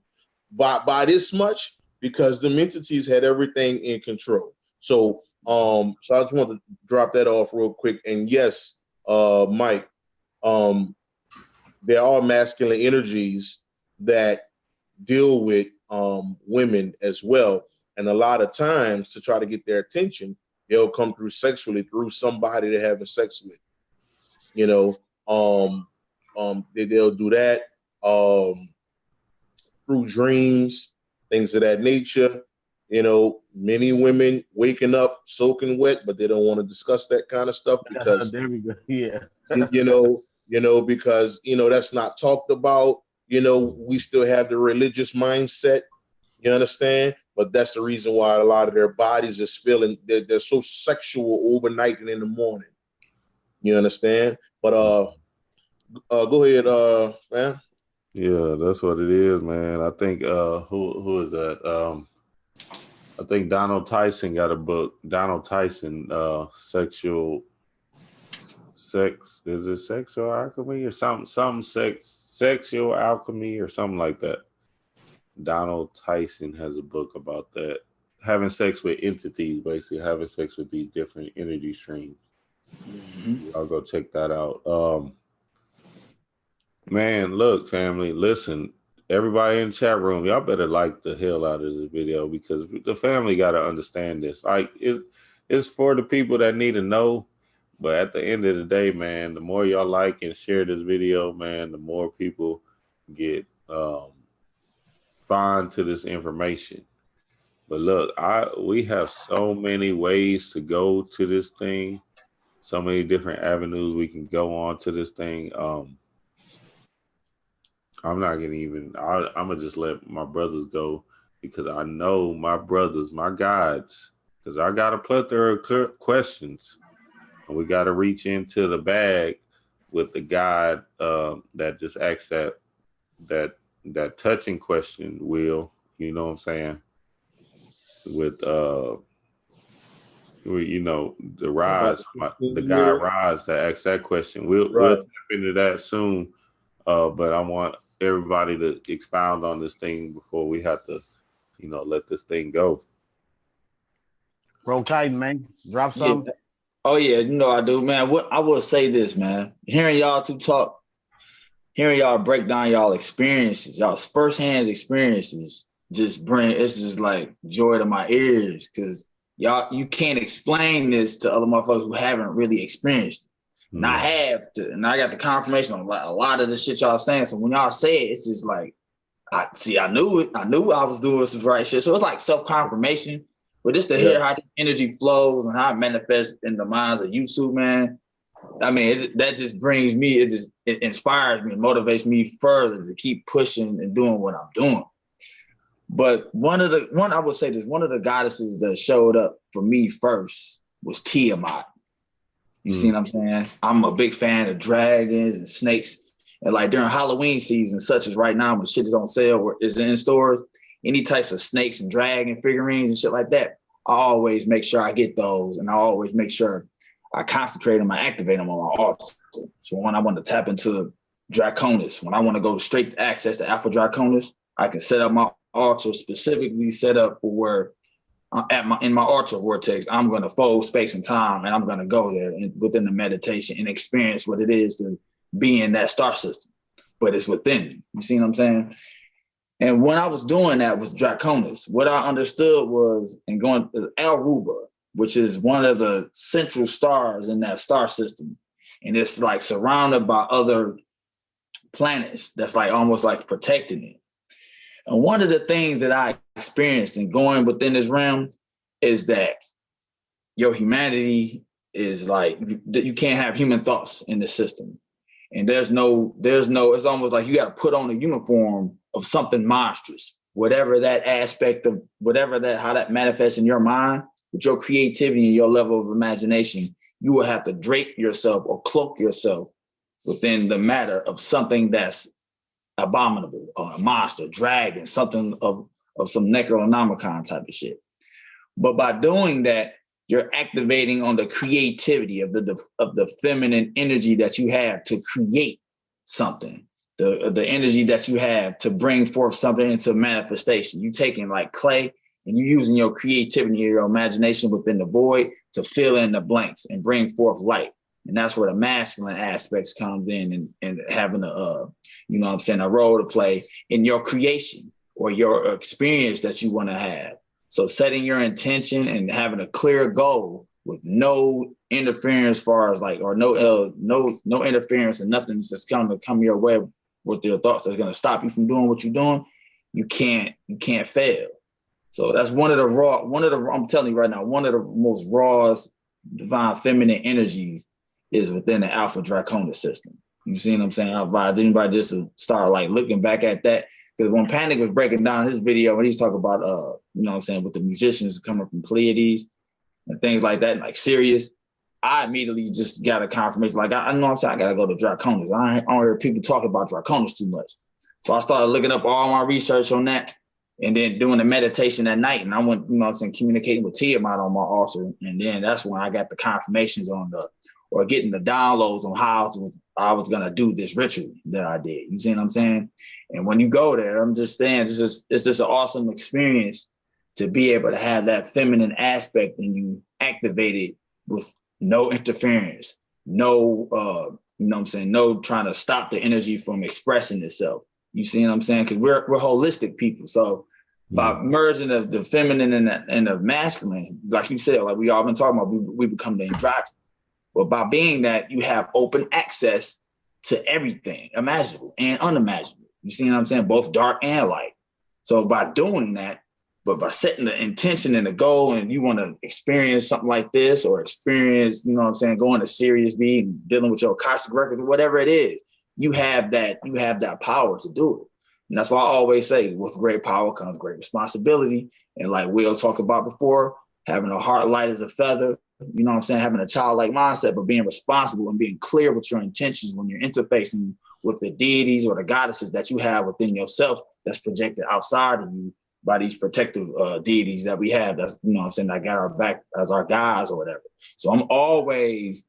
by this much? Because the entities had everything in control. So I just want to drop that off real quick. And yes, Mike, there are masculine energies that deal with women as well. And a lot of times, to try to get their attention, they'll come through sexually through somebody they're having sex with. You know, they'll do that through dreams, things of that nature. You know, many women waking up soaking wet, but they don't want to discuss that kind of stuff because there we go. Yeah. Because that's not talked about. We still have the religious mindset. You understand? But that's the reason why a lot of their bodies is feeling they're so sexual overnight and in the morning. You understand? But go ahead, man. Yeah, that's what it is, man. I think who is that? I think Donald Tyson got a book. Donald Tyson, sexual alchemy or sexual alchemy or something like that. Donald Tyson has a book about that. Having sex with entities, basically having sex with these different energy streams. Mm-hmm. I'll go check that out. Man, look, family, listen, everybody in the chat room, y'all better like the hell out of this video because the family got to understand this. Like, it's for the people that need to know. But at the end of the day, man, the more y'all like and share this video, man, the more people get find to this information. But look, we have so many ways to go to this thing, so many different avenues we can go on to this thing. I'm not gonna I'm gonna just let my brothers go because I know my brothers, my guides, because I got a plethora of questions. And we got to reach into the bag with the guide that just asked that touching question, Will. You know what I'm saying? With the Rise, the guy Rise that asked that question. We'll tap into that soon. But I want everybody to expound on this thing before we have to, let this thing go. Roll Titan, man. Drop something. Yeah. Oh yeah, I do, man. What I will say this, man. Hearing y'all two talk, hearing y'all break down y'all experiences, y'all's firsthand experiences, it's just like joy to my ears because you can't explain this to other motherfuckers who haven't really experienced it. And I have to, and I got the confirmation on a lot of the shit y'all saying. So when y'all say it, it's just like, I knew it. I knew I was doing some right shit. So it's like self-confirmation. But just to hear how the energy flows and how it manifests in the minds of you two, man, I mean, that just brings me, it inspires me and motivates me further to keep pushing and doing what I'm doing. But one of the goddesses that showed up for me first was Tiamat. You see what I'm saying? I'm a big fan of dragons and snakes. And like during Halloween season, such as right now when the shit is on sale or is in stores, any types of snakes and dragon figurines and shit like that, I always make sure I get those. And I always make sure I concentrate them and activate them on my altar. So when I want to tap into Draconis, when I want to go straight access to Alpha Draconis, I can set up my altar specifically set up for where in my altar vortex, I'm going to fold space and time and I'm going to go there within the meditation and experience what it is to be in that star system. But it's within me. You see what I'm saying? And when I was doing that with Draconis, what I understood was, and going to Aruba, which is one of the central stars in that star system. And it's like surrounded by other planets that's like almost like protecting it. And one of the things that I experienced in going within this realm is that your humanity is like, you can't have human thoughts in the system. And there's no, it's almost like you got to put on a uniform of something monstrous, whatever that aspect of, how that manifests in your mind, with your creativity and your level of imagination, you will have to drape yourself or cloak yourself within the matter of something that's abominable, or a monster, dragon, something of some Necronomicon type of shit. But by doing that, you're activating on the creativity of the feminine energy that you have to create something, the energy that you have to bring forth something into manifestation. You taking like clay and you using your creativity, your imagination within the void to fill in the blanks and bring forth light. And that's where the masculine aspects comes in and having a, you know what I'm saying, a role to play in your creation or your experience that you want to have. So setting your intention and having a clear goal with no interference, as far as like, or no interference and nothing that's going to come your way with your thoughts that's going to stop you from doing what you're doing. You can't fail. So that's I'm telling you right now, one of the most rawest divine feminine energies is within the Alpha Draconis system. You see what I'm saying? I advise anybody just to start like looking back at that. Because when Panic was breaking down his video, when he's talking about, you know what I'm saying, with the musicians coming from Pleiades and things like that, like Sirius, I immediately just got a confirmation. Like, I know what I'm saying, I got to go to Draconis. I don't hear people talking about Draconis too much. So I started looking up all my research on that and then doing the meditation at night. And I went, you know what I'm saying, communicating with Tiamat on my altar. And then that's when I got the confirmations or getting the downloads on how I was going to do this ritual that I did. You see what I'm saying? And when you go there, I'm just saying, it's just an awesome experience to be able to have that feminine aspect and you activate it with no interference, no, you know what I'm saying, no trying to stop the energy from expressing itself. You see what I'm saying? Because we're holistic people. So by merging the feminine and the masculine, like you said, like we all been talking about, we become the androgynous. But by being that, you have open access to everything imaginable and unimaginable. You see what I'm saying? Both dark and light. So by doing that, but by setting the intention and the goal, and you want to experience something like this or experience, you know what I'm saying, going to Sirius B and dealing with your Akashic record or whatever it is, you have that power to do it. And that's why I always say, with great power comes great responsibility. And like Will talked about before, having a heart light as a feather, you know what I'm saying, having a childlike mindset, but being responsible and being clear with your intentions when you're interfacing with the deities or the goddesses that you have within yourself that's projected outside of you by these protective deities that we have, that's, you know what I'm saying, that got our back as our guides or whatever. So I always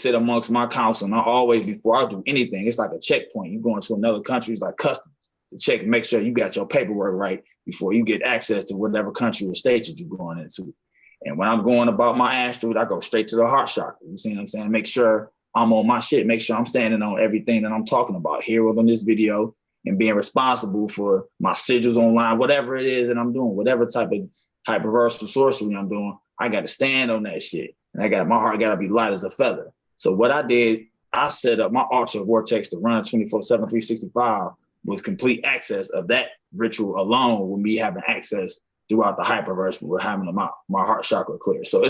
sit amongst my council, and I always, before I do anything, it's like a checkpoint. You go into another country, it's like customs. To check and make sure you got your paperwork right before you get access to whatever country or state that you're going into. And when I'm going about my astral, I go straight to the heart chakra. You see what I'm saying? Make sure I'm on my shit. Make sure I'm standing on everything that I'm talking about here within this video and being responsible for my sigils online, whatever it is that I'm doing, whatever type of hyperversal sorcery I'm doing, I got to stand on that shit. And my heart got to be light as a feather. So what I did, I set up my altar vortex to run 24/7, 365 with complete access of that ritual alone, with me having access throughout the hyperverse, with having my heart chakra clear. So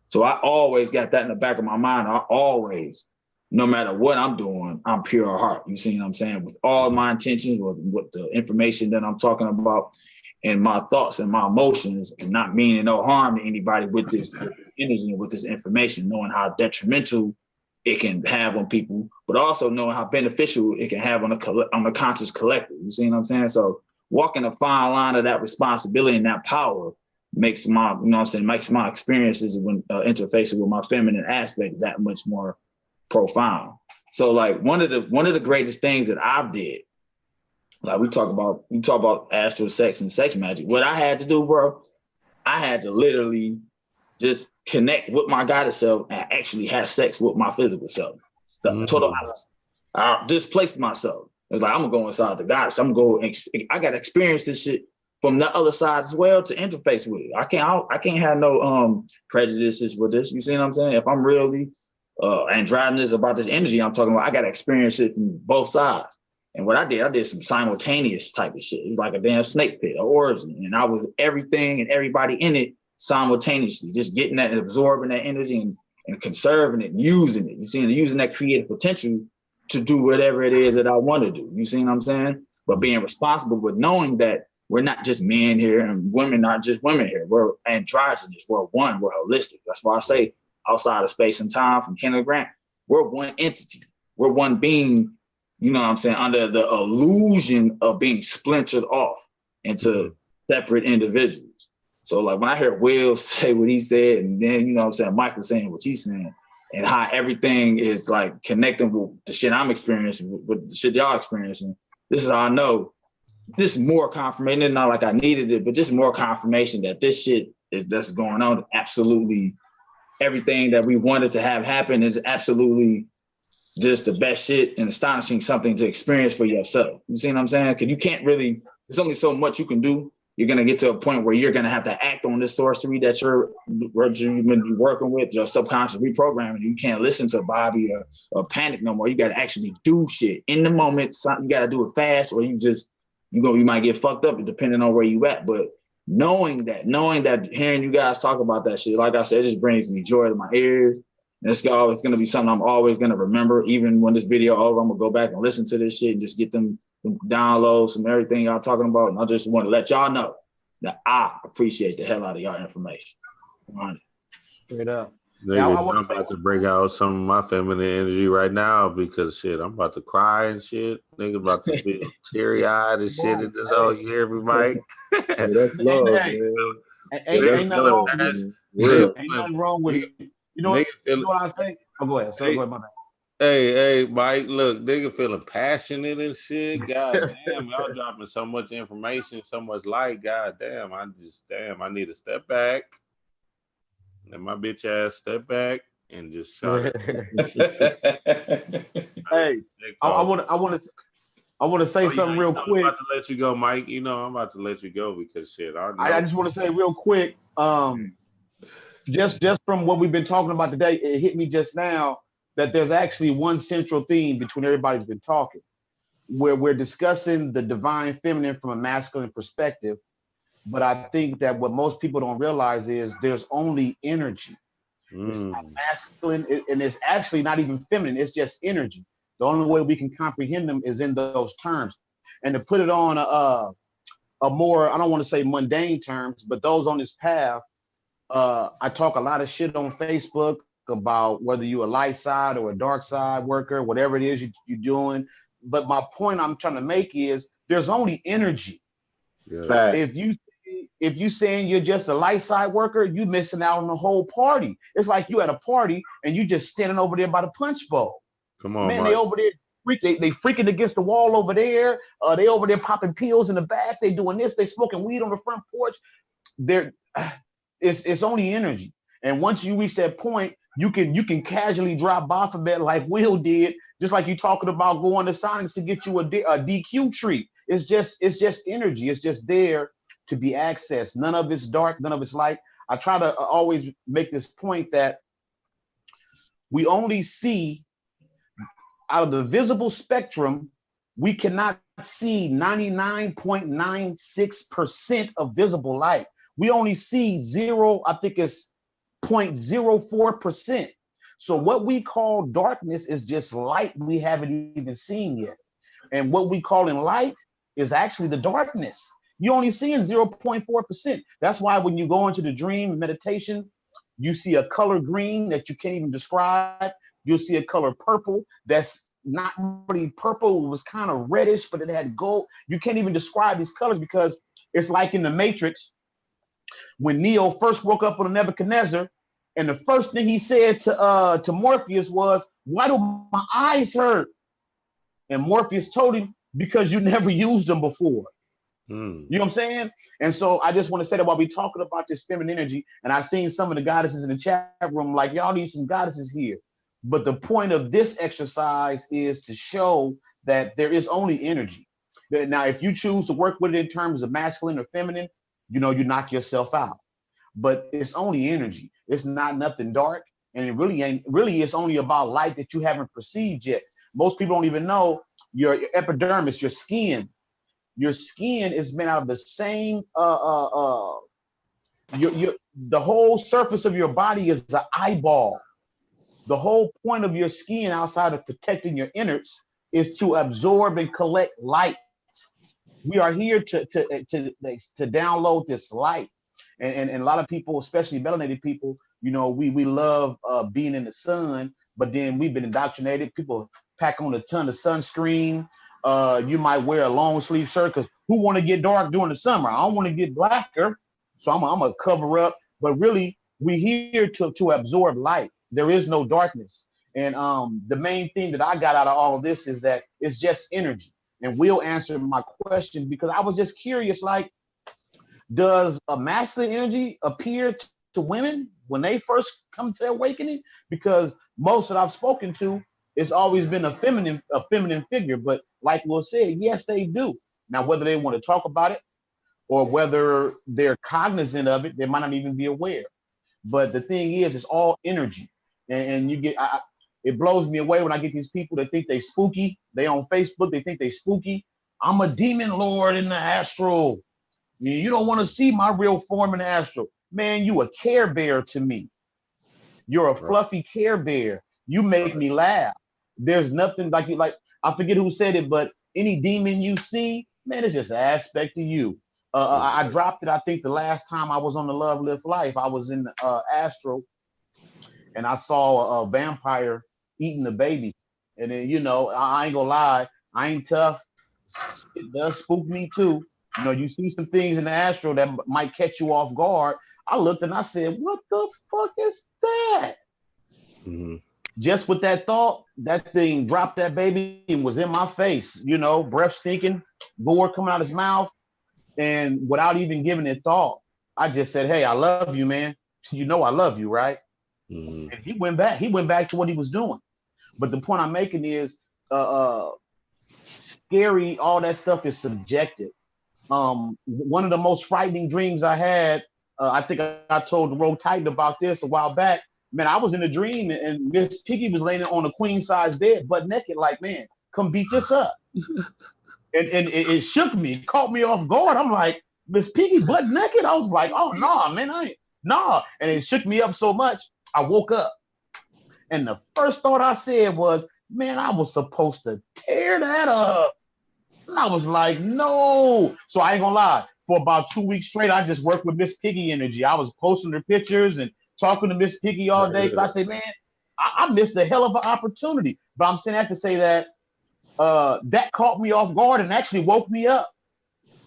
so I always got that in the back of my mind. I always, no matter what I'm doing, I'm pure heart. You see what I'm saying? With all my intentions, with the information that I'm talking about, and my thoughts and my emotions, and not meaning no harm to anybody with this energy and with this information, knowing how detrimental it can have on people, but also knowing how beneficial it can have on the conscious collective. You see what I'm saying? So walking a fine line of that responsibility and that power makes my, you know what I'm saying, makes my experiences when interfacing with my feminine aspect that much more profound. So like one of the greatest things that I did, like you talk about astral sex and sex magic. What I had to do, bro, I had to literally just connect with my goddess self and actually have sex with my physical self. The total opposite. I displaced myself. It's like, I'm gonna go inside the goddess. I gotta experience this shit from the other side as well to interface with it. I can't have no prejudices with this. You see what I'm saying? If I'm really androgynous about this energy I'm talking about, I gotta experience it from both sides. And what I did some simultaneous type of shit. It was like a damn snake pit, an origin. And I was everything and everybody in it simultaneously, just getting that and absorbing that energy and conserving it and using it. You see, and using that creative potential to do whatever it is that I want to do. You see what I'm saying? But being responsible with knowing that we're not just men here, and women not just women here. We're androgynous. We're one. We're holistic. That's why I say outside of space and time from Kenneth Grant, we're one entity. We're one being, you know what I'm saying, under the illusion of being splintered off into separate individuals. So like when I hear Will say what he said, and then, you know what I'm saying, Michael saying what he's saying, and how everything is like connecting with the shit I'm experiencing, with the shit y'all experiencing, this is how I know, just more confirmation, not like I needed it, but just more confirmation that this shit that's going on, absolutely everything that we wanted to have happen is absolutely just the best shit and astonishing something to experience for yourself. You see what I'm saying? Because you can't really, there's only so much you can do. You're going to get to a point where you're going to have to act on this sorcery that you've been working with, your subconscious reprogramming. You can't listen to Bobby or Panic no more. You got to actually do shit in the moment. You got to do it fast, or you might get fucked up depending on where you at. But knowing that, hearing you guys talk about that shit, like I said, it just brings me joy to my ears. And it's going to be something I'm always going to remember. Even when this video over, I'm going to go back and listen to this shit and just get them downloads from everything y'all talking about. And I just want to let y'all know that I appreciate the hell out of y'all information. Straight up. I'm about to break out some of my feminine energy right now because shit, I'm about to cry and shit. Nigga about to be teary-eyed and shit in this whole year, everybody. That's love, man. Ain't nothing wrong with it. You know what I say? Oh, go ahead. Go ahead, my man. Hey, Mike, look, nigga feeling passionate and shit. God damn, y'all dropping so much information, so much light. God damn, I need to step back. Let my bitch ass step back and just shut it. Hey, I want to say something real quick. I'm about to let you go, Mike. You know, I'm about to let you go because shit. I just want to say real quick, just from what we've been talking about today, it hit me just now that there's actually one central theme between everybody's been talking, where we're discussing the divine feminine from a masculine perspective. But I think that what most people don't realize is there's only energy. It's not masculine, and it's actually not even feminine. It's just energy. The only way we can comprehend them is in those terms. And to put it on a more, I don't want to say mundane terms, but those on this path, I talk a lot of shit on Facebook about whether you're a light side or a dark side worker, whatever it is you're doing. But my point I'm trying to make is there's only energy. Yeah. If you saying you're just a light side worker, you missing out on the whole party. It's like you at a party and you just standing over there by the punch bowl. Come on, man, Mike. they over there. They freaking against the wall over there. They over there popping pills in the back. They doing this. They smoking weed on the front porch. It's only energy. And once you reach that point, you can casually drop Baphomet like Will did, just like you talking about going to Sonics to get you a DQ treat. It's just energy. It's just there to be accessed. None of it's dark. None of it's light. I try to always make this point that we only see out of the visible spectrum, we cannot see 99.96% of visible light. We only see 0.04%. So what we call darkness is just light we haven't even seen yet. And what we call in light is actually the darkness. You're only seeing 0.4%. That's why when you go into the dream meditation, you see a color green that you can't even describe. You'll see a color purple that's not really purple. It was kind of reddish, but it had gold. You can't even describe these colors because it's like in the Matrix when Neo first woke up on Nebuchadnezzar, and the first thing he said to Morpheus was, "Why do my eyes hurt?" And Morpheus told him, "Because you never used them before." You know what I'm saying? And so I just want to say that while we're talking about this feminine energy, and I've seen some of the goddesses in the chat room, like, y'all need some goddesses here. But the point of this exercise is to show that there is only energy. Now, if you choose to work with it in terms of masculine or feminine, you knock yourself out. But it's only energy. It's not nothing dark. And it really ain't, it's only about light that you haven't perceived yet. Most people don't even know your epidermis, your skin. Your skin is made out of the same, the whole surface of your body is an eyeball. The whole point of your skin outside of protecting your innards is to absorb and collect light. We are here to download this light. And a lot of people, especially melanated people, you know, we love being in the sun, but then we've been indoctrinated. People pack on a ton of sunscreen. You might wear a long sleeve shirt because who want to get dark during the summer? I don't want to get blacker, so I'm gonna cover up. But really, we're here to absorb light. There is no darkness. And the main thing that I got out of all of this is that it's just energy. And Will answered my question because I was just curious, like, does a masculine energy appear to women when they first come to their awakening? Because most that I've spoken to, it's always been a feminine figure. But like Will said, yes, they do. Now, whether they want to talk about it or whether they're cognizant of it, they might not even be aware. But the thing is, it's all energy. And you get, it blows me away when I get these people that think they spooky. They on Facebook, they think they spooky. I'm a demon lord in the astral. You don't want to see my real form in the astral. Man, you a Care Bear to me. You're a fluffy Care Bear. You make me laugh. There's nothing like you, like, I forget who said it, but any demon you see, man, it's just an aspect of you. I dropped it, I think the last time I was on the Love Lift Life, I was in the astral and I saw a vampire eating a baby. And then, you know, I ain't gonna lie, I ain't tough. It does spook me too. You know, you see some things in the astral that might catch you off guard. I looked and I said, what the fuck is that? Mm-hmm. Just with that thought, that thing dropped that baby and was in my face, you know, breath stinking, gore coming out his mouth. And without even giving it thought, I just said, hey, I love you, man. You know I love you, right? Mm-hmm. And he went back to what he was doing. But the point I'm making is scary, all that stuff is subjective. One of the most frightening dreams I had, I think I told Roll Titan about this a while back. Man, I was in a dream and Miss Piggy was laying on a queen size bed, butt naked, like, man, come beat this up. and it shook me, it caught me off guard. I'm like, Miss Piggy butt naked? I was like, oh, no, man, I ain't, nah. And it shook me up so much, I woke up. And the first thought I said was, man, I was supposed to tear that up. And I was like, no. So I ain't gonna lie. For about 2 weeks straight, I just worked with Miss Piggy energy. I was posting her pictures and talking to Miss Piggy all day. Because I said, man, I missed a hell of an opportunity. But I'm saying that to say that that caught me off guard and actually woke me up.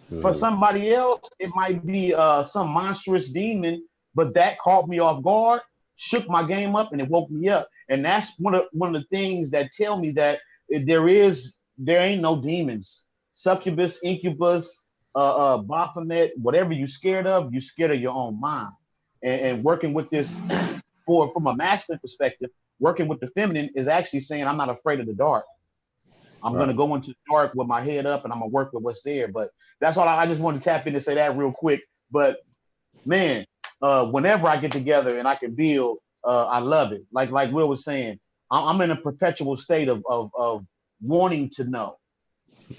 Mm-hmm. For somebody else, it might be some monstrous demon, but that caught me off guard, shook my game up, and it woke me up. And that's one of the things that tell me that there ain't no demons. Succubus, incubus, Baphomet, whatever you're scared of your own mind. And working with this from a masculine perspective, working with the feminine is actually saying, I'm not afraid of the dark. I'm going to go into the dark with my head up and I'm going to work with what's there. But that's all. I just wanted to tap in and say that real quick. But man, whenever I get together and I can build, I love it. Like Will was saying, I'm in a perpetual state of wanting to know.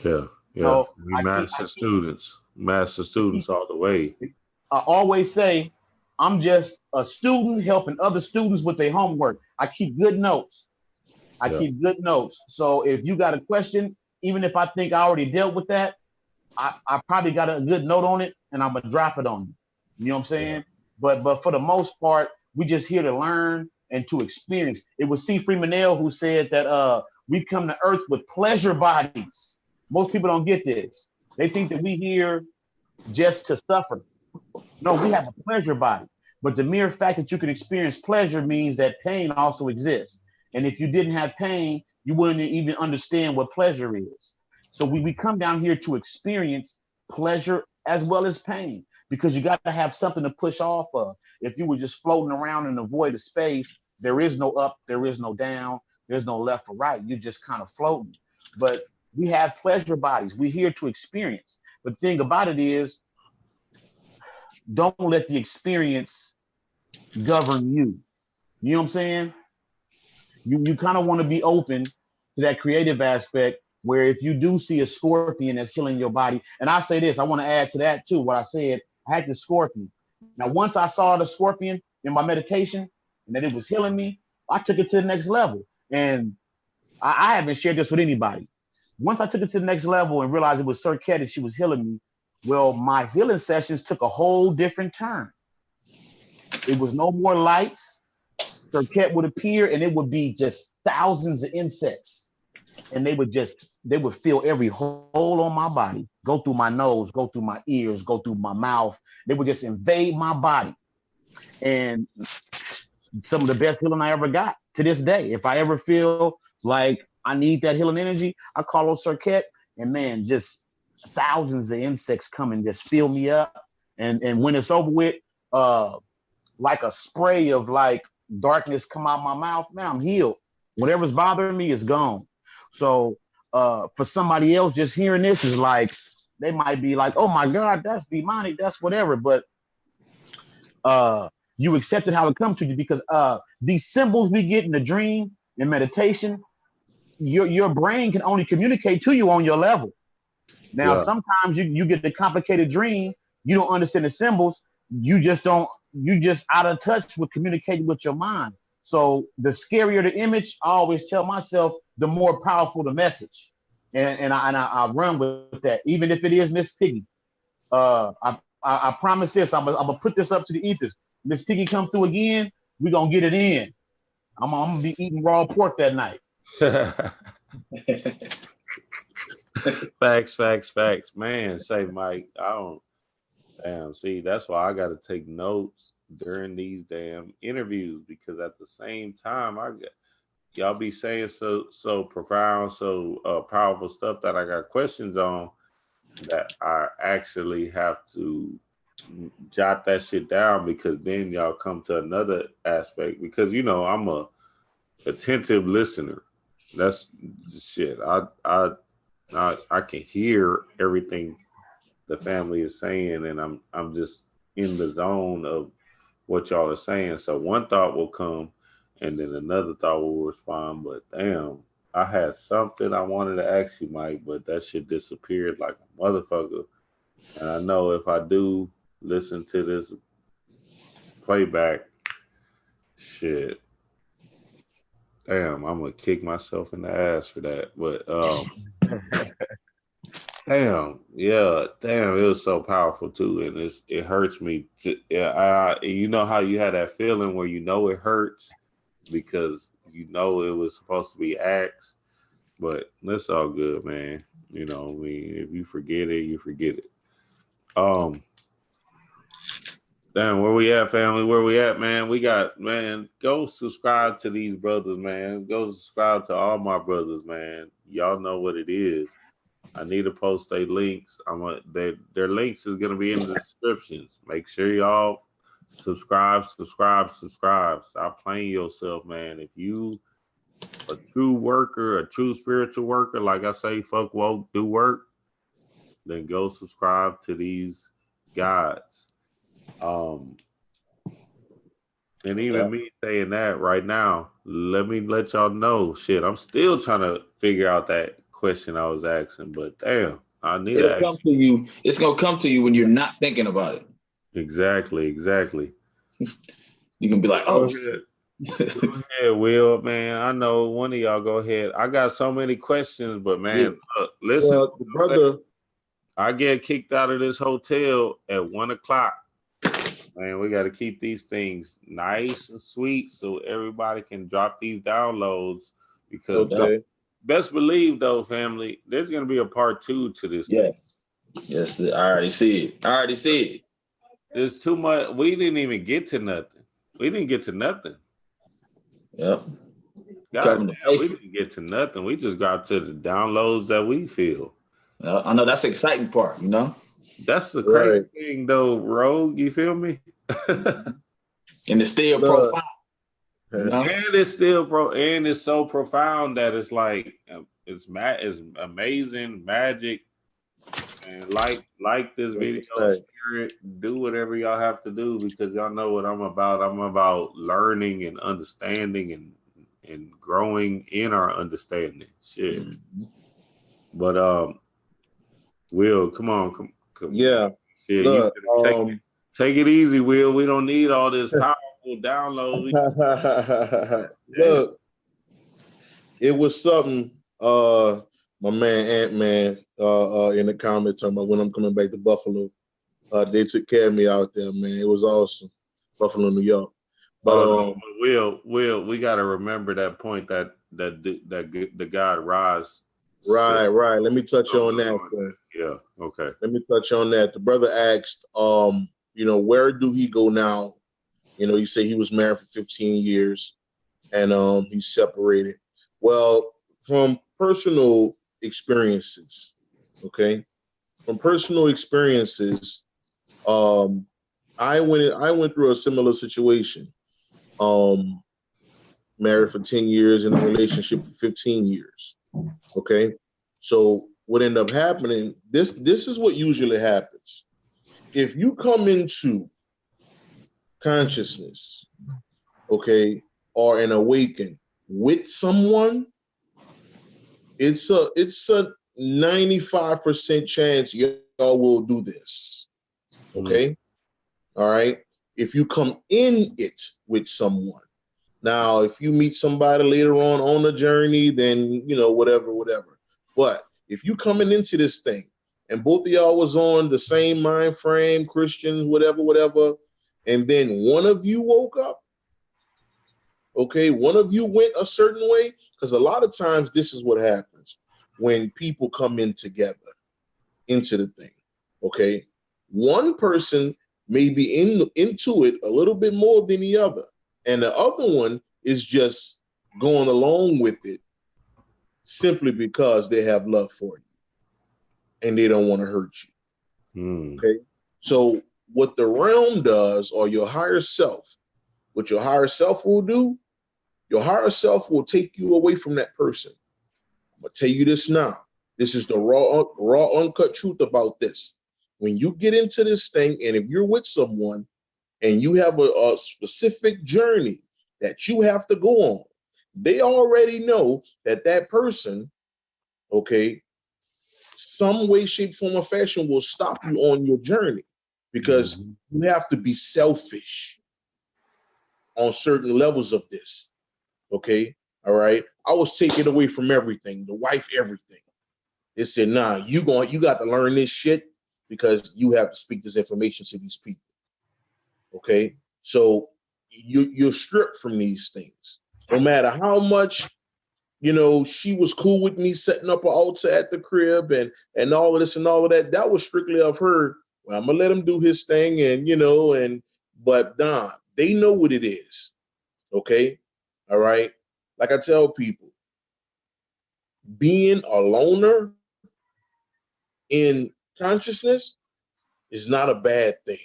Yeah. So we master students all the way. I always say, I'm just a student helping other students with their homework. I keep good notes. Keep good notes. So if you got a question, even if I think I already dealt with that, I probably got a good note on it and I'm gonna drop it on you. You know what I'm saying? Yeah. But for the most part, we just here to learn and to experience. It was C. Freemanell who said that we come to Earth with pleasure bodies. Most people don't get this. They think that we here just to suffer. No, we have a pleasure body. But the mere fact that you can experience pleasure means that pain also exists. And if you didn't have pain, you wouldn't even understand what pleasure is. So we come down here to experience pleasure as well as pain, because you got to have something to push off of. If you were just floating around in a void of space, there is no up, there is no down, there's no left or right. You're just kind of floating. But we have pleasure bodies. We're here to experience. But the thing about it is, don't let the experience govern you. You know what I'm saying? You kind of want to be open to that creative aspect where if you do see a scorpion that's healing your body, and I say this, I want to add to that too, what I said, I had the scorpion. Now, once I saw the scorpion in my meditation and that it was healing me, I took it to the next level. And I haven't shared this with anybody. once I took it to the next level and realized it was Sir Cat and she was healing me, well, my healing sessions took a whole different turn. It was no more lights. Sir Cat would appear and it would be just thousands of insects. And they would feel every hole on my body, go through my nose, go through my ears, go through my mouth. They would just invade my body. And some of the best healing I ever got to this day. If I ever feel like I need that healing energy, I call on Sir Cat, and man, just thousands of insects come and just fill me up. And when it's over with, like a spray of like darkness come out my mouth, man, I'm healed. Whatever's bothering me is gone. So for somebody else just hearing this is like, they might be like, oh my God, that's demonic, that's whatever. But you accept it how it comes to you, because these symbols we get in the dream and meditation, your brain can only communicate to you on your level. Now, sometimes you get the complicated dream, you don't understand the symbols, you just out of touch with communicating with your mind. So the scarier the image, I always tell myself, the more powerful the message. And I run with that, even if it is Miss Piggy. I promise this, I'm gonna put this up to the ethers. Miss Piggy come through again, we're gonna get it in. I'm gonna be eating raw pork that night. Facts. Man, say Mike, see, that's why I gotta take notes during these damn interviews, because at the same time y'all be saying so profound, so powerful stuff that I got questions on, that I actually have to jot that shit down, because then y'all come to another aspect, because I'm a attentive listener. That's shit. I can hear everything the family is saying, and I'm just in the zone of what y'all are saying. So one thought will come and then another thought will respond. But damn, I had something I wanted to ask you, Mike, but that shit disappeared like a motherfucker. And I know if I do listen to this playback, shit, damn, I'm gonna kick myself in the ass for that. But damn, it was so powerful too, and it hurts me. You know how you had that feeling where it hurts because it was supposed to be acts, but that's all good, man. If you forget it, you forget it. Damn, where we at, family? Where we at, man? Go subscribe to these brothers, man. Go subscribe to all my brothers, man. Y'all know what it is. I need to post their links. Their links is gonna be in the descriptions. Make sure y'all subscribe. Stop playing yourself, man. If you a true worker, a true spiritual worker, like I say, fuck woke, do work, then go subscribe to these guys. And even me saying that right now, let me let y'all know, shit, I'm still trying to figure out that question I was asking, but damn, I need to come to you. It's gonna come to you when you're not thinking about it. Exactly. You can be like, oh, go ahead, Will, man. I know one of y'all go ahead. I got so many questions, but man, look, listen, brother, I get kicked out of this hotel at 1:00. Man, we got to keep these things nice and sweet so everybody can drop these downloads, because best believe, though, family, there's going to be a part 2 to this. Yes, I already see it. There's too much. We didn't even get to nothing. Yep. God, we didn't get to nothing. We just got to the downloads that we feel. I know that's the exciting part, That's the crazy thing, though, Rogue. You feel me? And it's still profound. And it's still and it's so profound that it's like it's amazing magic. And like this video, share it, do whatever y'all have to do, because y'all know what I'm about. I'm about learning and understanding and growing in our understanding. Shit. But Will, come on. Yeah. Shit, look, take it easy, Will. We don't need all this powerful download. Look, it was something My man Ant-Man in the comments talking about when I'm coming back to Buffalo. They took care of me out there, man. It was awesome. Buffalo, New York. But Will, we got to remember that point that the God Rise. Right. Let me touch on that. Yeah. Okay. Let me touch on that. The brother asked, where do he go now? He said he was married for 15 years, and he's separated. Well, from personal experiences, okay. From personal experiences, I went through a similar situation. Married for 10 years, in a relationship for 15 years. Okay. So what ended up happening, this is what usually happens. If you come into consciousness, okay, or an awaken with someone, it's a 95% chance y'all will do this. Okay. All right. If you come in it with someone. Now, if you meet somebody later on the journey, then, whatever. But if you coming into this thing and both of y'all was on the same mind frame, Christians, whatever, and then one of you woke up, okay, one of you went a certain way, because a lot of times this is what happens when people come in together into the thing, okay? One person may be into it a little bit more than the other. And the other one is just going along with it simply because they have love for you and they don't want to hurt you. Okay. So what the realm does, or your higher self, what your higher self will do, your higher self will take you away from that person. I'm going to tell you this now. This is the raw, uncut truth about this. When you get into this thing, and if you're with someone, and you have a specific journey that you have to go on, they already know that person, okay, some way, shape, form, or fashion will stop you on your journey, because you have to be selfish on certain levels of this, okay? All right? I was taken away from everything, the wife, everything. They said, nah, you got to learn this shit, because you have to speak this information to these people. Okay, so you're stripped from these things. No matter how much, she was cool with me setting up an altar at the crib and all of this and all of that. That was strictly of her. Well, I'm gonna let him do his thing, but nah, they know what it is. Okay, all right. Like I tell people, being a loner in consciousness is not a bad thing.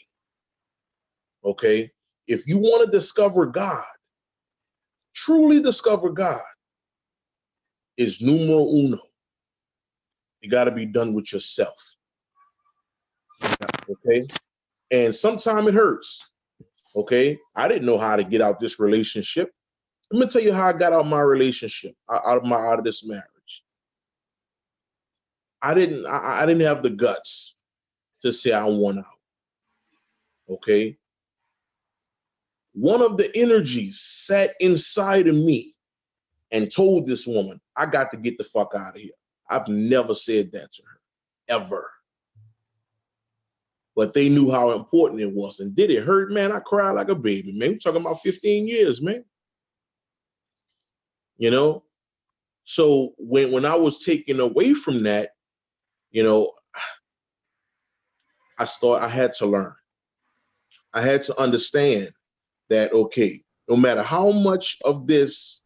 Okay, if you want to discover God, truly discover God, is numero uno. You got to be done with yourself. Okay, and sometimes it hurts. Okay, I didn't know how to get out this relationship. Let me tell you how I got out my relationship, out of this marriage. I didn't have the guts to say I want out. Okay. One of the energies sat inside of me and told this woman, I got to get the fuck out of here. I've never said that to her, ever. But they knew how important it was. And did it hurt, man? I cried like a baby, man. We're talking about 15 years, man. So when I was taken away from that, I had to learn. I had to understand that, okay, no matter how much of this,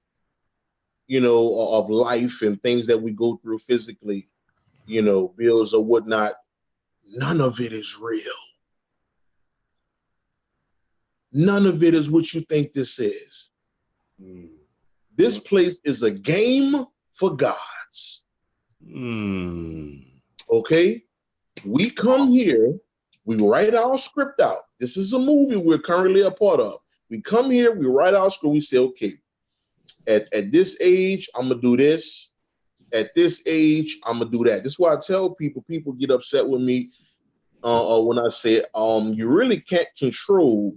of life and things that we go through physically, bills or whatnot, none of it is real. None of it is what you think this is. This place is a game for gods. Okay? We come here, we write our script out. This is a movie we're currently a part of. We come here, we write our script, we say, okay, at this age, I'm going to do this. At this age, I'm going to do that. This is why I tell people get upset with me when I say, you really can't control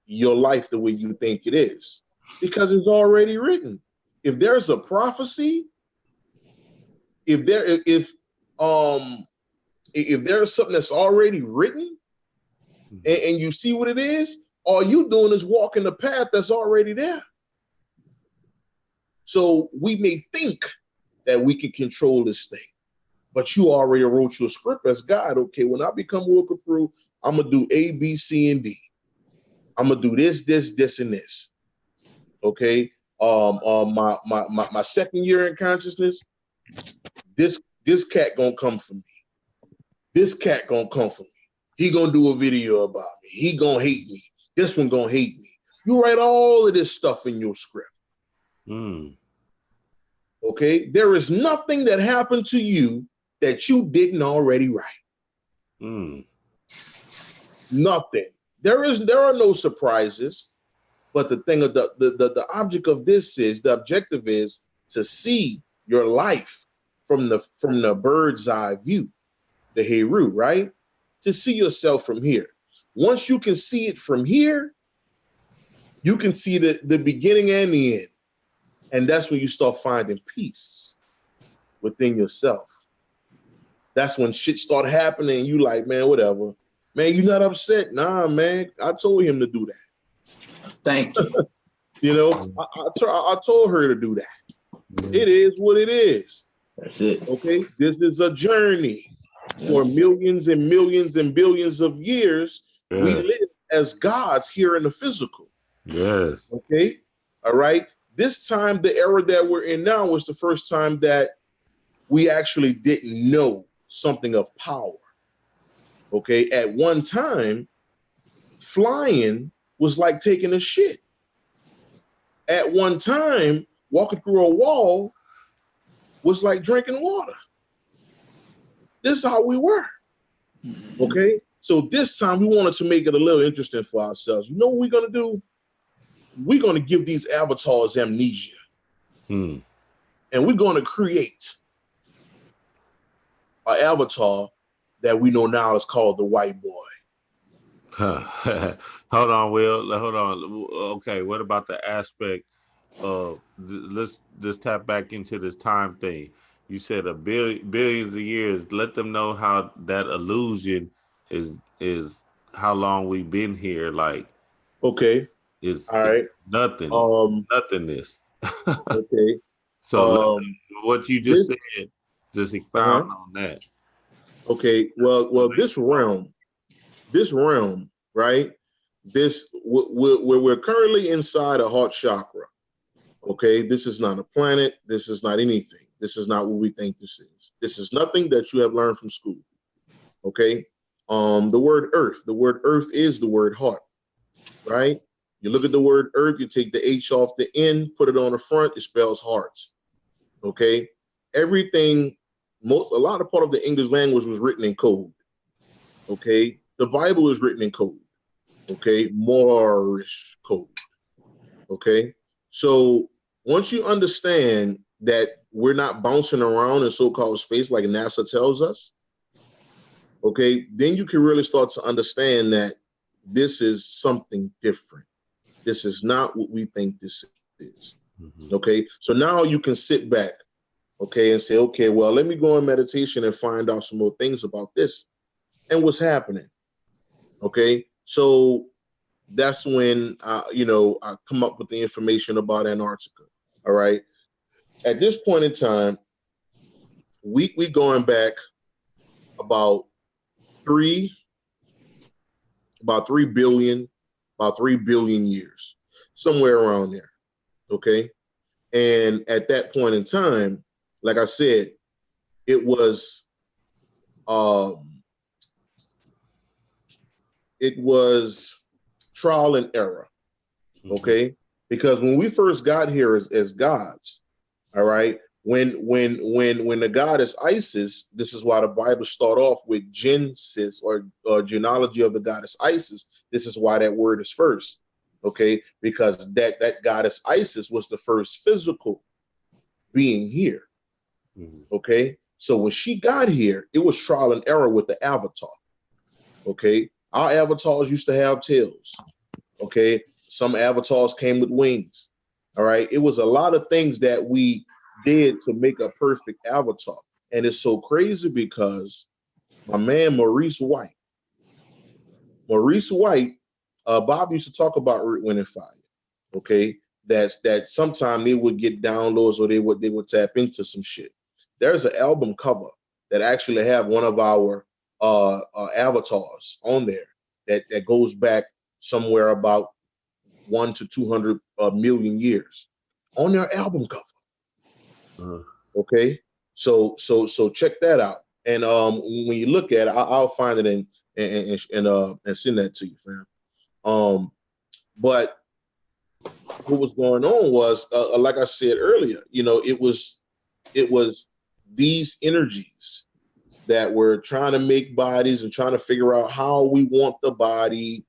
your life the way you think it is, because it's already written. If there's a prophecy, if there's something that's already written and you see what it is, all you doing is walking the path that's already there. So we may think that we can control this thing, but you already wrote your script as God. Okay, when I become Will Copprue, I'm gonna do A, B, C, and D. I'm gonna do this, and this. Okay. My second year in consciousness, this cat gonna come for me. This cat gonna come for me. He gonna do a video about me. He gonna hate me. This one gonna hate me. You write all of this stuff in your script. Okay, there is nothing that happened to you that you didn't already write. Nothing. There are no surprises. But the thing of the object of this is, the objective is to see your life from the bird's eye view, the Heru, right? To see yourself from here. Once you can see it from here, you can see the beginning and the end. And that's when you start finding peace within yourself. That's when shit start happening and you like, man, whatever. Man, you not upset? Nah, man, I told him to do that. Thank you. You know, I told her to do that. It is what it is. That's it. Okay, this is a journey for millions and millions and billions of years. We live as gods here in the physical. Yes. Okay. All right. This time, the era that we're in now was the first time that we actually didn't know something of power. Okay. At one time, flying was like taking a shit. At one time, walking through a wall was like drinking water. This is how we were. Okay? So this time we wanted to make it a little interesting for ourselves. You know what we're going to do? We're going to give these avatars amnesia. And we're going to create an avatar that we know now is called the white boy. Hold on, Will. Hold on. Okay, what about the aspect of let's tap back into this time thing? You said billions of years. Let them know how that illusion is how long we've been here. Like, okay, it's all right. Nothing. Nothingness. Okay. So what you just said, just expound on that. Okay. Well, this realm, right? We're currently inside a heart chakra. Okay, this is not a planet. This is not anything. This is not what we think this is. This is nothing that you have learned from school. Okay. The word earth. The word earth is the word heart. Right? You look at the word earth. You take the H off the N, put it on the front. It spells heart. Okay. Everything. A lot of part of the English language was written in code. Okay. The Bible is written in code. Okay. Moorish code. Okay. So once you understand that we're not bouncing around in so-called space like NASA tells us, okay, then you can really start to understand that this is something different. This is not what we think this is. Okay. So now you can sit back, okay, and say, okay, well, let me go in meditation and find out some more things about this and what's happening. Okay. So that's when, I come up with the information about Antarctica. All right. At this point in time, we going back about 3 billion years, somewhere around there. Okay. And at that point in time, like I said, it was trial and error. Okay. Because when we first got here as gods, all right, when the goddess Isis, this is why the Bible start off with Genesis or genealogy of the goddess Isis. This is why that word is first. Okay, because that goddess Isis was the first physical being here. Okay, so when she got here, it was trial and error with the avatar. Okay, our avatars used to have tails. Okay, some avatars came with wings. All right, it was a lot of things that we did to make a perfect avatar. And it's so crazy because my man Maurice White, Bob used to talk about Earth, Wind, and Fire. Okay, that sometime they would get downloads or they would tap into some shit. There's an album cover that actually have one of our avatars on there that goes back somewhere about 1 to 200 million years on their album cover. Okay, so check that out. And when you look at it, I'll find it and send that to you, fam. But what was going on was, like I said earlier, you know, it was these energies that were trying to make bodies and trying to figure out how we want the body,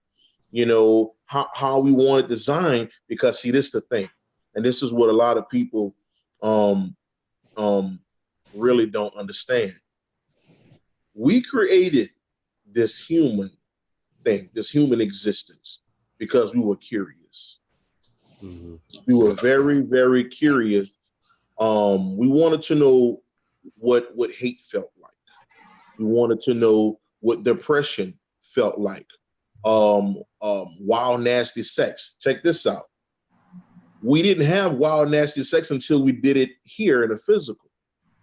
you know, how we want it designed. Because see, this is the thing, and this is what a lot of people really don't understand. We created this human thing, this human existence, because we were curious. Mm-hmm. We were very, very curious. We wanted to know what hate felt like. We wanted to know what depression felt like. Wild, nasty sex. Check this out. We didn't have wild, nasty sex until we did it here in the physical.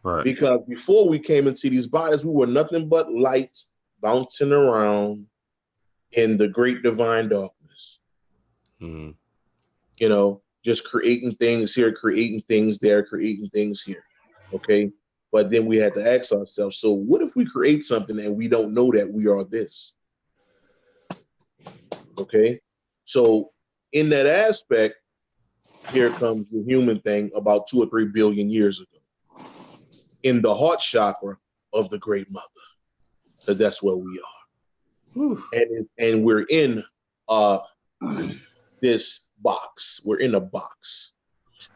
Right. Because before we came into these bodies, we were nothing but light bouncing around in the great divine darkness. Mm. You know, just creating things here, creating things there, creating things here. Okay. But then we had to ask ourselves, so what if we create something and we don't know that we are this? Okay. So in that aspect, here comes the human thing about 2 or 3 billion years ago in the heart chakra of the Great Mother, because that's where we are. And we're in this box. We're in a box.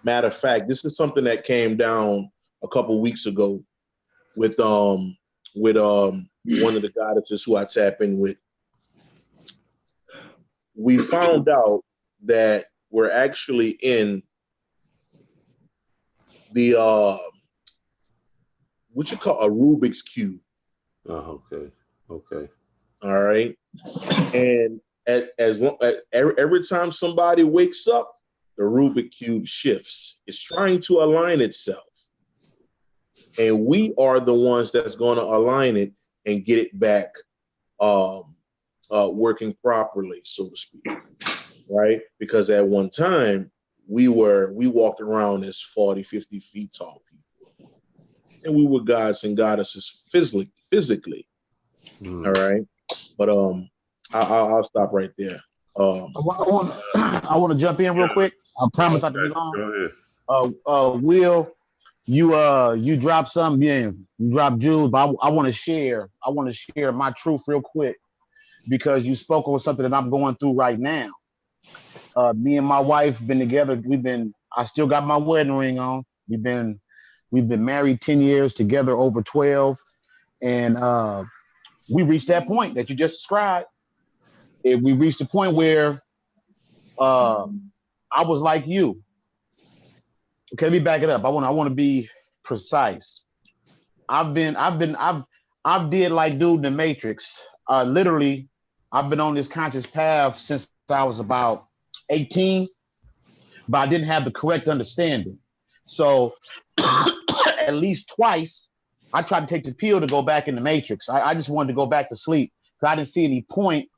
Matter of fact, this is something that came down a couple weeks ago with one of the goddesses who I tap in with. We found out that we're actually in the what you call a Rubik's Cube. Oh, okay. Okay. All right. And every time somebody wakes up, the Rubik Cube shifts. It's trying to align itself. And we are the ones that's going to align it and get it back working properly, so to speak. Right? Because at one time, we walked around as 40, 50 feet tall people. And we were gods and goddesses physically. All right. But I'll stop right there. I want to jump in real quick. I promise not to be long. Go ahead. Will, you dropped something, yeah, you dropped jewels, but I want to share my truth real quick, because you spoke on something that I'm going through right now. Me and my wife been together. I still got my wedding ring on. We've been married 10 years, together over 12. And we reached that point that you just described. And we reached a point where I was like you. Okay, let me back it up. I want to be precise. I've did like dude in the Matrix. Literally, I've been on this conscious path since I was about 18, but I didn't have the correct understanding. So at least twice, I tried to take the pill to go back in the Matrix. I just wanted to go back to sleep because I didn't see any point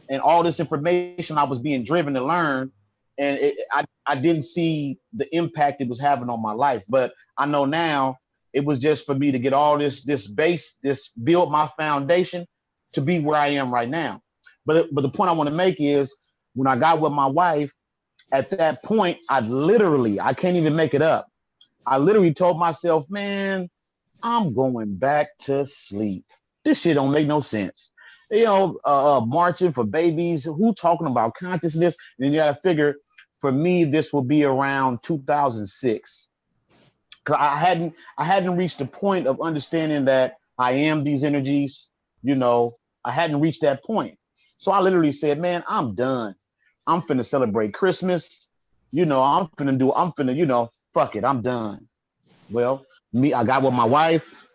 in all this information I was being driven to learn. And I didn't see the impact it was having on my life. But I know now it was just for me to get all this base, build my foundation to be where I am right now. But the point I want to make is when I got with my wife, at that point, I can't even make it up. I literally told myself, man, I'm going back to sleep. This shit don't make no sense. You know, marching for babies, who talking about consciousness? And then you gotta figure, for me, this will be around 2006. Cause I hadn't reached the point of understanding that I am these energies, you know, I hadn't reached that point. So I literally said, man, I'm done. I'm finna celebrate Christmas. You know, I'm finna, you know, fuck it, I'm done. Well, I got with my wife,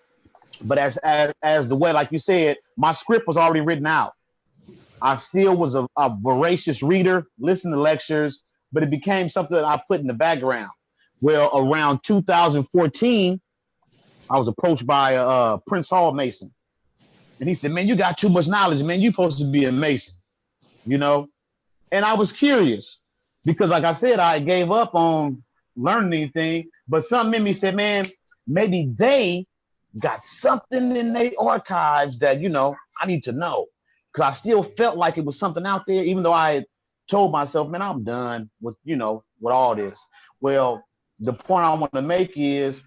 but as the way, like you said, my script was already written out. I still was a voracious reader, listened to lectures, but it became something that I put in the background. Well, around 2014, I was approached by Prince Hall Mason. And he said, man, you got too much knowledge, man. You're supposed to be a Mason, you know? And I was curious because, like I said, I gave up on learning anything, but something in me said, man, maybe they got something in their archives that, you know, I need to know. Because I still felt like it was something out there, even though I had told myself, man, I'm done with, you know, with all this. Well, the point I want to make is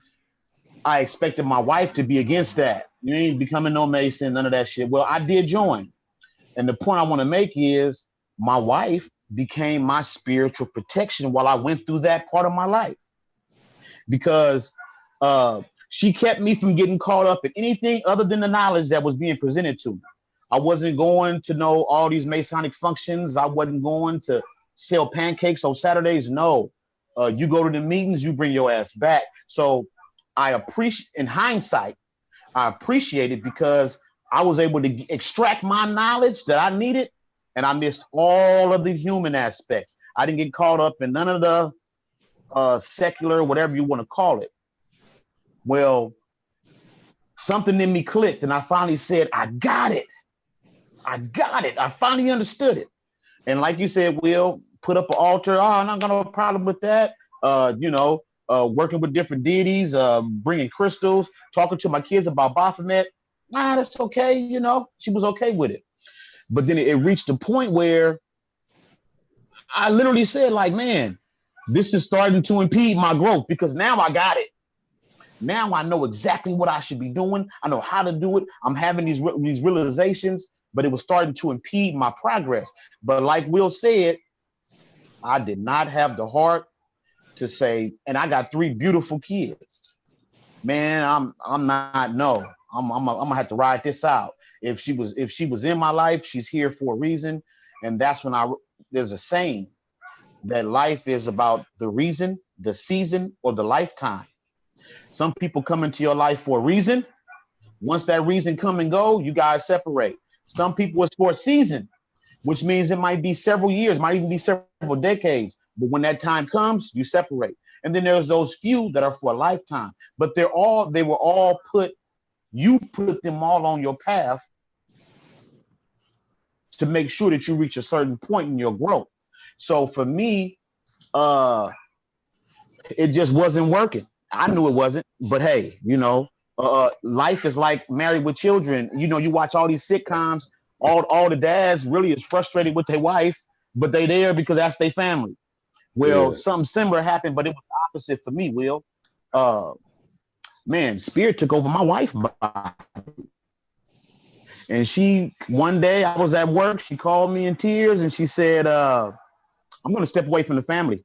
I expected my wife to be against that. You ain't becoming no Mason, none of that shit. Well, I did join. And the point I want to make is my wife became my spiritual protection while I went through that part of my life. Because she kept me from getting caught up in anything other than the knowledge that was being presented to me. I wasn't going to know all these Masonic functions. I wasn't going to sell pancakes on Saturdays. No, you go to the meetings, you bring your ass back. So I appreciate, in hindsight, I appreciate it because I was able to extract my knowledge that I needed, and I missed all of the human aspects. I didn't get caught up in none of the secular, whatever you want to call it. Well, something in me clicked, and I finally said, I got it. I got it. I finally understood it. And like you said, Will, put up an altar. Oh, I'm not gonna have a problem with that. Working with different deities, bringing crystals, talking to my kids about Baphomet. That's okay. You know, she was okay with it. But then it reached a point where I literally said, like, man, this is starting to impede my growth because now I got it. Now I know exactly what I should be doing. I know how to do it. I'm having these realizations, but it was starting to impede my progress. But like Will said, I did not have the heart to say, and I got 3 beautiful kids. Man, I'm gonna have to ride this out. If she was in my life, she's here for a reason. And that's when there's a saying that life is about the reason, the season, or the lifetime. Some people come into your life for a reason. Once that reason come and go, you guys separate. Some people it's for a season, which means it might be several years, might even be several decades. But when that time comes, you separate. And then there's those few that are for a lifetime. But you put them all on your path to make sure that you reach a certain point in your growth. So for me, it just wasn't working. I knew it wasn't, but hey, you know, life is like Married with Children. You know, you watch all these sitcoms, all the dads really is frustrated with their wife, but they there because that's their family. Well, something similar happened, but it was opposite for me, Will. Man, spirit took over my wife. And one day I was at work, she called me in tears and she said, I'm going to step away from the family.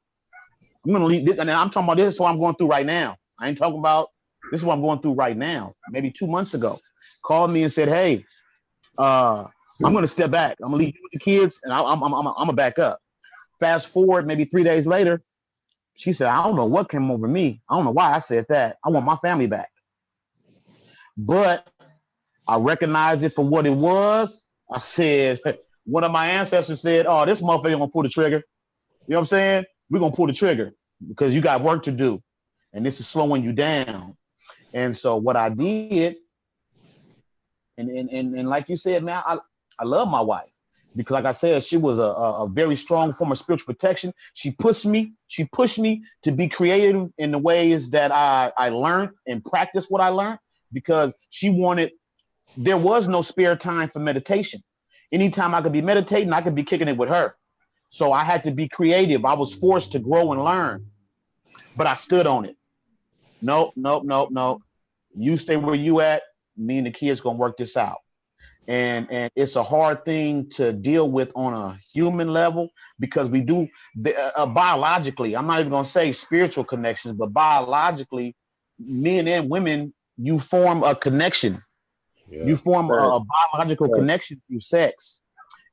I'm going to leave this. And I'm talking about this is what I'm going through right now. I ain't talking about this is what I'm going through right now. Maybe 2 months ago, called me and said, hey, I'm going to step back. I'm going to leave you with the kids and I'm going to back up. Fast forward, maybe 3 days later, she said, I don't know what came over me. I don't know why I said that. I want my family back. But I recognized it for what it was. I said, one of my ancestors said, oh, this motherfucker gonna pull the trigger. You know what I'm saying? We're gonna pull the trigger because you got work to do. And this is slowing you down. And so what I did, and like you said, man, I love my wife. Because like I said, she was a very strong form of spiritual protection. She pushed me to be creative in the ways that I learned and practiced what I learned because there was no spare time for meditation. Anytime I could be meditating, I could be kicking it with her. So I had to be creative. I was forced to grow and learn, but I stood on it. Nope. You stay where you at. Me and the kids gonna work this out. And it's a hard thing to deal with on a human level because we do biologically, I'm not even going to say spiritual connections, but biologically, men and women, you form a connection. Yeah. You form a biological connection through sex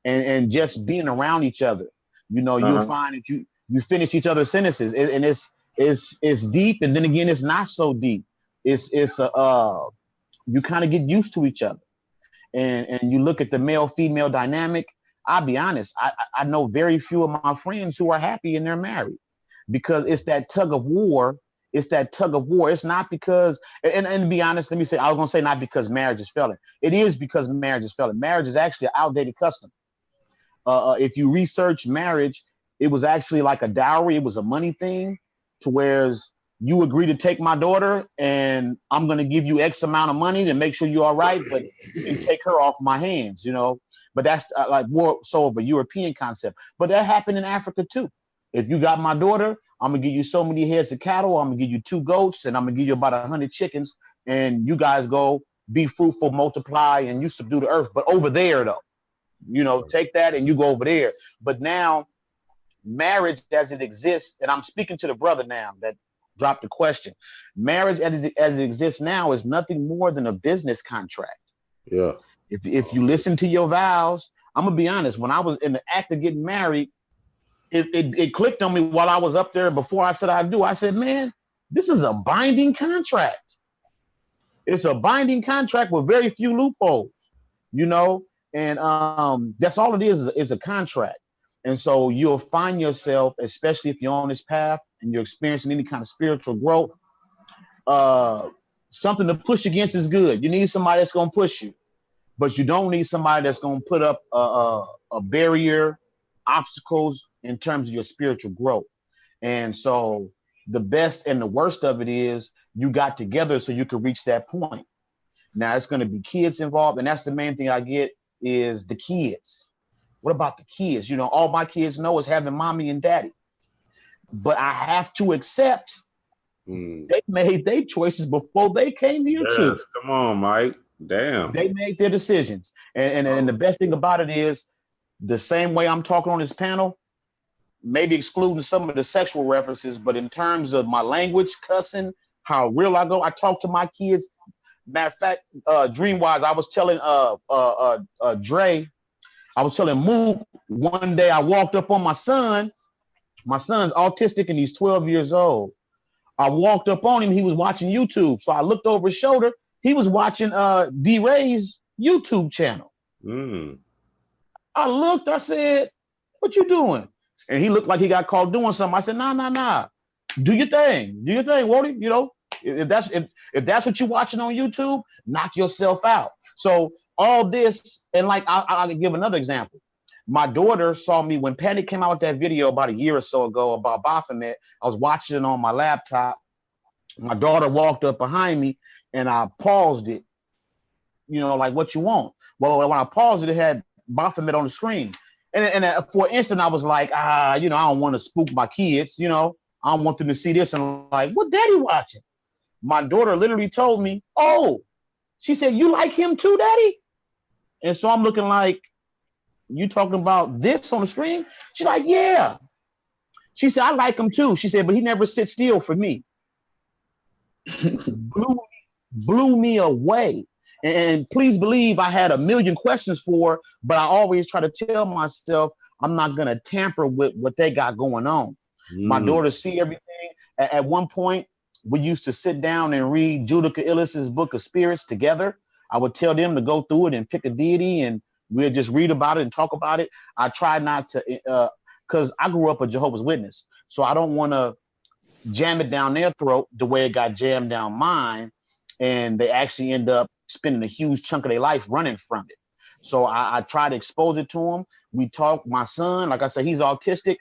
and just being around each other. You know, you'll find that you finish each other's sentences and it's deep. And then again, it's not so deep. it's you kind of get used to each other, and you look at the male female dynamic. I'll be honest, I know very few of my friends who are happy and they're married, because it's that tug of war. It's that tug of war. It's not because, and to be honest, let me say, I was gonna say not because marriage is failing. It is because marriage is failing. Marriage is actually an outdated custom. If you research marriage, it was actually like a dowry. It was a money thing, to whereas you agree to take my daughter and I'm going to give you X amount of money to make sure you're all right, but you can take her off my hands, you know. But that's like more so of a European concept. But that happened in Africa too. If you got my daughter, I'm going to give you so many heads of cattle. I'm going to give you 2 goats, and I'm going to give you about 100 chickens. And you guys go be fruitful, multiply, and you subdue the earth. But over there, though, you know, take that and you go over there. But now marriage as it exists, and I'm speaking to the brother now that dropped the question. Marriage as it exists now is nothing more than a business contract. Yeah. If you listen to your vows, I'm going to be honest. When I was in the act of getting married, it clicked on me while I was up there. Before I said I do, I said, man, this is a binding contract. It's a binding contract with very few loopholes, you know, and that's all it is a contract. And so you'll find yourself, especially if you're on this path and you're experiencing any kind of spiritual growth, something to push against is good. You need somebody that's going to push you, but you don't need somebody that's going to put up a barrier, obstacles in terms of your spiritual growth. And so the best and the worst of it is you got together so you could reach that point. Now it's going to be kids involved. And that's the main thing I get is the kids. What about the kids? You know, all my kids know is having mommy and daddy. But I have to accept they made their choices before they came here too. Come on, Mike. Damn. They made their decisions. And the best thing about it is the same way I'm talking on this panel, maybe excluding some of the sexual references, but in terms of my language, cussing, how real I go, I talk to my kids. Matter of fact, dream-wise, I was telling Dre, I was telling Mook one day I walked up on my son. My son's autistic and he's 12 years old. I walked up on him. He was watching YouTube. So I looked over his shoulder. He was watching D-Ray's YouTube channel. I looked, I said, what you doing? And he looked like he got caught doing something. I said, nah. Do your thing. Do your thing, won't he? You know, if that's what you're watching on YouTube, knock yourself out. So all this, and like I'll give another example. My daughter saw me when Panic came out with that video about a year or so ago about Baphomet. I was watching it on my laptop. My daughter walked up behind me and I paused it. You know, like what you want. Well, when I paused it had Baphomet on the screen. And for an instant, I was like, you know, I don't want to spook my kids. You know, I don't want them to see this. And I'm like, what daddy watching? My daughter literally told me, oh, she said, you like him too, daddy? And so I'm looking like, you talking about this on the screen? She's like, yeah. She said, I like him too. She said, but he never sits still for me. blew me away. And please believe I had a million questions for her, but I always try to tell myself I'm not going to tamper with what they got going on. My daughter see everything. At one point, we used to sit down and read Judica Illis's Book of Spirits together. I would tell them to go through it and pick a deity, and we'll just read about it and talk about it. I try not to, because I grew up a Jehovah's Witness, so I don't want to jam it down their throat the way it got jammed down mine, and they actually end up spending a huge chunk of their life running from it. So I try to expose it to them. We talk. My son, like I said, he's autistic.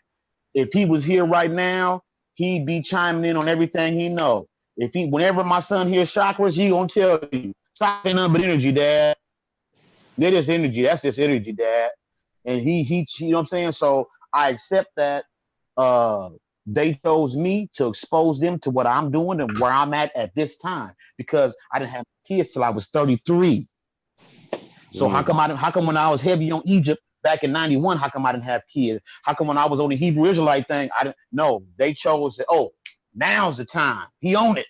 If he was here right now, he'd be chiming in on everything he know. Whenever my son hears chakras, he gonna tell you, chakra ain't nothing but energy, Dad. That is energy. That's just energy, Dad. And he, you know what I'm saying? So I accept that they chose me to expose them to what I'm doing and where I'm at this time, because I didn't have kids till I was 33. So how come when I was heavy on Egypt back in 91, how come I didn't have kids? How come when I was on the Hebrew Israelite thing, I didn't? No, they chose that, oh, now's the time. He owned it.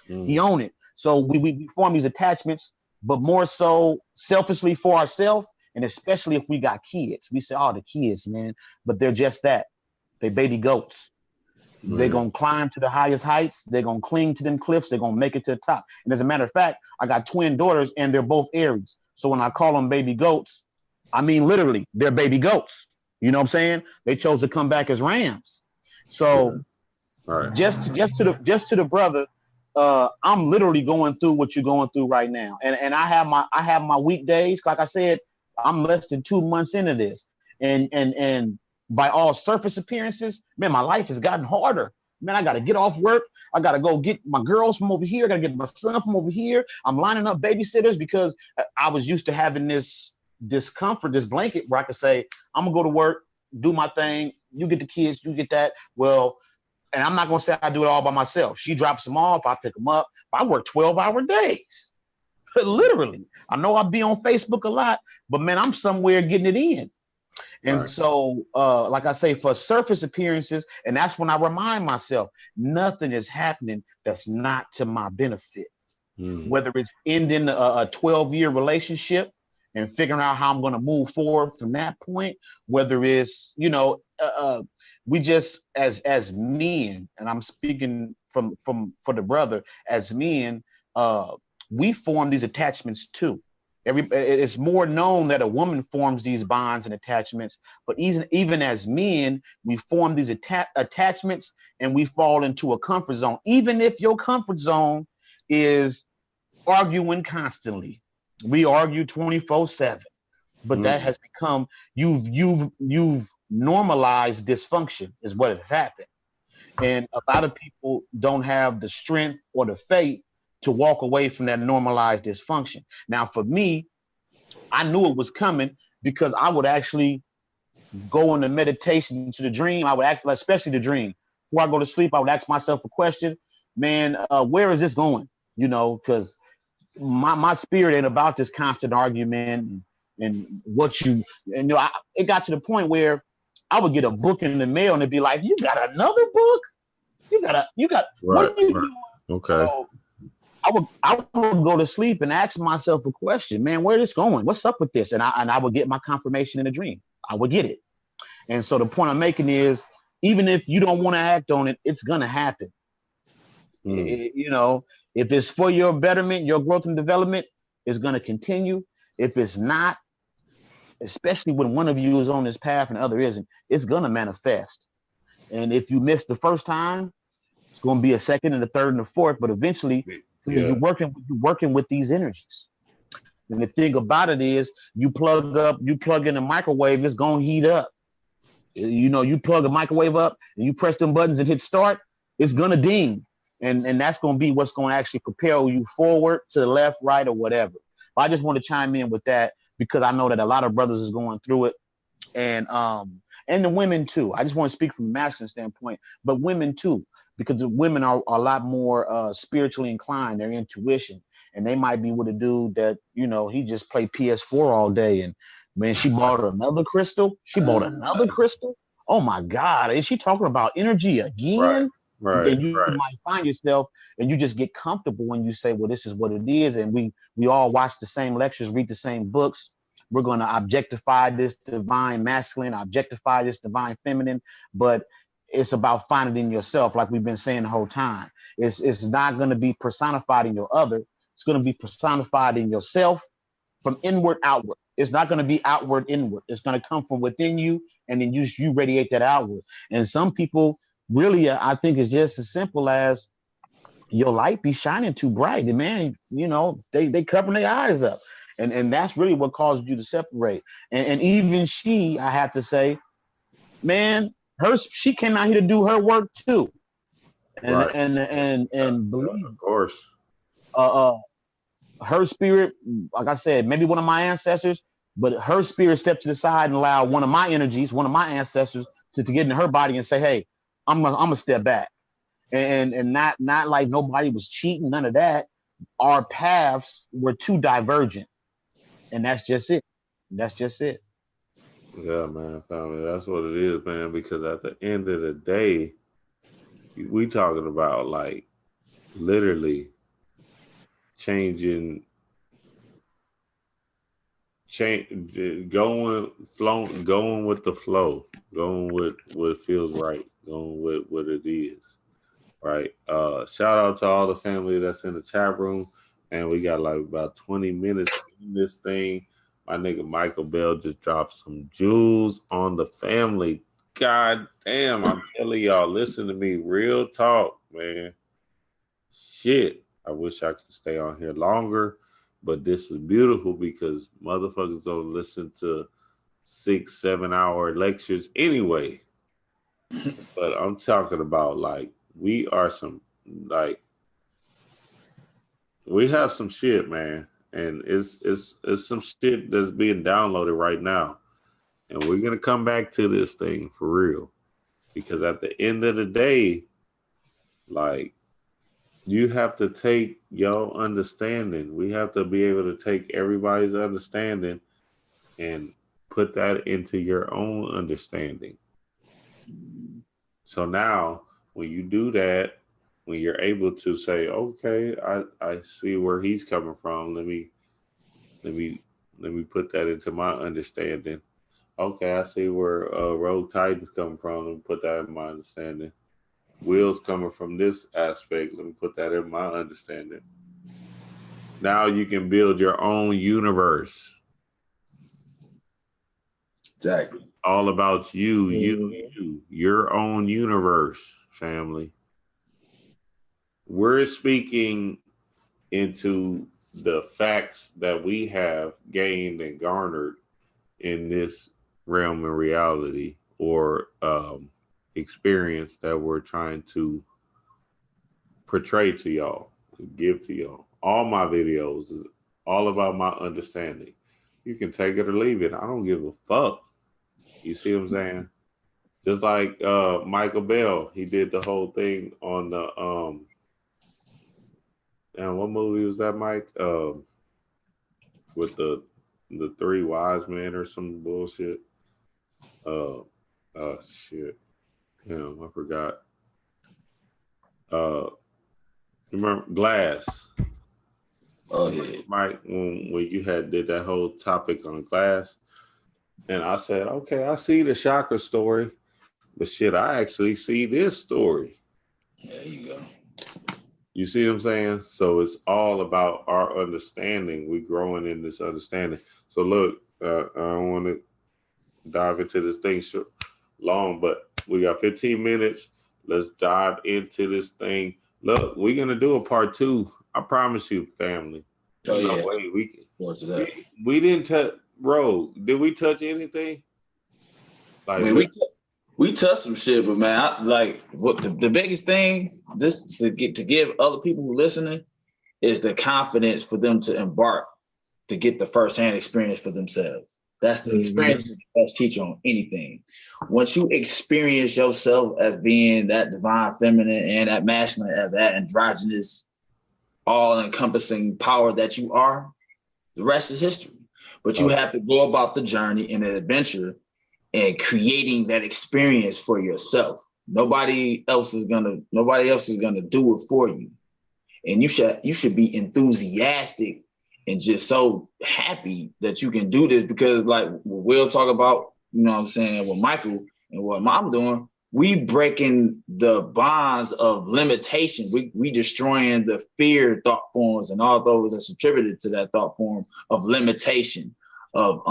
He owned it. So we form these attachments, but more so selfishly for ourselves, and especially if we got kids. We say, oh, the kids, man. But they're just that. They baby goats. They're going to climb to the highest heights. They're going to cling to them cliffs. They're going to make it to the top. And as a matter of fact, I got twin daughters and they're both Aries. So when I call them baby goats, I mean, literally, they're baby goats. You know what I'm saying? They chose to come back as rams. So just to the brother, I'm literally going through what you're going through right now. And I have my weekdays. Like I said, I'm less than 2 months into this. And by all surface appearances, man, my life has gotten harder. Man, I got to get off work. I got to go get my girls from over here. I got to get my son from over here. I'm lining up babysitters because I was used to having this comfort, this blanket where I could say, I'm going to go to work, do my thing. You get the kids, you get that. Well, and I'm not going to say I do it all by myself. She drops them off. I pick them up. I work 12-hour days. Literally. I know I'll be on Facebook a lot, but man, I'm somewhere getting it in. And so, like I say, for surface appearances, and that's when I remind myself, nothing is happening that's not to my benefit. Whether it's ending a 12-year relationship and figuring out how I'm going to move forward from that point, whether it's, we just as men, and I'm speaking for the brother, as men, we form these attachments too. It's more known that a woman forms these bonds and attachments, but even as men, we form these attachments and we fall into a comfort zone. Even if your comfort zone is arguing constantly, we argue 24/7, but that has become you've normalized dysfunction is what has happened, and a lot of people don't have the strength or the faith to walk away from that normalized dysfunction. Now, for me, I knew it was coming because I would actually go into meditation, into the dream. I would act, especially the dream. Before I go to sleep, I would ask myself a question, man, where is this going? Because my spirit ain't about this constant argument and it got to the point where I would get a book in the mail and it'd be like, you got another book? You got what are you doing? Okay. So, I would go to sleep and ask myself a question, man, where is this going? What's up with this? And I would get my confirmation in a dream. I would get it. And so the point I'm making is, even if you don't want to act on it, it's going to happen. If it's for your betterment, your growth and development, it's going to continue. If it's not, especially when one of you is on this path and the other isn't, it's going to manifest. And if you miss the first time, it's going to be a second and a third and a fourth, but eventually you're working with these energies. And the thing about it is, you plug in a microwave, it's going to heat up. You plug a microwave up and you press them buttons and hit start, it's going to ding. And that's going to be what's going to actually propel you forward, to the left, right, or whatever. But I just want to chime in with that because I know that a lot of brothers is going through it. And the women too. I just want to speak from a masculine standpoint, but women too, because the women are a lot more spiritually inclined, their intuition, and they might be with a dude that, he just played PS4 all day, and man, she bought another crystal. Oh my God, is she talking about energy again? Right. And you might find yourself, and you just get comfortable when you say, well, this is what it is, and we all watch the same lectures, read the same books. We're going to objectify this divine masculine, objectify this divine feminine, but it's about finding in yourself, like we've been saying the whole time. It's not going to be personified in your other. It's going to be personified in yourself from inward outward. It's not going to be outward inward. It's going to come from within you, and then you radiate that outward. And some people really, I think, it's just as simple as your light be shining too bright, and man, they covering their eyes up, and that's really what causes you to separate. And even she, I have to say, man, she came out here to do her work too, and believe, of course, her spirit, like I said, maybe one of my ancestors, but her spirit stepped to the side and allowed one of my energies, one of my ancestors, to get in her body and say, hey, I'm gonna step back, and not like nobody was cheating, none of that. Our paths were too divergent, and that's just it. Yeah, man, family, that's what it is, man. Because at the end of the day, we talking about like literally changing going with the flow, going with what feels right, going with what it is, right? Shout out to all the family that's in the chat room, and we got like about 20 minutes in this thing. My nigga Michael Bell just dropped some jewels on the family. God damn, I'm telling y'all, listen to me, real talk, man. Shit, I wish I could stay on here longer. But this is beautiful because motherfuckers don't listen to 6-7 hour lectures anyway. But I'm talking about like we have some shit, man, and it's some shit that's being downloaded right now, and we're gonna come back to this thing for real because at the end of the day, like. You have to take your understanding. We have to be able to take everybody's understanding and put that into your own understanding. So now, when you do that, when you're able to say, "Okay, I see where he's coming from. Let me put that into my understanding." Okay, I see where Rogue Titan's coming from. Let me put that in my understanding. Will's coming from this aspect. Let me put that in my understanding. Now you can build your own universe. Exactly. All about you, your own universe, family. We're speaking into the facts that we have gained and garnered in this realm of reality or experience that we're trying to portray to y'all, give to y'all. All my videos is all about my understanding. You can take it or leave it. I don't give a fuck. You see what I'm saying? Just like Michael Bell, he did the whole thing on the and what movie was that, Mike? With the three wise men or some bullshit. Shit. Damn, I forgot. Remember Glass? Oh yeah, Mike, when you did that whole topic on Glass, and I said, okay, I see the Chakra story, but shit, I actually see this story. there you go. You see what I'm saying? So it's all about our understanding. We growing in this understanding. So look, I don't want to dive into this thing long, but we got 15 minutes. Let's dive into this thing. Look, we're gonna do a part 2. I promise you, family. Oh no yeah. way We didn't touch. Bro, did we touch anything? Like, I mean, we touched some shit, but man, what the biggest thing this to give other people who listening is the confidence for them to embark to get the firsthand experience for themselves. That's the experience is the best teacher on anything. Once you experience yourself as being that divine feminine and that masculine as that androgynous, all-encompassing power that you are, the rest is history. But you have to go about the journey and the adventure and creating that experience for yourself. Nobody else is gonna do it for you. And you should be enthusiastic and just so happy that you can do this, because like we'll talk about, you know what I'm saying, with Michael and what I'm doing, we breaking the bonds of limitation. We destroying the fear thought forms and all those that's attributed to that thought form of limitation, of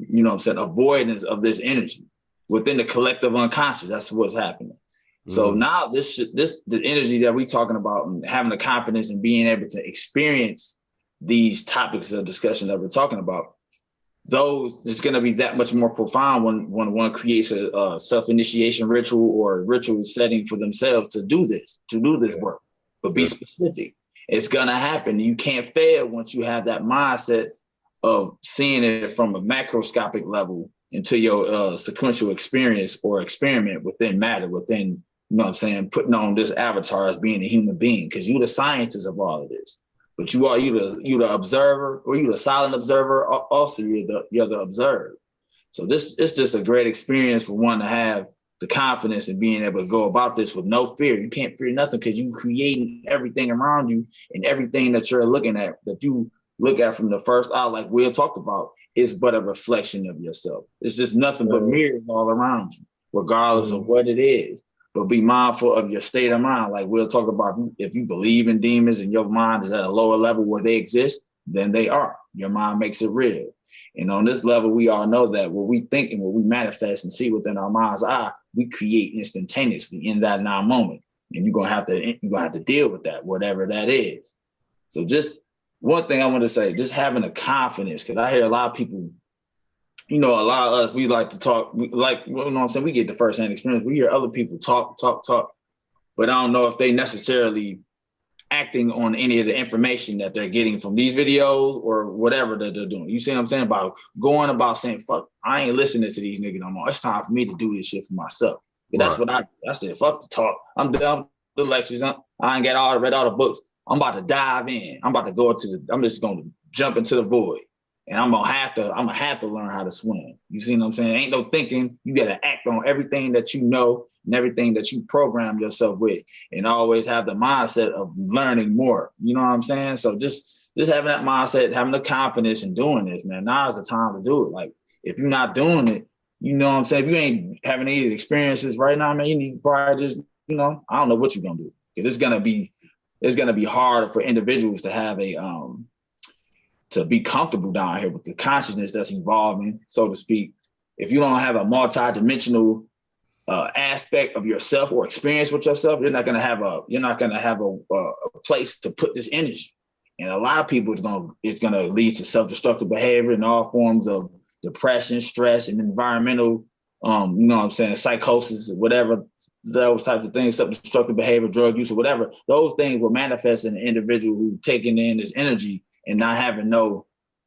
you know what I'm saying, avoidance of this energy within the collective unconscious. That's what's happening. So now the energy that we're talking about and having the confidence and being able to experience these topics of discussion that we're talking about, those is going to be that much more profound when one creates a self-initiation ritual or a ritual setting for themselves to do this work. But be specific. It's going to happen. You can't fail once you have that mindset of seeing it from a macroscopic level into your sequential experience or experiment within matter, within, you know what I'm saying, putting on this avatar as being a human being, because you're the scientist of all of this. But you the observer, or you the silent observer. Also, you're the observed. So it's just a great experience for one to have the confidence in being able to go about this with no fear. You can't fear nothing because you creating everything around you, and everything that you're looking at, that you look at from the first eye, like Will talked about, is but a reflection of yourself. It's just nothing but mirrors all around you, regardless of what it is. But be mindful of your state of mind. Like we'll talk about, if you believe in demons and your mind is at a lower level where they exist, then they are. Your mind makes it real. And on this level, we all know that what we think and what we manifest and see within our mind's eye, we create instantaneously in that now moment. And you're gonna have to deal with that, whatever that is. So just one thing I want to say, just having a confidence, because I hear a lot of people, a lot of us, we like to talk, we get the firsthand experience. We hear other people talk, but I don't know if they necessarily acting on any of the information that they're getting from these videos or whatever that they're doing. You see what I'm saying? About going about saying, fuck, I ain't listening to these niggas no more. It's time for me to do this shit for myself. Right. That's what I said, fuck the talk. I'm done with the lectures. I ain't read all the books. I'm about to dive in. I'm just going to jump into the void. And I'm gonna have to learn how to swim. You see what I'm saying? Ain't no thinking. You gotta act on everything that you know and everything that you program yourself with, and always have the mindset of learning more. You know what I'm saying? So just having that mindset, having the confidence in doing this, man. Now is the time to do it. Like if you're not doing it, you know what I'm saying? If you ain't having any experiences right now, man, you need to probably just, I don't know what you're gonna do. Because it's gonna be harder for individuals to have to be comfortable down here with the consciousness that's evolving, so to speak. If you don't have a multi-dimensional aspect of yourself or experience with yourself, you're not gonna have a place to put this energy. And a lot of people, it's gonna lead to self-destructive behavior and all forms of depression, stress, and environmental, psychosis, whatever, those types of things, self-destructive behavior, drug use, or whatever. Those things will manifest in an individual who's taking in this energy and not having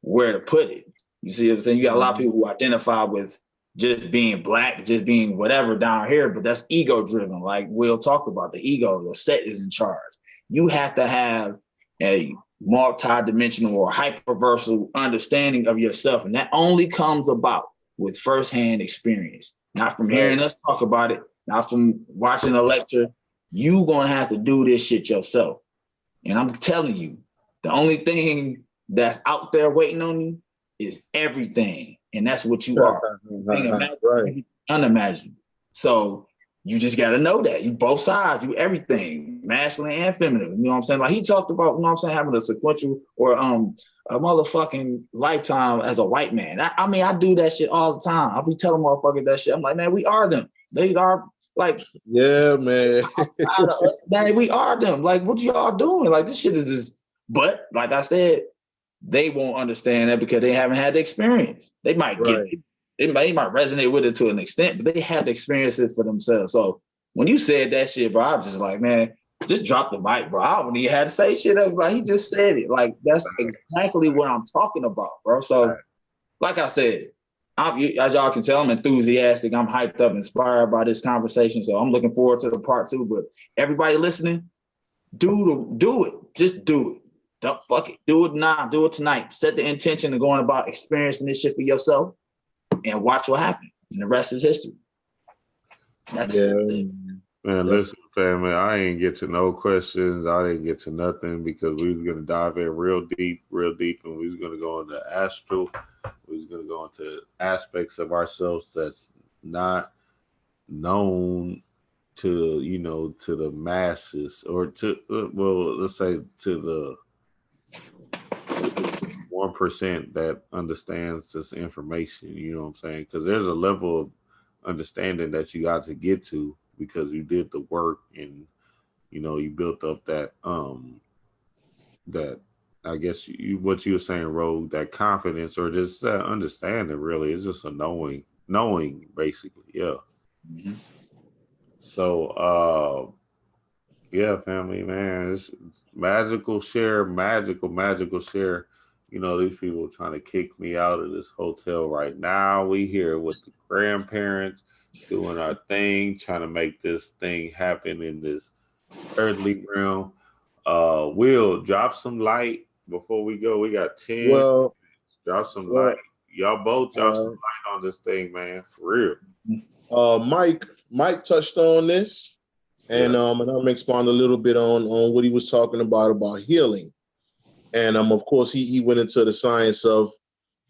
where to put it. You see what I'm saying? You got a lot of people who identify with just being black, just being whatever down here, but that's ego driven. Like Will talked about, the ego, the set is in charge. You have to have a multi-dimensional or hyperversal understanding of yourself. And that only comes about with firsthand experience, not from hearing us talk about it, not from watching a lecture. You gonna have to do this shit yourself. And I'm telling you, the only thing that's out there waiting on you is everything. And that's what you are. Right. Unimaginable. So you just got to know that. You both sides, you everything, masculine and feminine. You know what I'm saying? Like he talked about, having a sequential or a motherfucking lifetime as a white man. I do that shit all the time. I'll be telling motherfuckers that shit. I'm like, man, we are them. They are like, yeah, man. Man, we are them. Like, what y'all doing? Like, this shit is just. But like I said, they won't understand that because they haven't had the experience. They might get it. They might resonate with it to an extent, but they have to experience it for themselves. So when you said that shit, bro, I was just like, man, just drop the mic, bro. I don't even have to say shit else. Like he just said it. Like that's exactly what I'm talking about, bro. So like I said, as y'all can tell, I'm enthusiastic. I'm hyped up, inspired by this conversation. So I'm looking forward to the part 2. But everybody listening, do it. Just do it. Don't fuck it. Do it now. Do it tonight. Set the intention of going about experiencing this shit for yourself and watch what happens. And the rest is history. That's it. Man, listen, family, I ain't get to no questions. I didn't get to nothing because we was going to dive in real deep, and we was going to go into astral. We was going to go into aspects of ourselves that's not known to, to the masses or let's say to the 1% that understands this information, you know what I'm saying? Because there's a level of understanding that you got to get to because you did the work and you built up that that I guess what you were saying, Rogue, that confidence or just that understanding. Really, it's just a knowing basically. Yeah. Mm-hmm. So yeah, family, man, it's magical share. These people trying to kick me out of this hotel right now. We here with the grandparents doing our thing, trying to make this thing happen in this earthly realm. Will, drop some light before we go. We got 10. Well, drop some light. Y'all both drop some light on this thing, man. For real. Mike touched on this, and I'm gonna expand a little bit on what he was talking about healing. And of course he went into the science of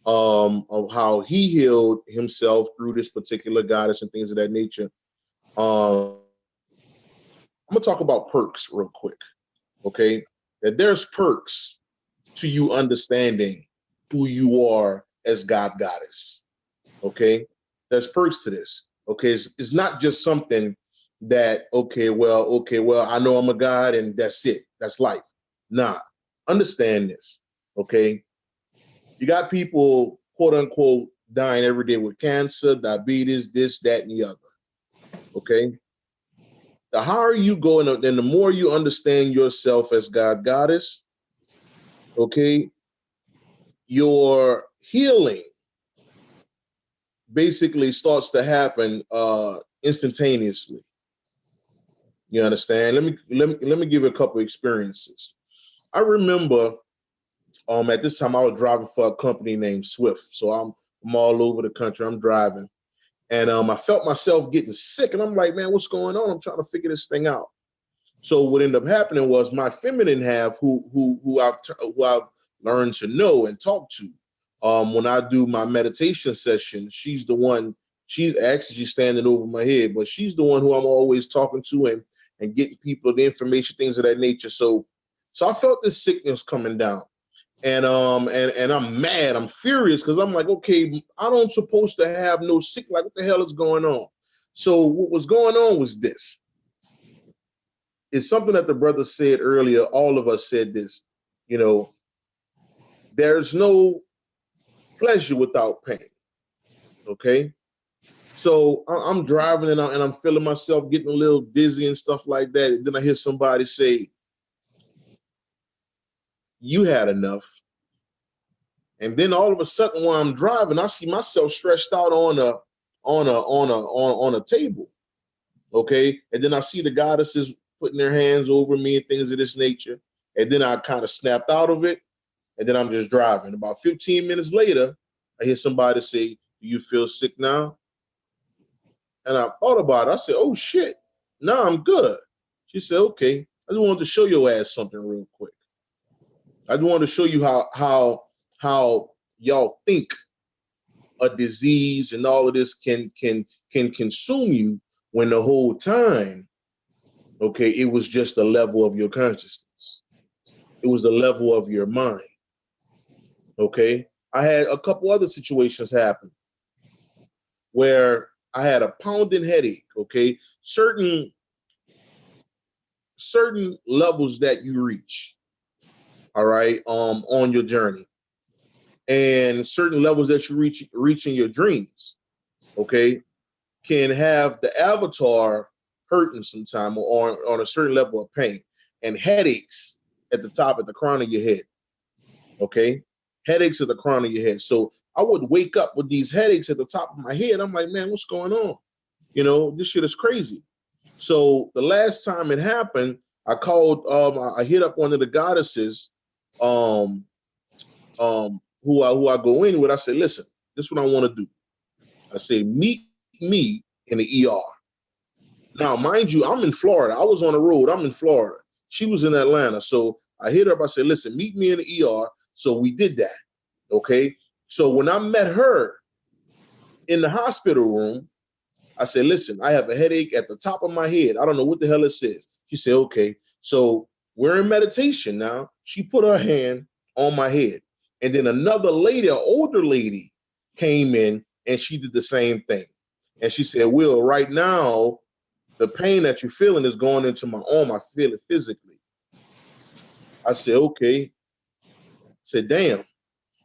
of how he healed himself through this particular goddess and things of that nature. I'm gonna talk about perks real quick, okay? That there's perks to you understanding who you are as God Goddess, okay? There's perks to this, okay? It's not just something that, okay, well, I know I'm a God and that's it. That's life. Nah, understand this, okay? You got people, quote unquote, dying every day with cancer, diabetes, this, that, and the other, okay? The higher you go and the more you understand yourself as God Goddess, okay, your healing basically starts to happen instantaneously. You understand? Let me give you a couple experiences. I remember at this time I was driving for a company named Swift. So I'm all over the country. I'm driving. And I felt myself getting sick. And I'm like, man, what's going on? I'm trying to figure this thing out. So what ended up happening was my feminine half, who I've learned to know and talk to. When I do my meditation session, she's the one. She's actually standing over my head, but she's the one who I'm always talking to and getting people the information, things of that nature. So I felt this sickness coming down, and I'm mad. I'm furious because I'm like, okay, I don't supposed to have no sick. Like, what the hell is going on? So what was going on was this. It's something that the brother said earlier. All of us said this, you know, there's no pleasure without pain. Okay. So I'm driving and I'm feeling myself getting a little dizzy and stuff like that. And then I hear somebody say, you had enough. And then all of a sudden while I'm driving, I see myself stretched out on a table. Okay. And then I see the goddesses putting their hands over me and things of this nature. And then I kind of snapped out of it. And then I'm just driving. About 15 minutes later, I hear somebody say, do you feel sick now? And I thought about it. I said, oh shit, no, I'm good. She said, okay. I just wanted to show your ass something real quick. I just wanted to show you how y'all think a disease and all of this can consume you when the whole time, okay, it was just a level of your consciousness. It was the level of your mind. Okay. I had a couple other situations happen where I had a pounding headache. Okay. Certain levels that you reach, all right, on your journey, and certain levels that you reach in your dreams, okay, can have the avatar hurting sometime or on a certain level of pain and headaches at the crown of your head. Okay. Headaches at the crown of your head. So I would wake up with these headaches at the top of my head. I'm like, man, what's going on? You know, this shit is crazy. So the last time it happened, I called, I hit up one of the goddesses, who I go in with. I said, listen, this is what I want to do. I say, meet me in the ER. Now, mind you, I'm in Florida. I was on the road. I'm in Florida. She was in Atlanta. So I hit her up. I said, listen, meet me in the ER. So we did that. Okay. So when I met her in the hospital room, I said, listen, I have a headache at the top of my head. I don't know what the hell it says. She said, okay. So we're in meditation now. She put her hand on my head. And then another lady, an older lady, came in and she did the same thing. And she said, Will, right now, the pain that you're feeling is going into my arm. I feel it physically. I said, okay. I said, damn.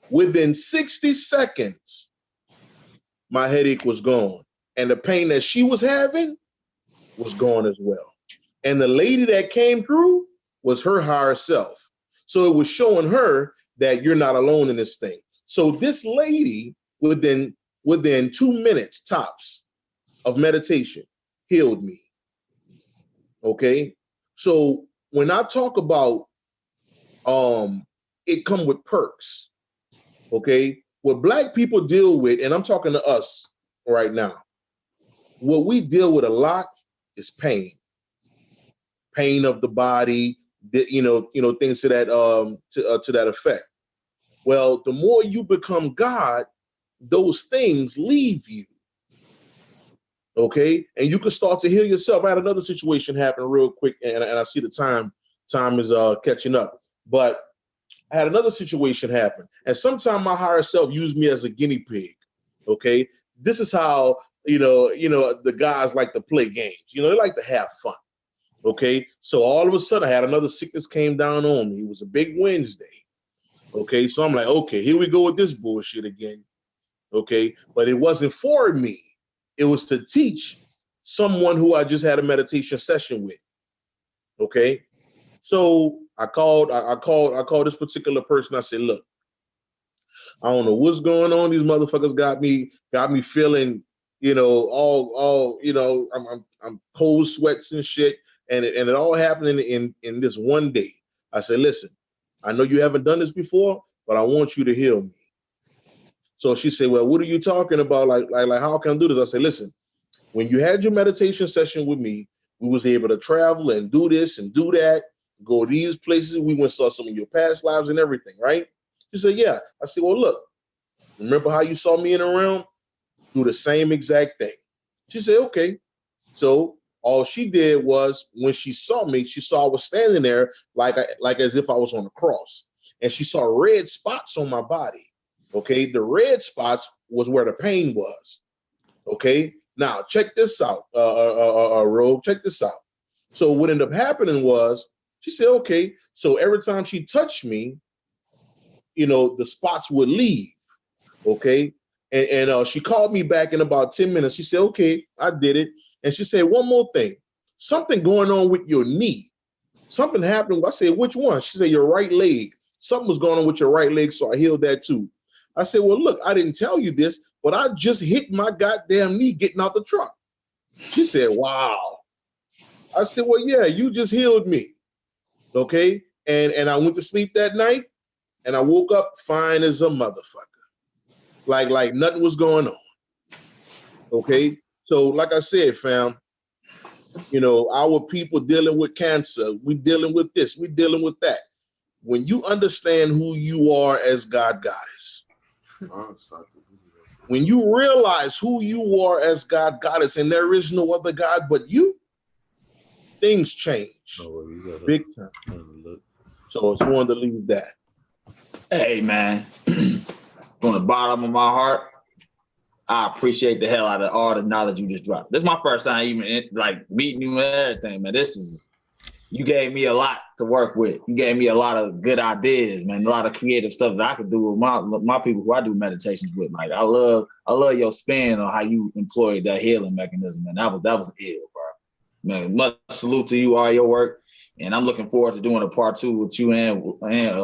Within 60 seconds, my headache was gone. And the pain that she was having was gone as well. And the lady that came through was her higher self. So it was showing her that you're not alone in this thing. So this lady, within 2 minutes tops of meditation, healed me. Okay. So when I talk about it come with perks. Okay. What Black people deal with, and I'm talking to us right now, what we deal with a lot is pain. Pain of the body, things to that effect. Well, the more you become God, those things leave you. Okay, and you can start to heal yourself. I had another situation happen real quick, and I see the time is catching up. But I had another situation happen, and sometimes my higher self used me as a guinea pig. Okay, this is how the guys like to play games. They like to have fun. Okay, so all of a sudden I had another sickness came down on me. It was a big Wednesday. Okay, so I'm like, okay, here we go with this bullshit again. Okay, but it wasn't for me. It was to teach someone who I just had a meditation session with. Okay, so I called this particular person. I said, look, I don't know what's going on. These motherfuckers got me feeling, all I'm cold sweats and shit, and it all happened in this one day. I said, listen, I know you haven't done this before, but I want you to heal me. So she said, well, what are you talking about? Like how can I do this? I said, listen, when you had your meditation session with me, we was able to travel and do this and do that, go to these places. We went and saw some of your past lives and everything, right? She said, yeah. I said, well, look, remember how you saw me in the realm? Do the same exact thing. She said, okay. So all she did was when she saw me, she saw I was standing there like as if I was on a cross. And she saw red spots on my body. Okay, the red spots was where the pain was. Okay, now check this out, Rogue. Check this out. So what ended up happening was she said, okay, so every time she touched me, the spots would leave. Okay, and she called me back in about 10 minutes. She said, okay, I did it. And she said, one more thing, something going on with your knee. Something happened. I said, which one? She said, your right leg. Something was going on with your right leg, so I healed that too. I said, well, look, I didn't tell you this, but I just hit my goddamn knee getting out the truck. She said, wow. I said, well, yeah, you just healed me. Okay. And I went to sleep that night and I woke up fine as a motherfucker. Like nothing was going on. Okay. So like I said, fam, our people dealing with cancer, we dealing with this, we dealing with that. When you understand who you are as God Goddess, when you realize who you are as God Goddess, and there is no other God but you, things change big time. So I just wanted to leave that. Hey, man, from the bottom of my heart, I appreciate the hell out of all the knowledge you just dropped. This is my first time even meeting you and everything, man. You gave me a lot to work with. You gave me a lot of good ideas, man. A lot of creative stuff that I could do with my people who I do meditations with. Like I love your spin on how you employed that healing mechanism, man. That was ill, bro. Man, much salute to you, all your work, and I'm looking forward to doing a part 2 with you and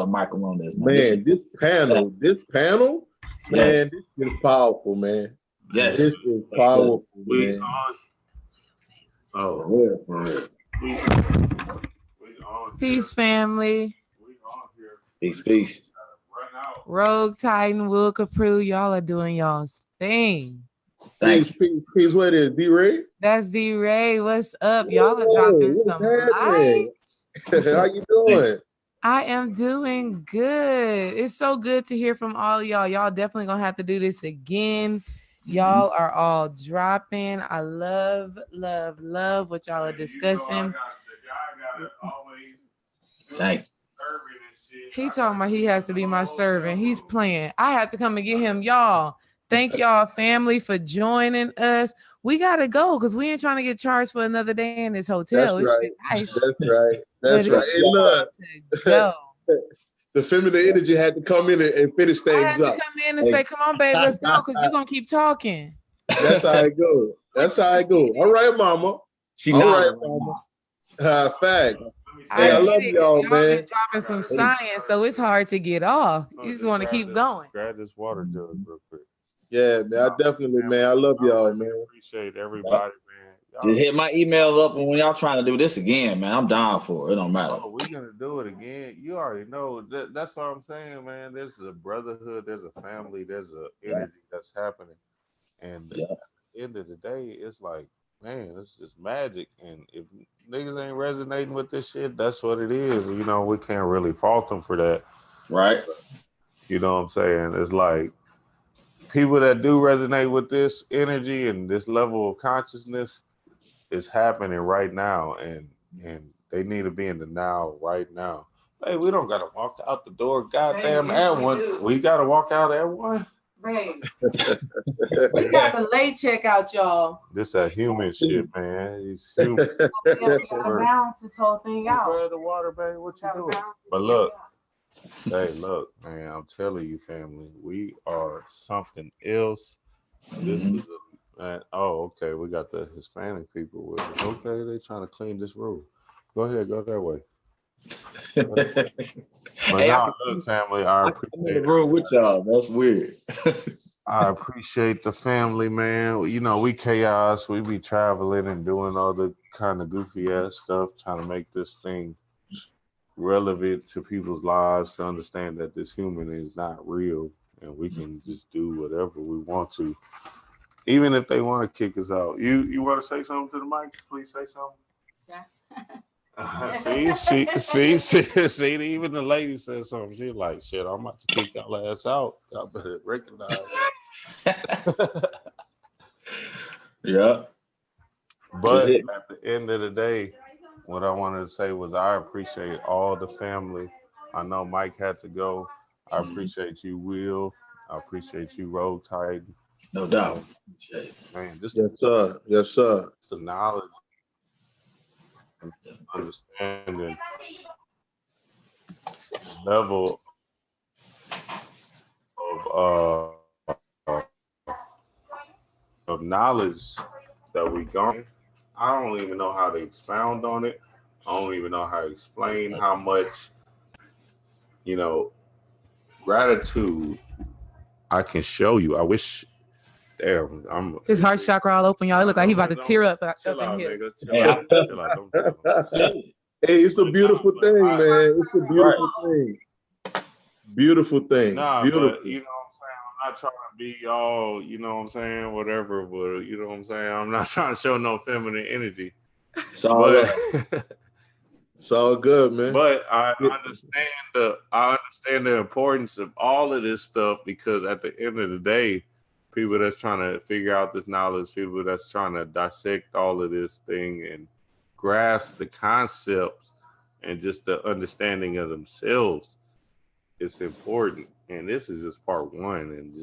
Michael on this. Man, this panel, man, yes. This is powerful, man. Yes, this is powerful, man. For real. Peace, family. Peace. Rogue, Titan, Will Copprue, y'all are doing y'all's thing. Peace. What is D-Ray? That's D-Ray. What's up? Y'all are dropping some light. How you doing? I am doing good. It's so good to hear from all of y'all. Y'all definitely gonna have to do this again. Y'all are all dropping. I love what y'all are discussing. He talking about he has to be my servant. He's playing. I have to come and get him. Y'all, thank y'all family for joining us. We gotta go because we ain't trying to get charged for another day in this hotel. That's right. Nice. That's right. Hey, look, the feminine energy had to come in and finish things up. Come in and say, "Come on, babe, let's go," because you're gonna keep talking. That's how it goes. All right, mama. Fact. Hey, I love y'all, man. Been dropping some science, so it's hard to get off. You just want to keep going. Grab this water jug real quick. Yeah, man. I definitely, man. I love y'all, man. Appreciate everybody, man. Just hit my email up when y'all trying to do this again, man. I'm down for it. It don't matter. Oh, we're gonna do it again. You already know. That's what I'm saying, man. There's a brotherhood. There's a family. There's a energy that's happening. And at the end of the day, it's like, man, it's just magic. And if niggas ain't resonating with this shit, that's what it is. We can't really fault them for that. Right. You know what I'm saying? It's like people that do resonate with this energy and this level of consciousness is happening right now, and they need to be in the now right now. Hey, we don't gotta walk out the door, goddamn, at one. We gotta walk out at one. Babe. We got the late checkout, y'all. This that human shit, man. He's human. We gotta balance this whole thing out. Grab the water, baby. What you doing? But look, hey, look, man. I'm telling you, family, we are something else. This is oh, okay. We got the Hispanic people with us. Okay, they trying to clean this room. Go ahead, go that way. But Hey, now, look, family, I'm in the room with y'all. That's weird. I appreciate the family, man. You know, we chaos. We be traveling and doing all the kind of goofy ass stuff, trying to make this thing relevant to people's lives, to understand that this human is not real and we can just do whatever we want to. Even if they want to kick us out. You want to say something to the mic? Please say something. Yeah. See, even the lady said something. She's like, shit, I'm about to kick y'all ass out. Y'all better recognize it. Yeah. But at the end of the day, what I wanted to say was I appreciate all the family. I know Mike had to go. I appreciate you, Will. I appreciate you, Roll Tide. No doubt. Man, this yes, sir. Yes, sir. The knowledge and understanding level of knowledge that we got. I don't even know how to expound on it. I don't even know how to explain how much, gratitude I can show you. I wish. Damn, I'm his heart chakra all open, y'all. It look like he about to tear up in here. Chill out. Hey, it's a beautiful thing, man. It's a beautiful thing. Beautiful thing. Nah, beautiful. But you know what I'm saying? I'm not trying to be all, you know what I'm saying, whatever, but you know what I'm saying? I'm not trying to show no feminine energy. It's all it's all good, man. But I understand the importance of all of this stuff, because at the end of the day, people that's trying to figure out this knowledge, people that's trying to dissect all of this thing and grasp the concepts and just the understanding of themselves, it's important. And this is just part one, and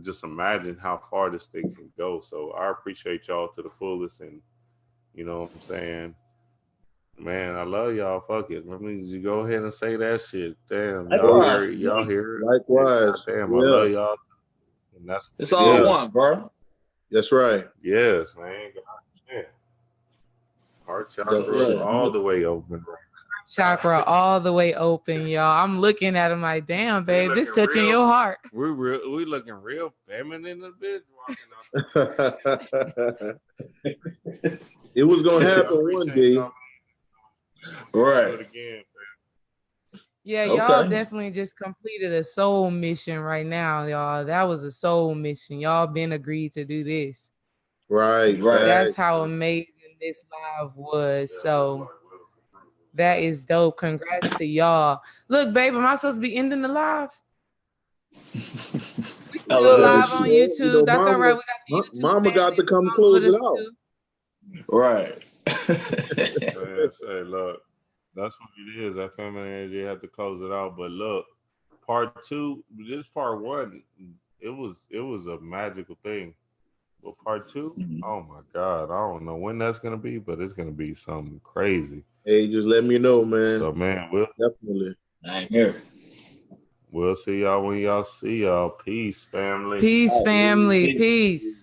just imagine how far this thing can go. So I appreciate y'all to the fullest, and you know what I'm saying? Man, I love y'all. Fuck it. Let me go ahead and say that shit. Damn, y'all hear it. Likewise. Damn, I love y'all. And that's it's all one, bro. That's right. Yes, man. Yeah. Heart chakra all the way open. Chakra all the way open, y'all. I'm looking at him like, damn, babe, this touching your heart. We looking real feminine a bit. It was gonna happen one day. Right. Yeah, y'all definitely just completed a soul mission right now, y'all. That was a soul mission. Y'all been agreed to do this. Right. That's how amazing this live was. So that is dope. Congrats to y'all. Look, babe, am I supposed to be ending the live? We still live on YouTube. That's all right. We got the YouTube Mama got to come close it out. Right. Hey, look, that's what it is. That feminine energy had to close it out. But look, part two, this part one, it was a magical thing. But part two, oh my God, I don't know when that's gonna be, but it's gonna be something crazy. Hey, just let me know, man. So man, we'll definitely. I'm here. We'll see y'all when y'all see y'all. Peace, family. Peace, family. Peace.